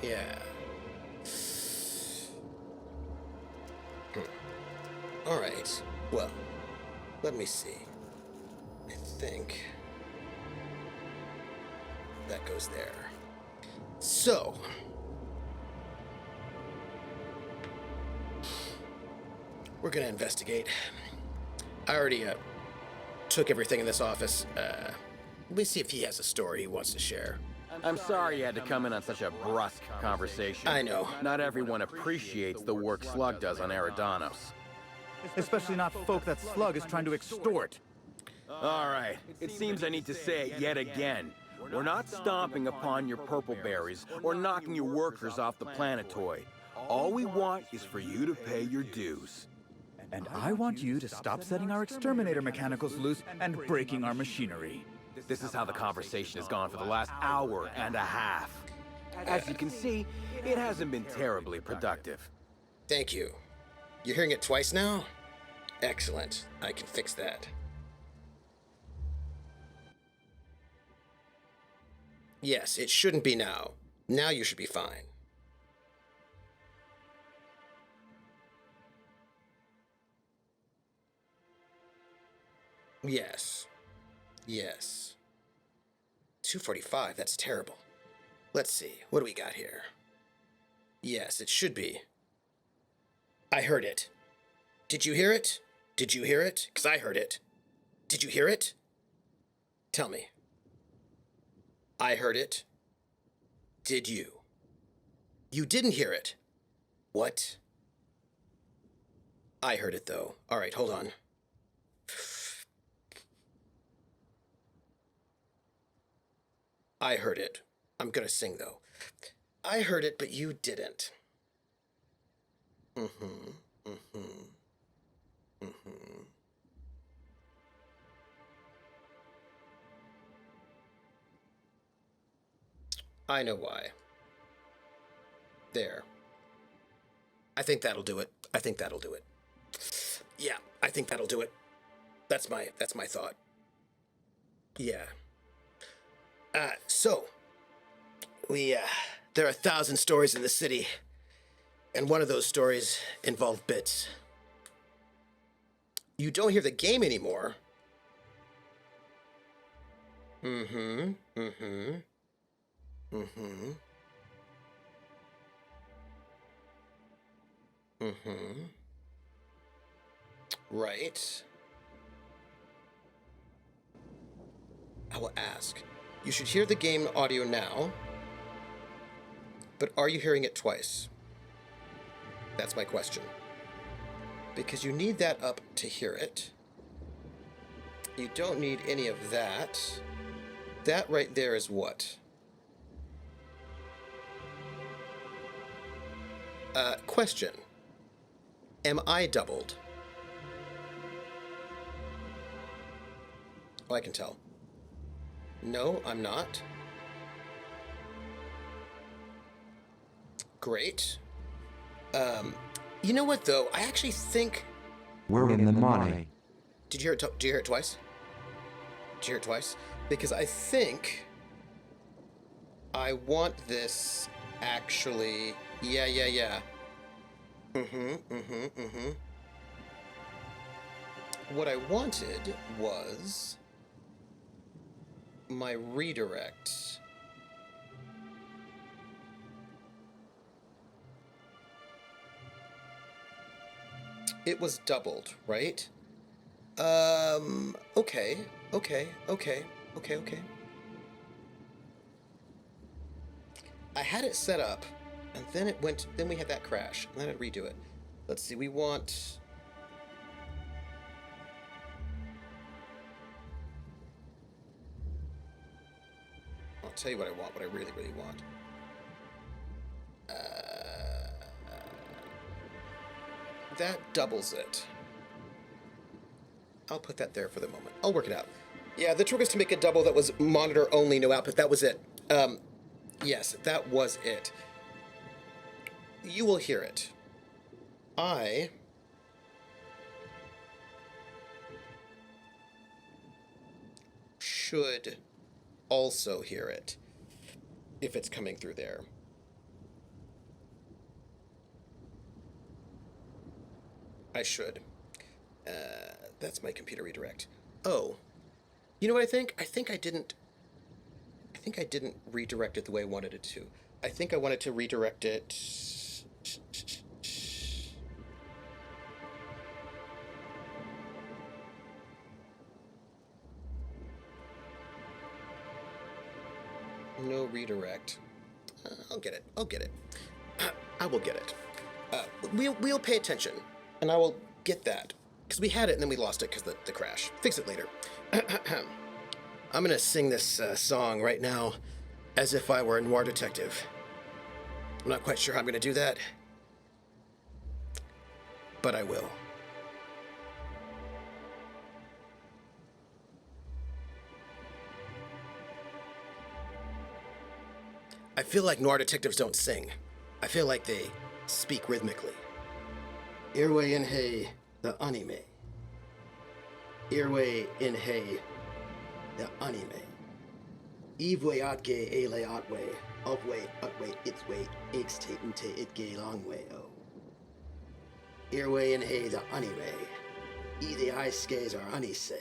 Yeah. Alright. Well, let me see. I think that goes there. So, we're gonna investigate. I already took everything in this office. Let me see if he has a story he wants to share. I'm sorry you had to come in on such a brusque conversation. I know. Not everyone appreciates the work Slug does on Eridanos. Especially not folk that Slug is trying to extort. All right, it seems I need to say it yet again. We're not stomping upon your purple berries or knocking your workers off the planetoid. All we want is for you to pay your dues. And I want you to stop setting our exterminator mechanicals loose and breaking our machinery. This is how the conversation has gone for the last hour and a half. As you can see, it hasn't been terribly productive. Thank you. You're hearing it twice now? Excellent. I can fix that. Yes, it shouldn't be now. Now you should be fine. Yes. Yes. 245, that's terrible. Let's see, what do we got here? Yes, it should be. I heard it. Did you hear it? Did you hear it? Because I heard it. Did you hear it? Tell me. I heard it. Did you? You didn't hear it. What? I heard it, though. All right, hold on. I heard it. I'm gonna sing, though. I heard it, but you didn't. I know why. There. I think that'll do it. I think that'll do it. Yeah, I think that'll do it. That's my thought. Yeah. So there are 1,000 stories in the city, and one of those stories involved bits. You don't hear the game anymore. Right. I will ask. You should hear the game audio now, but are you hearing it twice? That's my question. Because you need that up to hear it. You don't need any of that. That right there is what? Question. Am I doubled? Oh, I can tell. No, I'm not. Great. You know what, though? I actually think... We're in the money. Did you hear it twice? Did you hear it twice? Because I think I want this actually... Yeah. What I wanted was my redirect. It was doubled, right? Okay. I had it set up, and then then we had that crash, and then I'd redo it. Let's see, we want... I'll tell you what I want, what I really, really want. That doubles it. I'll put that there for the moment. I'll work it out. Yeah, the trick was to make a double that was monitor only, no output. That was it. Yes, that was it. You will hear it. I should also hear it if it's coming through there. I should. That's my computer redirect. Oh, you know what I think? I think I didn't redirect it the way I wanted it to. I think I wanted to redirect it. No redirect. I'll get it. I will get it. We'll pay attention, and I will get that. Because we had it, and then we lost it because the crash. Fix it later. I'm going to sing this song right now as if I were a noir detective. I'm not quite sure how I'm going to do that, but I will. I feel like noir detectives don't sing. I feel like they speak rhythmically. Irway in hey, the anime. Irway in hey, the anime. Eveway atge ele atway, upway, utway, its way, ixte ute itge long way oh. Irway in hey, the anime. E the eye skays are anise.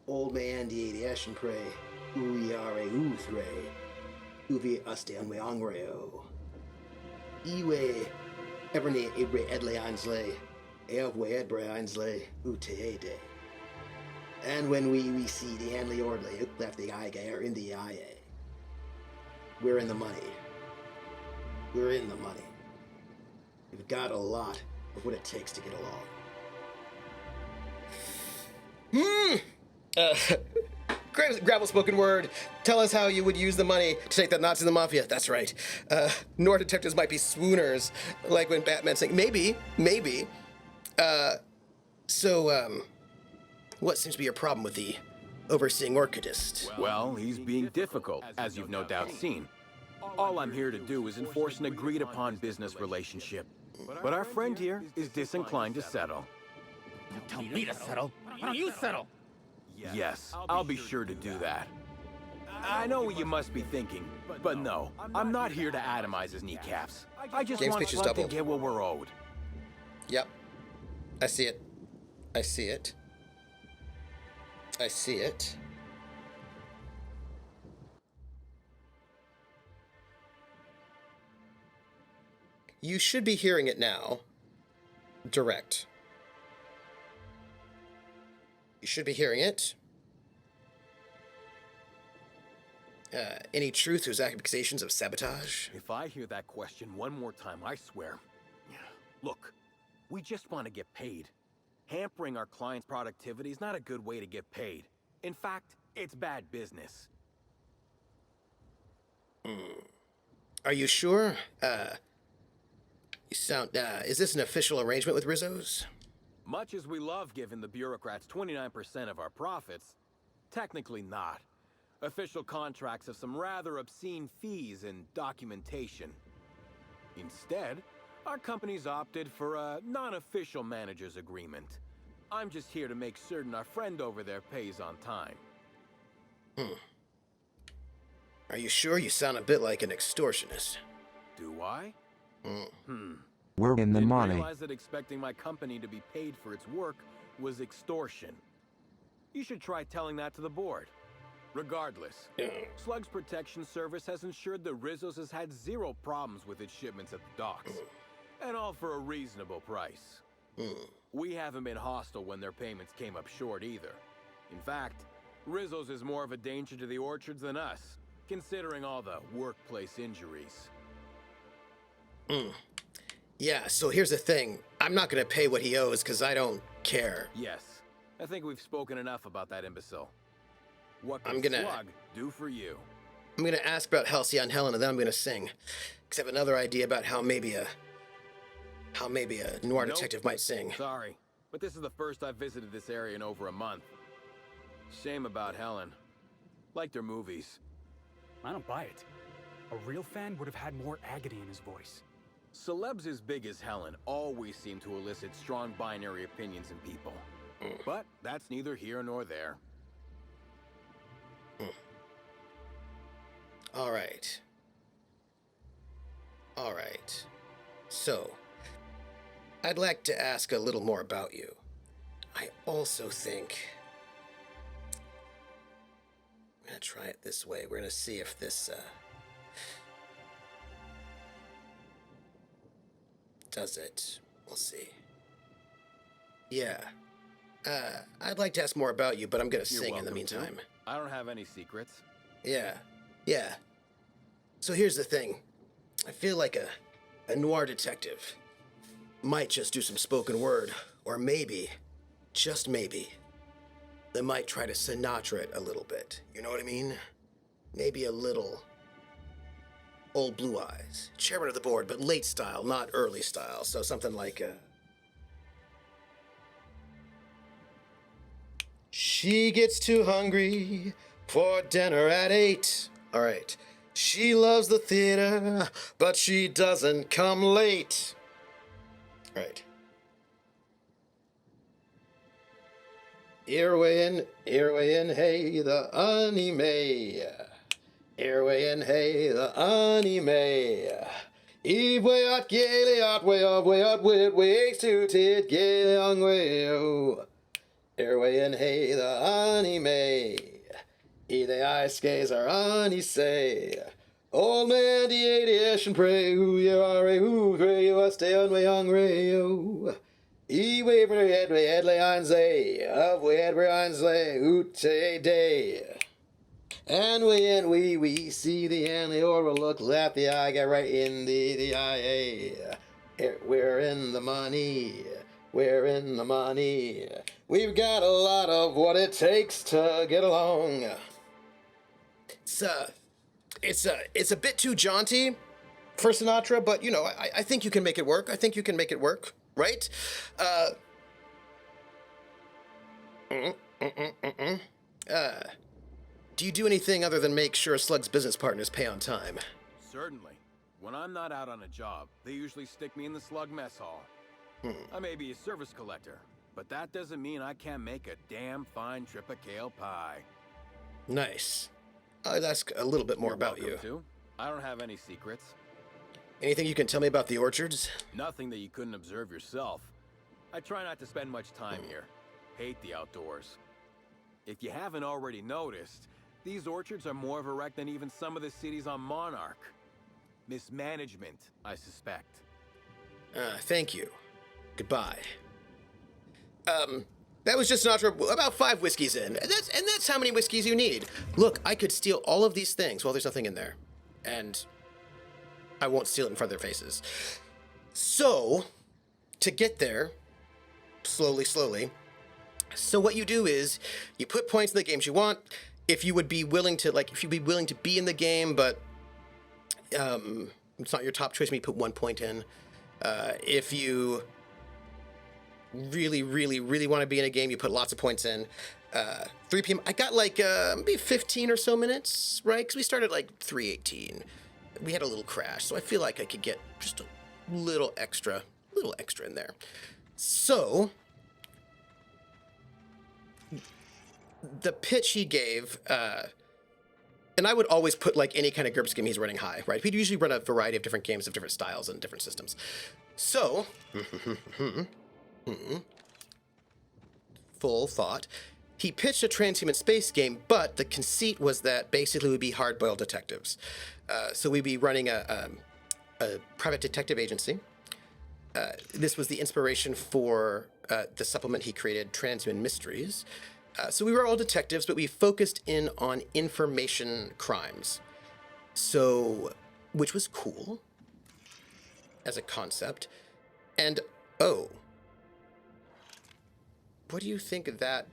Old man the ashen prey, uyare uthre. Uvi aste anwe angreo. Iwe Eberne Ibre Edle Ainsley, Eovwe Edbre Ainsley, Ute Ede. And when we see the Hanley Ordley left the IA or in the IA, we're in the money. We're in the money. We've got a lot of what it takes to get along. Gravel spoken word. Tell us how you would use the money to take the Nazis and the Mafia. That's right. Noir detectives might be swooners, like when Batman's saying, maybe. What seems to be your problem with the overseeing orchidist? Well, he's being difficult, as you've no doubt seen. All I'm here to do is enforce an agreed-upon business relationship. But our friend here is disinclined to settle. Don't tell me to settle. Why don't you settle? Yes, I'll be sure to do that. I know what you must be thinking, but no, I'm not here to atomize his kneecaps. I just Game's want pitch is Slug to doubled. get what we're owed. Yep. I see it. I see it. I see it. You should be hearing it now. Direct. You should be hearing it. Any truth to his accusations of sabotage? If I hear that question one more time, I swear. Look, we just want to get paid. Hampering our clients' productivity is not a good way to get paid. In fact, it's bad business. Are you sure? You sound, is this an official arrangement with Rizzo's? Much as we love giving the bureaucrats 29% of our profits, technically not. Official contracts have some rather obscene fees and documentation. Instead, our company's opted for a non-official manager's agreement. I'm just here to make certain our friend over there pays on time. Are you sure? You sound a bit like an extortionist. Do I? We're in the Didn't money. realize that expecting my company to be paid for its work was extortion. You should try telling that to the board. Regardless, Slug's Protection Service has ensured that Rizzo's has had zero problems with its shipments at the docks. And all for a reasonable price. We haven't been hostile when their payments came up short either. In fact, Rizzo's is more of a danger to the orchards than us, considering all the workplace injuries. Yeah, so here's the thing. I'm not gonna pay what he owes because I don't care. Yes, I think we've spoken enough about that imbecile. What I'm can gonna- Slug do for you? I'm gonna ask about Halcyon Helen and then I'm gonna sing. Because I have another idea about how maybe a noir Nope. detective might sing. Sorry, but this is the first I've visited this area in over a month. Shame about Helen. Liked her movies. I don't buy it. A real fan would have had more agony in his voice. Celebs as big as Helen always seem to elicit strong binary opinions in people. But that's neither here nor there. All right. So, I'd like to ask a little more about you. I also think... I'm gonna try it this way. We're gonna see if this, does it. We'll see. Yeah. I'd like to ask more about you, but I'm gonna You're sing in the welcome to. meantime. I don't have any secrets. Yeah. So here's the thing. I feel like a noir detective might just do some spoken word, or maybe, just maybe, they might try to Sinatra it a little bit. You know what I mean? Maybe a little Old Blue Eyes. Chairman of the board, but late style, not early style. So something like she gets too hungry for dinner at 8. All right. She loves the theater, but she doesn't come late. Right. Earway in, hey, the anime. Earway in, hey, the anime. Eve way out, gaily out, way up, way suited, gaily on way, oh. Earway in, hey, the anime. The ice skates are on, he say. Old man, the 80ish and pray, who you are, who pray you are, stay on way hungry, oh. Iwe Edwe Edle Anze, of Edwe Anze, Ute Day. And we see the end, the or will look left, the eye get right in the eye. We're in the money. We're in the money. We've got a lot of what it takes to get along. It's a bit too jaunty for Sinatra, but you know, I think you can make it work. I think you can make it work, right? Do you do anything other than make sure Slug's business partners pay on time? Certainly. When I'm not out on a job, they usually stick me in the Slug mess hall. I may be a service collector, but that doesn't mean I can't make a damn fine trip of kale pie. Nice. I'd ask a little bit more about you. To. I don't have any secrets. Anything you can tell me about the orchards? Nothing that you couldn't observe yourself. I try not to spend much time here. Hate the outdoors. If you haven't already noticed, these orchards are more of a wreck than even some of the cities on Monarch. Mismanagement, I suspect. Thank you. Goodbye. That was just Sinatra about 5 whiskeys in. And that's how many whiskeys you need. Look, I could steal all of these things. Well, there's nothing in there. And I won't steal it in front of their faces. So, to get there, slowly, so what you do is you put points in the games you want. If you would be willing to, if you'd be willing to be in the game, but it's not your top choice, maybe put 1 point in. If you really want to be in a game, you put lots of points in. 3 p.m. I got maybe 15 or so minutes, right? Because we started 3:18. We had a little crash, so I feel like I could get just a little extra in there. So the pitch he gave, and I would always put any kind of GURPS game he's running high, right? We'd usually run a variety of different games of different styles and different systems. So, full thought, he pitched a transhuman space game, but the conceit was that basically we'd be hard-boiled detectives. So we'd be running a private detective agency. This was the inspiration for the supplement he created, Transhuman Mysteries. So we were all detectives, but we focused in on information crimes. So, which was cool as a concept. And, oh, what do you think of that?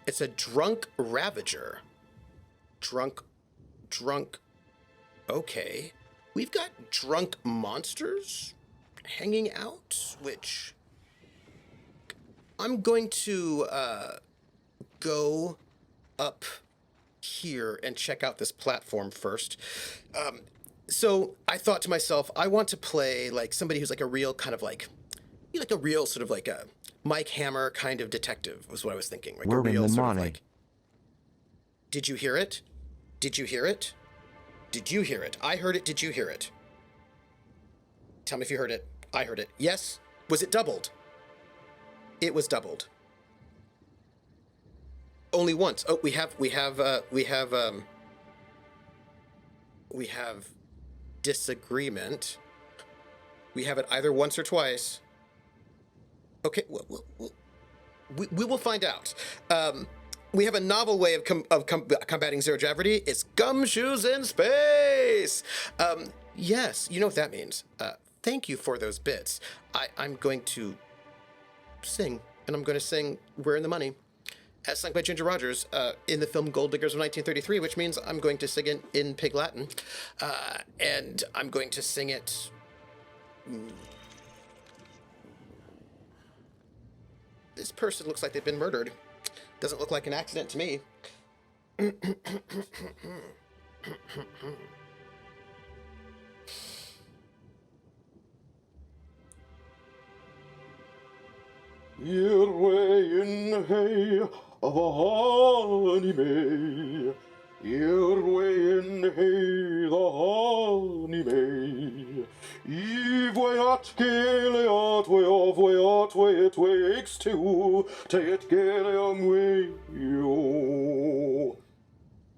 It's a drunk ravager. Drunk. Okay. We've got drunk monsters hanging out, which I'm going to go up here and check out this platform first. So I thought to myself, I want to play somebody who's a real kind of a real sort of a Mike Hammer kind of detective was what I was thinking. We're in the money. Did you hear it? Did you hear it? Did you hear it? I heard it. Did you hear it? Tell me if you heard it. I heard it. Yes? Was it doubled? It was doubled. Only once. Oh, we have disagreement. We have it either once or twice. Okay, we will find out. We have a novel way of combating zero gravity. It's gumshoes in space. Yes, you know what that means. Thank you for those bits. I'm going to sing, and I'm going to sing "We're in the Money," as sung by Ginger Rogers in the film Gold Diggers of 1933, which means I'm going to sing it in Pig Latin, and I'm going to sing it. This person looks like they've been murdered. Doesn't look like an accident to me. Your way in hay of a honey may. Your way in hay the honey may. Eve way at gale at way it wakes to take gale young way yo.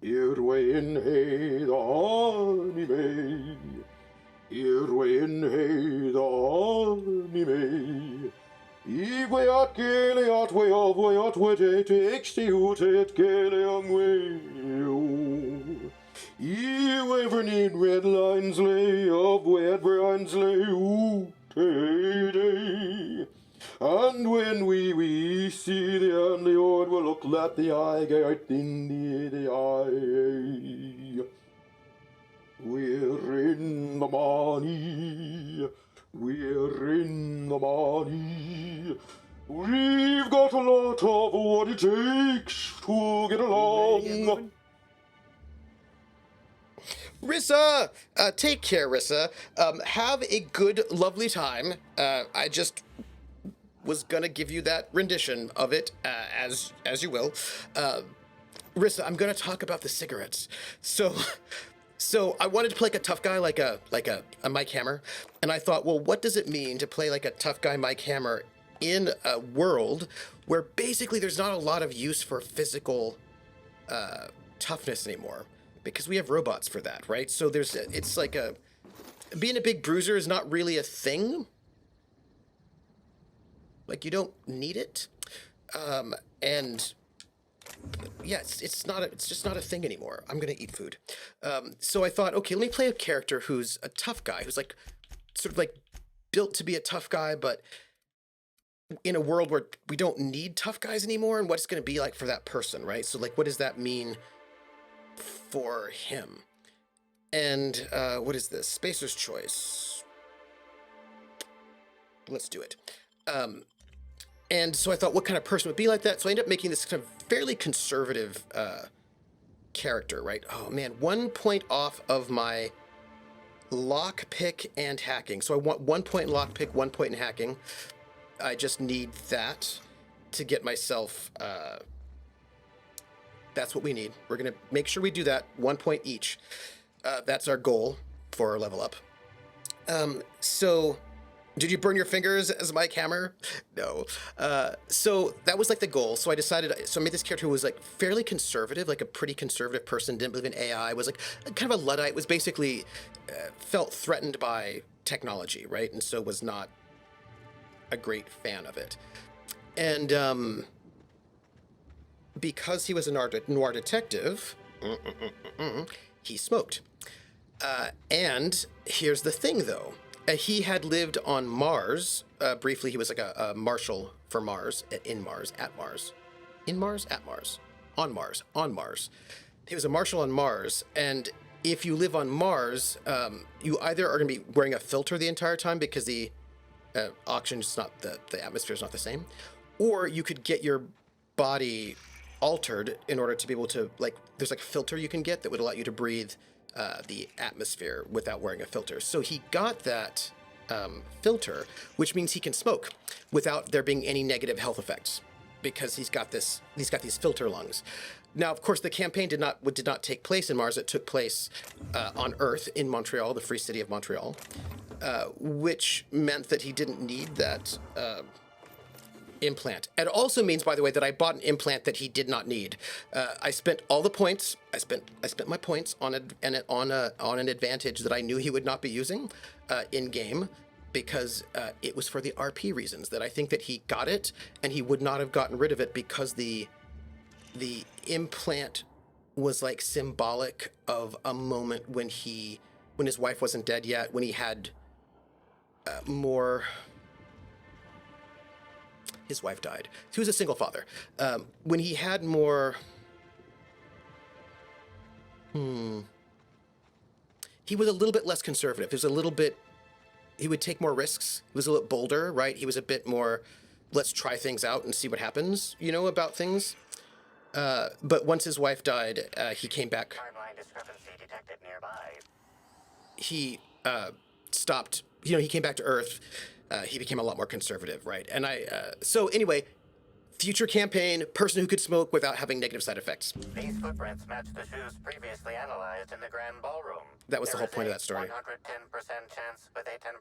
Your way in hay the honey may. Your way in hay the honey may. Igweat geleat way of wayat wete extiutet geleang way. Evernin red lines lay of wet brands lay day. And when we see the only Lord will look at the eye gate in the eye. We're in the money. We're in the money. We've got a lot of what it takes to get along. Rissa! Take care, Rissa. Have a good, lovely time. I just was gonna give you that rendition of it, as you will. Rissa, I'm gonna talk about the cigarettes. So I wanted to play like a tough guy, like a Mike Hammer, and I thought, well, what does it mean to play like a tough guy Mike Hammer in a world where basically there's not a lot of use for physical toughness anymore, because we have robots for that, right? So it's like being a big bruiser is not really a thing. Like, you don't need it, and yeah, it's just not a thing anymore. I'm gonna eat food. So I thought, okay, let me play a character who's a tough guy, who's like sort of like built to be a tough guy, but in a world where we don't need tough guys anymore, and what it's gonna be like for that person, right? So like, what does that mean for him? And what is this? Spacer's Choice. Let's do it. And so I thought, what kind of person would be like that? So I ended up making this kind of fairly conservative character, right? Oh man, 1 point off of my lockpick and hacking. So I want 1 point in lockpick, 1 point in hacking. I just need that to get myself. That's what we need. We're gonna make sure we do that, 1 point each. That's our goal for our level up. So. Did you burn your fingers as Mike Hammer? No. So that was like the goal. So I made this character who was like fairly conservative, like a pretty conservative person, didn't believe in AI, was like kind of a Luddite, was basically felt threatened by technology, right? And so was not a great fan of it. And because he was a noir detective, he smoked. And here's the thing, though. He had lived on Mars. Briefly, he was like a marshal for Mars, on Mars. He was a marshal on Mars, and if you live on Mars, you either are going to be wearing a filter the entire time because the oxygen's not, the atmosphere is not the same, or you could get your body altered in order to be able to, like, there's like a filter you can get that would allow you to breathe the atmosphere without wearing a filter. So he got that filter, which means he can smoke without there being any negative health effects, because he's got these filter lungs. Now, of course, the campaign did not take place in Mars. It took place on Earth in Montreal, the free city of Montreal, which meant that he didn't need that implant. It also means, by the way, that I bought an implant that he did not need. I spent all the points. I spent my points on an advantage that I knew he would not be using in game, because it was for the RP reasons. That I think that he got it and he would not have gotten rid of it, because the implant was like symbolic of a moment when his wife wasn't dead yet, when he had more. His wife died. He was a single father. When he had more... He was a little bit less conservative. He would take more risks. He was a little bolder, right? He was a bit more, let's try things out and see what happens, about things. But once his wife died, he came back. Timeline discrepancy detected nearby. He stopped, he came back to Earth. He became a lot more conservative, right? And so anyway, future campaign, person who could smoke without having negative side effects. These footprints match the shoes previously analyzed in the Grand Ballroom. That was the whole point of that story. 110% chance with a 10%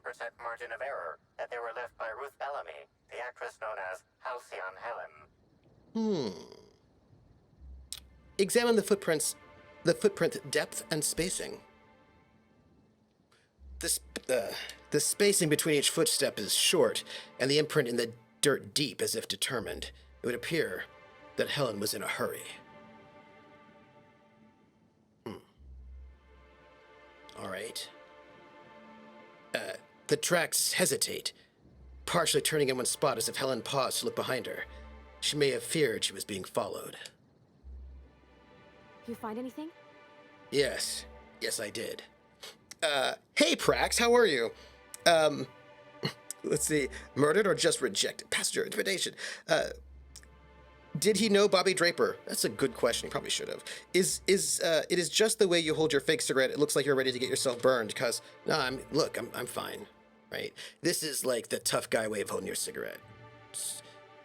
margin of error that they were left by Ruth Bellamy, the actress known as Halcyon Helen. Examine the footprint depth and spacing. The spacing between each footstep is short, and the imprint in the dirt deep as if determined. It would appear that Helen was in a hurry. All right. The tracks hesitate, partially turning in one spot as if Helen paused to look behind her. She may have feared she was being followed. You find anything? Yes. Yes, I did. Hey, Prax, how are you? Let's see. Murdered or just rejected? Passenger intimidation. Did he know Bobby Draper? That's a good question. He probably should have. It is just the way you hold your fake cigarette. It looks like you're ready to get yourself burned. Cause no, I'm fine, right? This is like the tough guy way of holding your cigarette.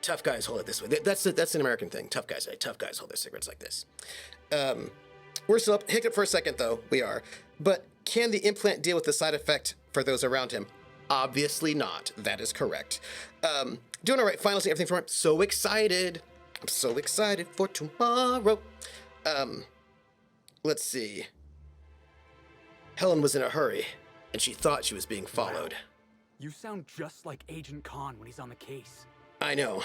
Tough guys hold it this way. That's an American thing. Tough guys hold their cigarettes like this. We're still up. Hiccup for a second though. We are. But can the implant deal with the side effect for those around him? Obviously not. That is correct. Doing all right. Finally, everything from him. So excited. I'm so excited for tomorrow. Let's see. Helen was in a hurry, and she thought she was being followed. Wow. You sound just like Agent Khan when he's on the case. I know,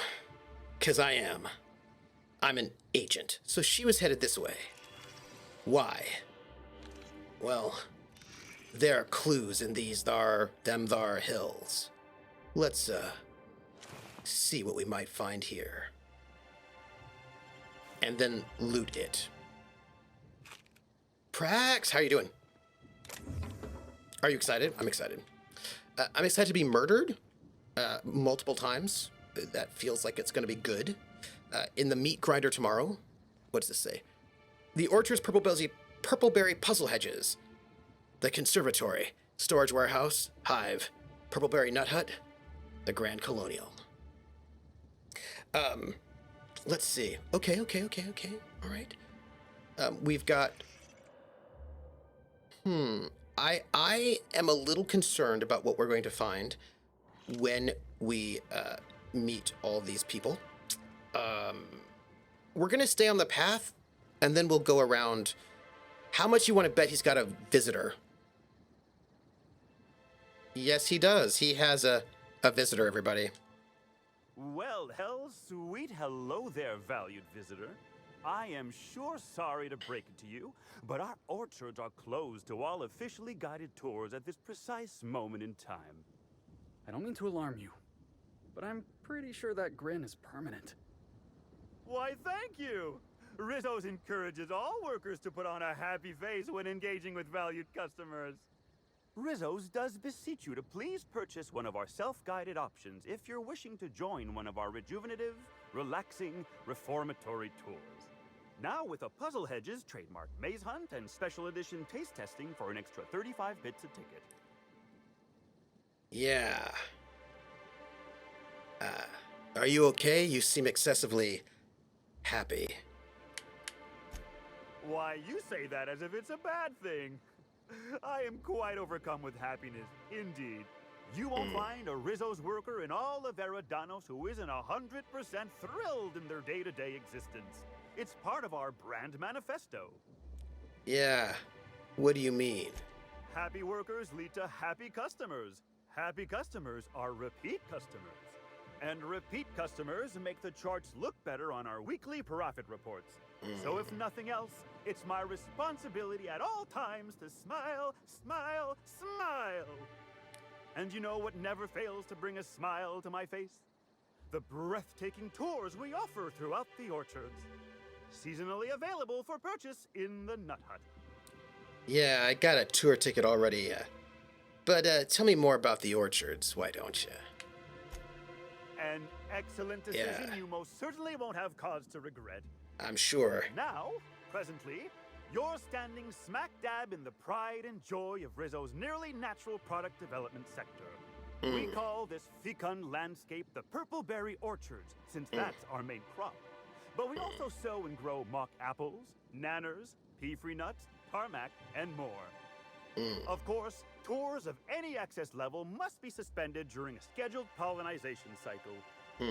'cause I am. I'm an agent, so she was headed this way. Why? Well, there are clues in these them hills. Let's, see what we might find here. And then loot it. Prax, how are you doing? Are you excited? I'm excited. I'm excited to be murdered multiple times. That feels like it's going to be good. In the meat grinder tomorrow. What does this say? The Orchard's Purpleberry Puzzle Hedges. The Conservatory. Storage Warehouse. Hive. Purpleberry Nut Hut. The Grand Colonial. Let's see. Okay. All right. We've got... I am a little concerned about what we're going to find when we meet all these people. We're going to stay on the path, and then we'll go around. How much you want to bet he's got a visitor? Yes, he does. He has a visitor, everybody. Well, sweet hello there, valued visitor. I am sure sorry to break it to you, but our orchards are closed to all officially guided tours at this precise moment in time. I don't mean to alarm you, but I'm pretty sure that grin is permanent. Why, thank you! Rizzo's encourages all workers to put on a happy face when engaging with valued customers. Rizzo's does beseech you to please purchase one of our self-guided options if you're wishing to join one of our rejuvenative, relaxing, reformatory tours. Now with a Puzzle Hedges trademark maze hunt and special edition taste testing for an extra 35 bits a ticket. Yeah. Are you okay? You seem excessively happy. Why, you say that as if it's a bad thing. I am quite overcome with happiness, indeed. You won't find a Rizzo's worker in all of Eridanos who isn't 100% thrilled in their day-to-day existence. It's part of our brand manifesto. Yeah. What do you mean? Happy workers lead to happy customers. Happy customers are repeat customers. And repeat customers make the charts look better on our weekly profit reports. So if nothing else, it's my responsibility at all times to smile, smile, smile. And you know what never fails to bring a smile to my face? The breathtaking tours we offer throughout the orchards. Seasonally available for purchase in the Nut Hut. Yeah, I got a tour ticket already. But tell me more about the orchards, why don't you? An excellent decision you most certainly won't have cause to regret. I'm sure. Now, presently, you're standing smack dab in the pride and joy of Rizzo's nearly natural product development sector. We call this fecund landscape the Purpleberry Orchards, since that's our main crop. But we also sow and grow mock apples, nanners, pea-free nuts, tarmac, and more. Of course, tours of any excess level must be suspended during a scheduled pollinization cycle.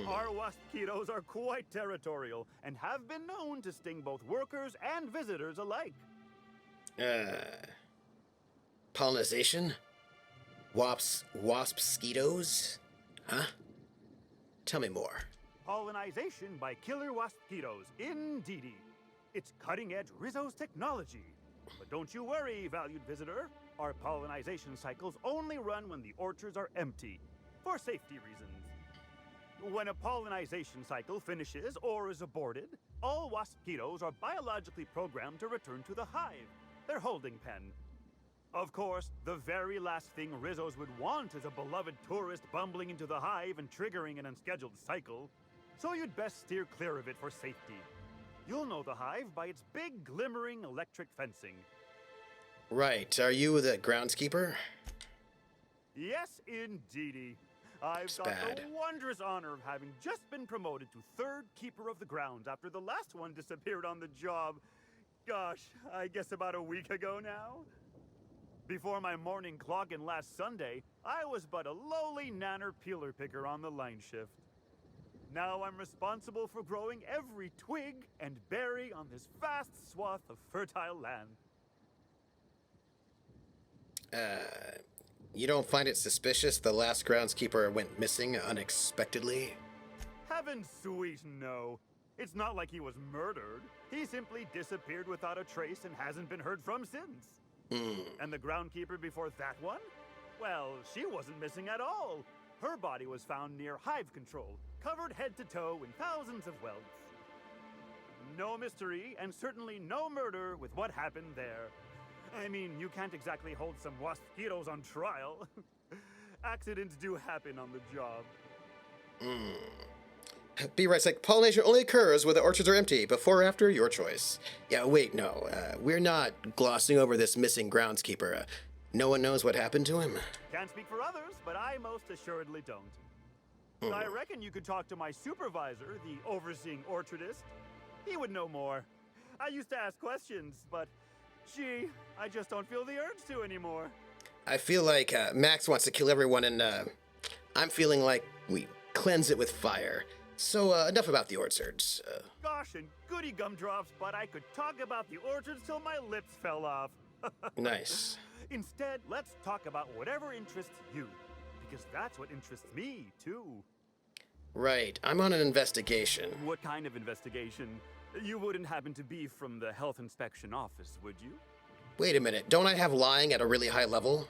Our wasp-mosquitoes are quite territorial and have been known to sting both workers and visitors alike. Pollinization? Wasp-mosquitoes? Huh? Tell me more. Pollinization by killer mosquitoes, indeedy. It's cutting-edge Rizzo's technology. But don't you worry, valued visitor. Our pollinization cycles only run when the orchards are empty, for safety reasons. When a pollinization cycle finishes or is aborted, all mosquitoes are biologically programmed to return to the hive, their holding pen. Of course, the very last thing Rizzo's would want is a beloved tourist bumbling into the hive and triggering an unscheduled cycle. So you'd best steer clear of it for safety. You'll know the hive by its big, glimmering electric fencing. Right. Are you the groundskeeper? Yes, indeedy. I've got the wondrous honor of having just been promoted to third keeper of the grounds after the last one disappeared on the job. Gosh, I guess about a week ago now? Before my morning clock-in last Sunday, I was but a lowly nanner peeler picker on the line shift. Now I'm responsible for growing every twig and berry on this vast swath of fertile land. You don't find it suspicious the last groundskeeper went missing unexpectedly? Heaven sweet, no. It's not like he was murdered. He simply disappeared without a trace and hasn't been heard from since. And the groundkeeper before that one? Well, she wasn't missing at all. Her body was found near hive control, covered head to toe in thousands of welts. No mystery, and certainly no murder with what happened there. I mean, you can't exactly hold some mosquitoes on trial. Accidents do happen on the job. B writes like, pollination only occurs where the orchards are empty. Before or after, your choice. Yeah, wait, no. We're not glossing over this missing groundskeeper. No one knows what happened to him? Can't speak for others, but I most assuredly don't. I reckon you could talk to my supervisor, the overseeing orchardist. He would know more. I used to ask questions, but gee, I just don't feel the urge to anymore. I feel like Max wants to kill everyone, and I'm feeling like we cleanse it with fire. So enough about the orchards. Gosh, and goody gumdrops, but I could talk about the orchards till my lips fell off. Nice. Instead, let's talk about whatever interests you, because that's what interests me, too. Right, I'm on an investigation. What kind of investigation? You wouldn't happen to be from the health inspection office, would you? Wait a minute, don't I have lying at a really high level?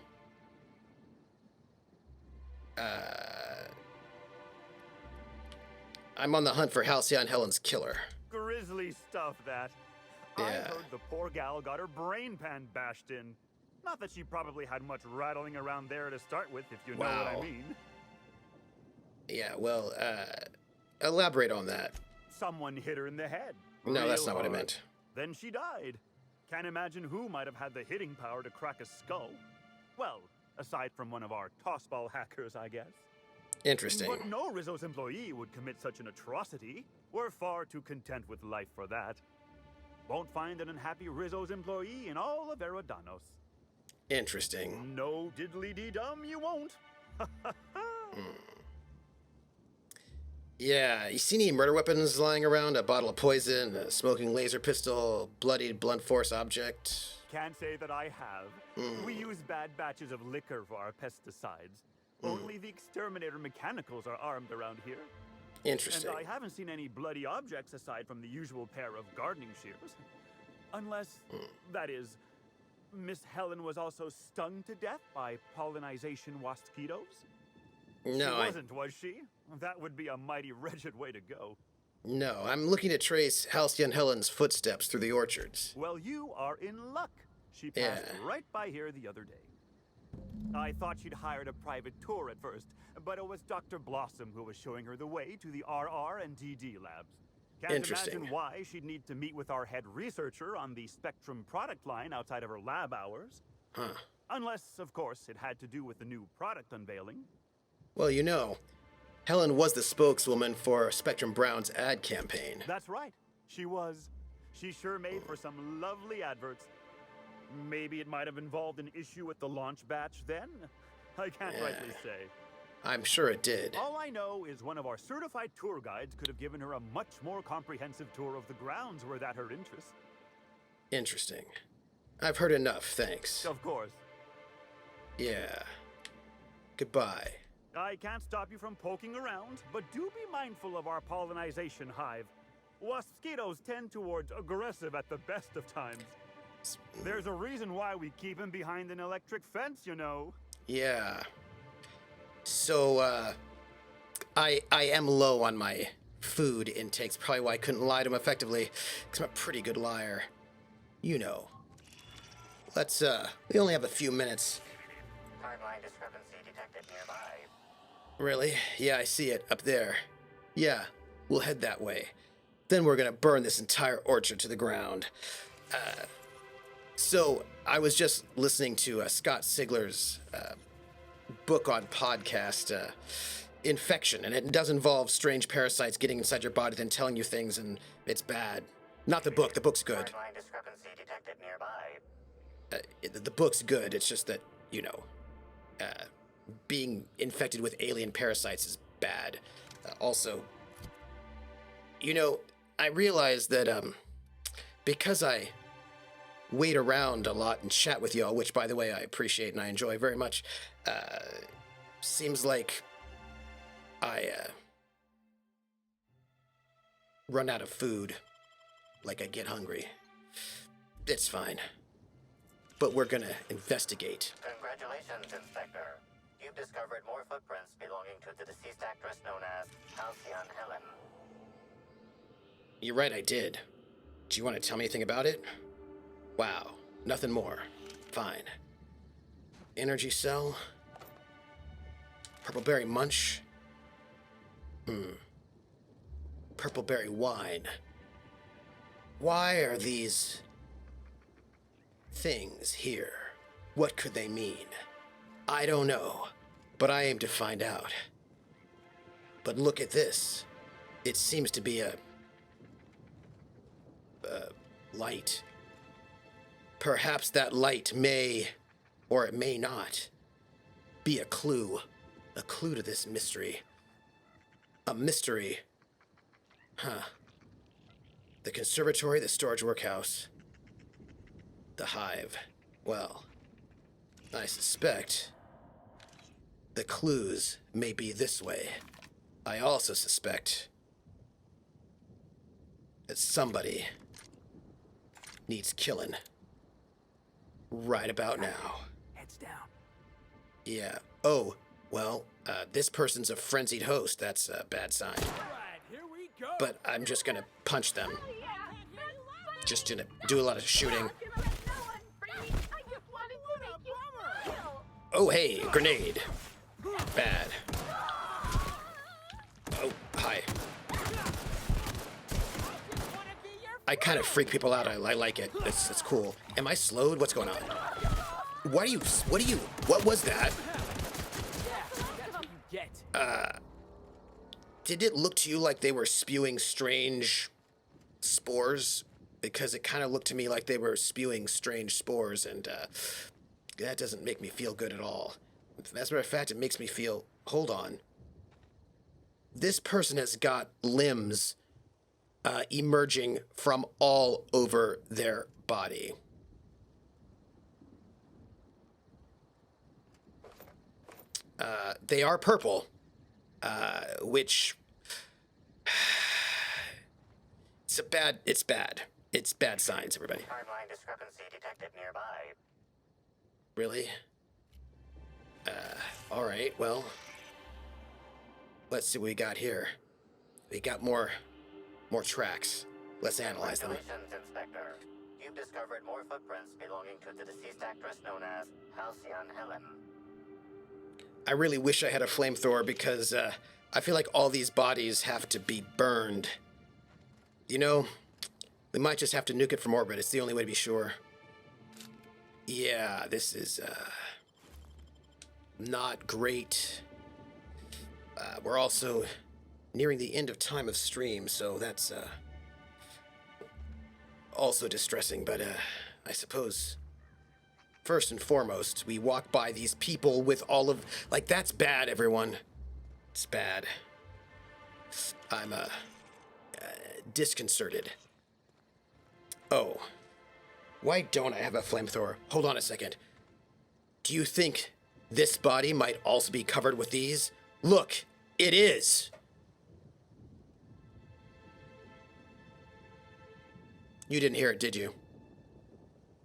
I'm on the hunt for Halcyon Helen's killer. Grisly stuff, that. Yeah. I heard the poor gal got her brain pan bashed in. Not that she probably had much rattling around there to start with, if you know what I mean. Yeah, well, elaborate on that. Someone hit her in the head. No, that's not what I meant. Then she died. Can't imagine who might have had the hitting power to crack a skull. Well, aside from one of our tossball hackers, I guess. Interesting. But no Rizzo's employee would commit such an atrocity. We're far too content with life for that. Won't find an unhappy Rizzo's employee in all of Eridanos. Interesting. No diddly-dee-dum, you won't. Yeah, you see any murder weapons lying around? A bottle of poison, a smoking laser pistol, bloodied blunt force object? Can't say that I have. We use bad batches of liquor for our pesticides. Only the exterminator mechanicals are armed around here. Interesting. And I haven't seen any bloody objects aside from the usual pair of gardening shears. Unless, that is, Miss Helen was also stung to death by pollinization mosquitoes? No, she wasn't, was she? That would be a mighty wretched way to go. No, I'm looking to trace Halcyon Helen's footsteps through the orchards. Well, you are in luck. She passed right by here the other day. I thought she'd hired a private tour at first, but it was Dr. Blossom who was showing her the way to the RR and DD labs. Can't imagine why she'd need to meet with our head researcher on the Spectrum product line outside of her lab hours. Unless, of course, it had to do with the new product unveiling. Well, you know, Helen was the spokeswoman for Spectrum Brown's ad campaign. That's right. She was. She sure made for some lovely adverts. Maybe it might have involved an issue with the launch batch then? I can't rightly say. I'm sure it did. All I know is one of our certified tour guides could have given her a much more comprehensive tour of the grounds were that her interest. Interesting. I've heard enough, thanks. Of course. Yeah. Goodbye. I can't stop you from poking around, but do be mindful of our pollinization hive. Mosquitoes tend towards aggressive at the best of times. There's a reason why we keep him behind an electric fence, you know. Yeah. So, I am low on my food intakes. Probably why I couldn't lie to him effectively, because I'm a pretty good liar. You know. Let's, we only have a few minutes. Timeline discrepancy detected nearby. Really? Yeah, I see it, up there. Yeah, we'll head that way. Then we're gonna burn this entire orchard to the ground. So, I was just listening to Scott Sigler's book on podcast, Infection, and it does involve strange parasites getting inside your body, then telling you things, and it's bad. Not the book. The book's good. Timeline discrepancy detected nearby. The book's good. It's just that, you know, being infected with alien parasites is bad. Also, you know, I realize that because I wait around a lot and chat with y'all, which, by the way, I appreciate and I enjoy very much, seems like I run out of food. Like I get hungry. It's fine. But we're gonna investigate. Congratulations, Inspector. You've discovered more footprints belonging to the deceased actress known as Halcyon Helen. You're right, I did. Do you want to tell me anything about it? Wow, nothing more. Fine. Energy cell. Purple berry munch. Purple berry wine. Why are these things here? What could they mean? I don't know, but I aim to find out. But look at this. It seems to be a light. Perhaps that light may, or it may not, be a clue to this mystery. A mystery. Huh. The conservatory, the storage workhouse, the hive. Well, I suspect the clues may be this way. I also suspect that somebody needs killing right about now. Heads down. Yeah. Oh, well, this person's a frenzied host. That's a bad sign. But I'm just gonna punch them. Just gonna do a lot of shooting. Oh, hey, grenade. Bad. Oh, hi. I kind of freak people out. I like it. It's cool. Am I slowed? What's going on? What was that? Did it look to you like they were spewing strange spores? Because it kind of looked to me like they were spewing strange spores, and that doesn't make me feel good at all. As a matter of fact, it makes me feel... Hold on. This person has got limbs emerging from all over their body. They are purple, which... It's bad. It's bad signs, everybody. Timeline discrepancy detected nearby. Really? Alright, well... Let's see what we got here. We got more tracks. Let's analyze them. Congratulations, Inspector. You've discovered more footprints belonging to the deceased actress known as Halcyon Helen. I really wish I had a flamethrower because I feel like all these bodies have to be burned. You know, we might just have to nuke it from orbit. It's the only way to be sure. Yeah, this is not great. We're also nearing the end of time of stream, so that's also distressing, but I suppose first and foremost, we walk by these people with all of... Like, that's bad, everyone. It's bad. I'm disconcerted. Oh. Why don't I have a flamethrower? Hold on a second. Do you think this body might also be covered with these? Look, it is. You didn't hear it, did you?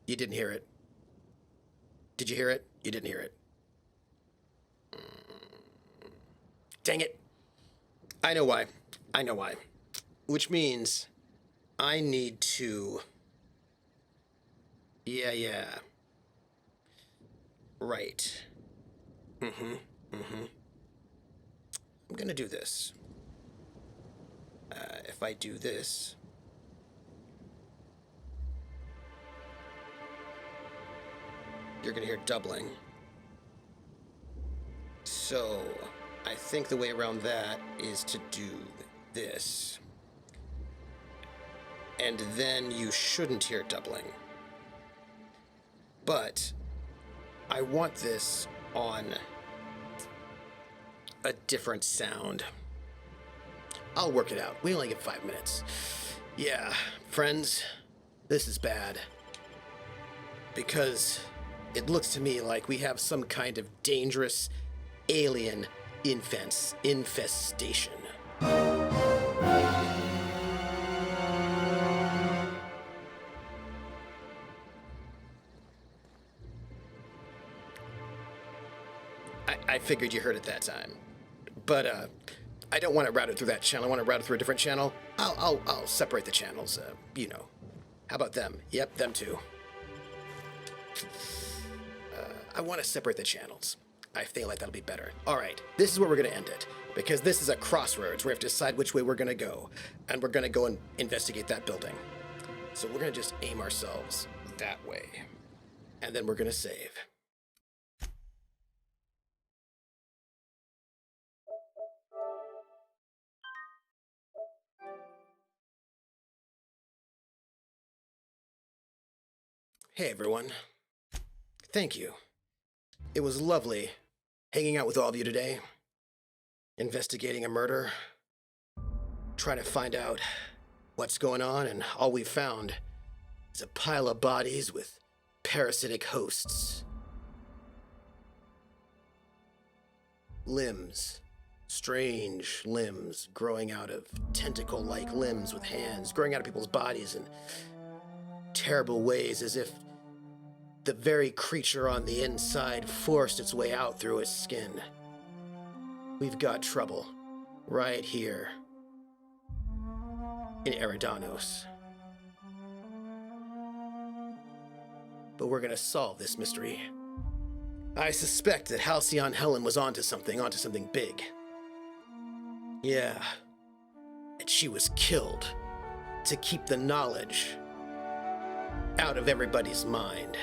You didn't hear it. Did you hear it? You didn't hear it. Dang it. I know why. I know why. Which means I need to... Yeah. Right. I'm gonna do this. If I do this... You're gonna hear doubling. So, I think the way around that is to do this. And then you shouldn't hear doubling. But I want this on a different sound. I'll work it out. We only get 5 minutes. Yeah, friends, this is bad. Because it looks to me like we have some kind of dangerous alien infestation. I figured you heard it that time. But I don't want it routed through that channel. I want it routed through a different channel. I'll separate the channels, you know. How about them? Yep, them too. I want to separate the channels. I feel like that'll be better. All right, this is where we're going to end it. Because this is a crossroads where we have to decide which way we're going to go. And we're going to go and investigate that building. So we're going to just aim ourselves that way. And then we're going to save. Hey everyone. Thank you. It was lovely hanging out with all of you today, investigating a murder, trying to find out what's going on, and all we found is a pile of bodies with parasitic hosts. Limbs, strange limbs growing out of tentacle-like limbs with hands, growing out of people's bodies in terrible ways, as if the very creature on the inside forced its way out through its skin. We've got trouble right here in Eridanos. But we're gonna solve this mystery. I suspect that Halcyon Helen was onto something big. Yeah. And she was killed to keep the knowledge out of everybody's mind.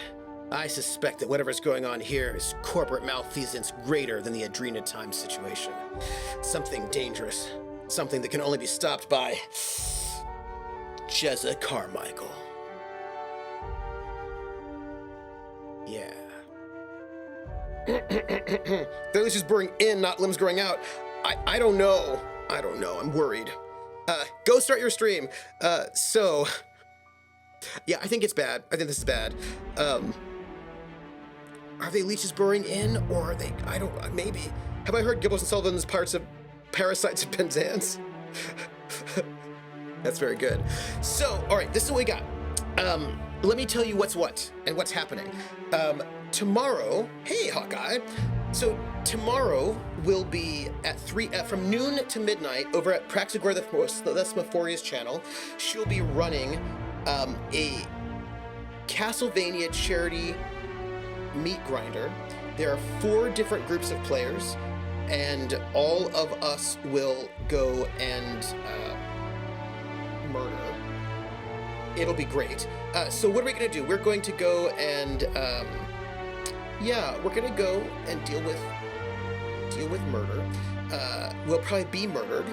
I suspect that whatever's going on here is corporate malfeasance greater than the Adrenatime situation. Something dangerous. Something that can only be stopped by Jezza Carmichael. Yeah. Those just boring in, not limbs growing out. I don't know. I'm worried. Go start your stream. Yeah, I think it's bad. I think this is bad. Are they leeches burrowing in, or are they, maybe. Have I heard Gibbons and Sullivan's parts of Parasites of Penzance? That's very good. So, all right, this is what we got. Let me tell you what's what and what's happening. Tomorrow, hey, Hawkeye. So tomorrow will be at from noon to midnight over at Praxagora the Thesmophoria's channel. She'll be running a Castlevania charity meat grinder. There are 4 different groups of players, and all of us will go and murder. It'll be great. So what are we gonna do? We're going to go and we're gonna go and deal with murder. We'll probably be murdered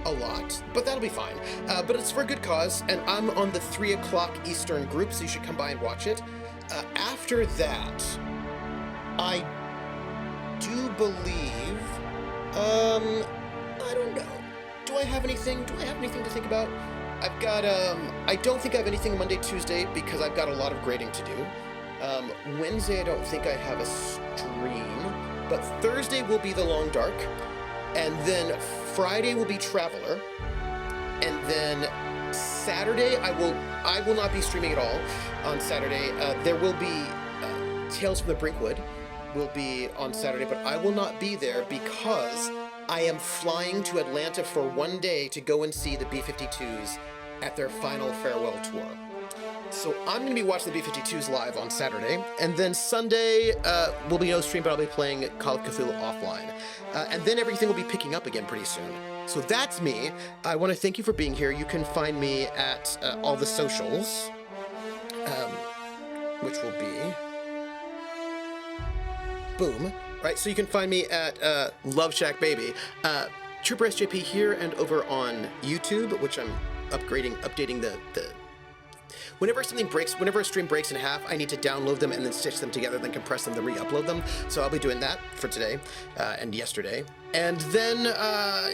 a lot, but that'll be fine. But it's for a good cause, and I'm on the 3 o'clock Eastern group, so you should come by and watch it. After that, I do believe, I don't know. Do I have anything to think about? I've got, I don't think I have anything Monday, Tuesday, because I've got a lot of grading to do. Wednesday, I don't think I have a stream, but Thursday will be the Long Dark. And then Friday will be Traveler. And then Saturday, I will not be streaming at all on Saturday. There will be Tales from the Brinkwood will be on Saturday, but I will not be there because I am flying to Atlanta for one day to go and see the B-52s at their final farewell tour. So I'm going to be watching the B-52s live on Saturday, and then Sunday will be no stream, but I'll be playing Call of Cthulhu offline. And then everything will be picking up again pretty soon. So that's me. I want to thank you for being here. You can find me at all the socials, which will be... Boom. Right, so you can find me at Love Shack Baby. Trooper SJP here and over on YouTube, which I'm updating the... Whenever something breaks, whenever a stream breaks in half, I need to download them and then stitch them together, then compress them, then re-upload them. So I'll be doing that for today and yesterday. And then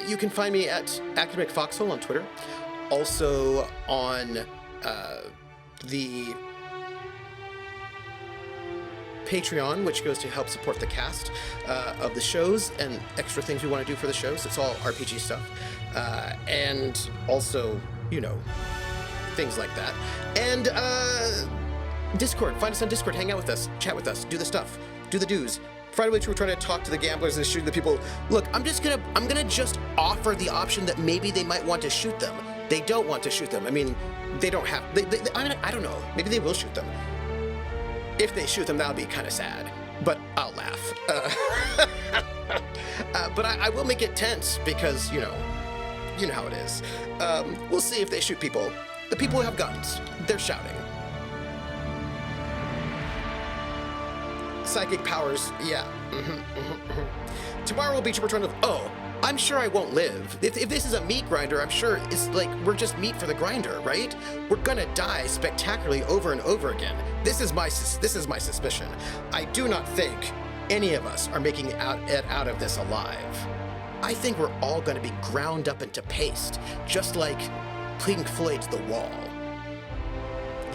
you can find me at Academic Foxhole on Twitter. Also on the Patreon, which goes to help support the cast of the shows and extra things we want to do for the shows. It's all RPG stuff. And also, you know, things like that. And Discord. Find us on Discord. Hang out with us. Chat with us. Do the stuff. Do the do's. Friday we're trying to talk to the gamblers and shoot the people. Look, I'm gonna just offer the option that maybe they might want to shoot them. They don't want to shoot them. I mean, they don't have. I mean, I don't know. Maybe they will shoot them. If they shoot them, that'll be kind of sad. But I'll laugh. But I will make it tense because you know how it is. We'll see if they shoot people. The people who have guns, they're shouting. Psychic powers, yeah. Tomorrow will be Trooper Trying. Oh, I'm sure I won't live. If this is a meat grinder, I'm sure it's like we're just meat for the grinder, right? We're gonna die spectacularly over and over again. This is my suspicion. I do not think any of us are making it out of this alive. I think we're all gonna be ground up into paste, just like Pink Floyd's The Wall.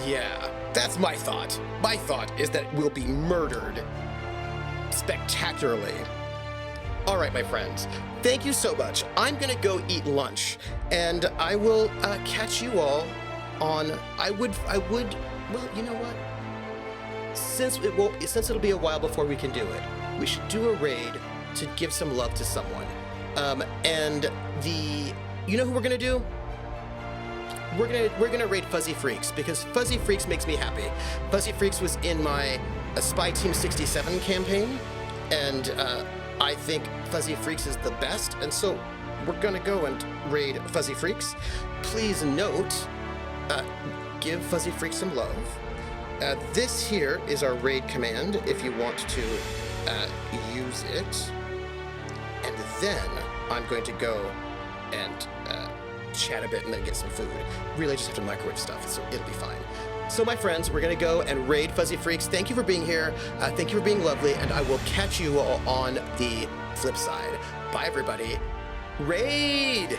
Yeah, that's my thought. My thought is that we'll be murdered spectacularly. All right, my friends, thank you so much. I'm gonna go eat lunch, and I will catch you all on. I would. Well, you know what? Since it'll be a while before we can do it, we should do a raid to give some love to someone. And you know who we're gonna do? We're gonna raid Fuzzy Freaks because Fuzzy Freaks makes me happy. Fuzzy Freaks was in my Spy Team 67 campaign, and I think Fuzzy Freaks is the best, and so we're gonna go and raid Fuzzy Freaks. Please note, give Fuzzy Freaks some love. This here is our raid command if you want to use it. And then I'm going to go and chat a bit and then get some food. Really just have to microwave stuff, so it'll be fine. So my friends, we're gonna go and raid Fuzzy Freaks. Thank you for being here. Thank you for being lovely, and I will catch you all on the flip side. Bye, everybody. Raid!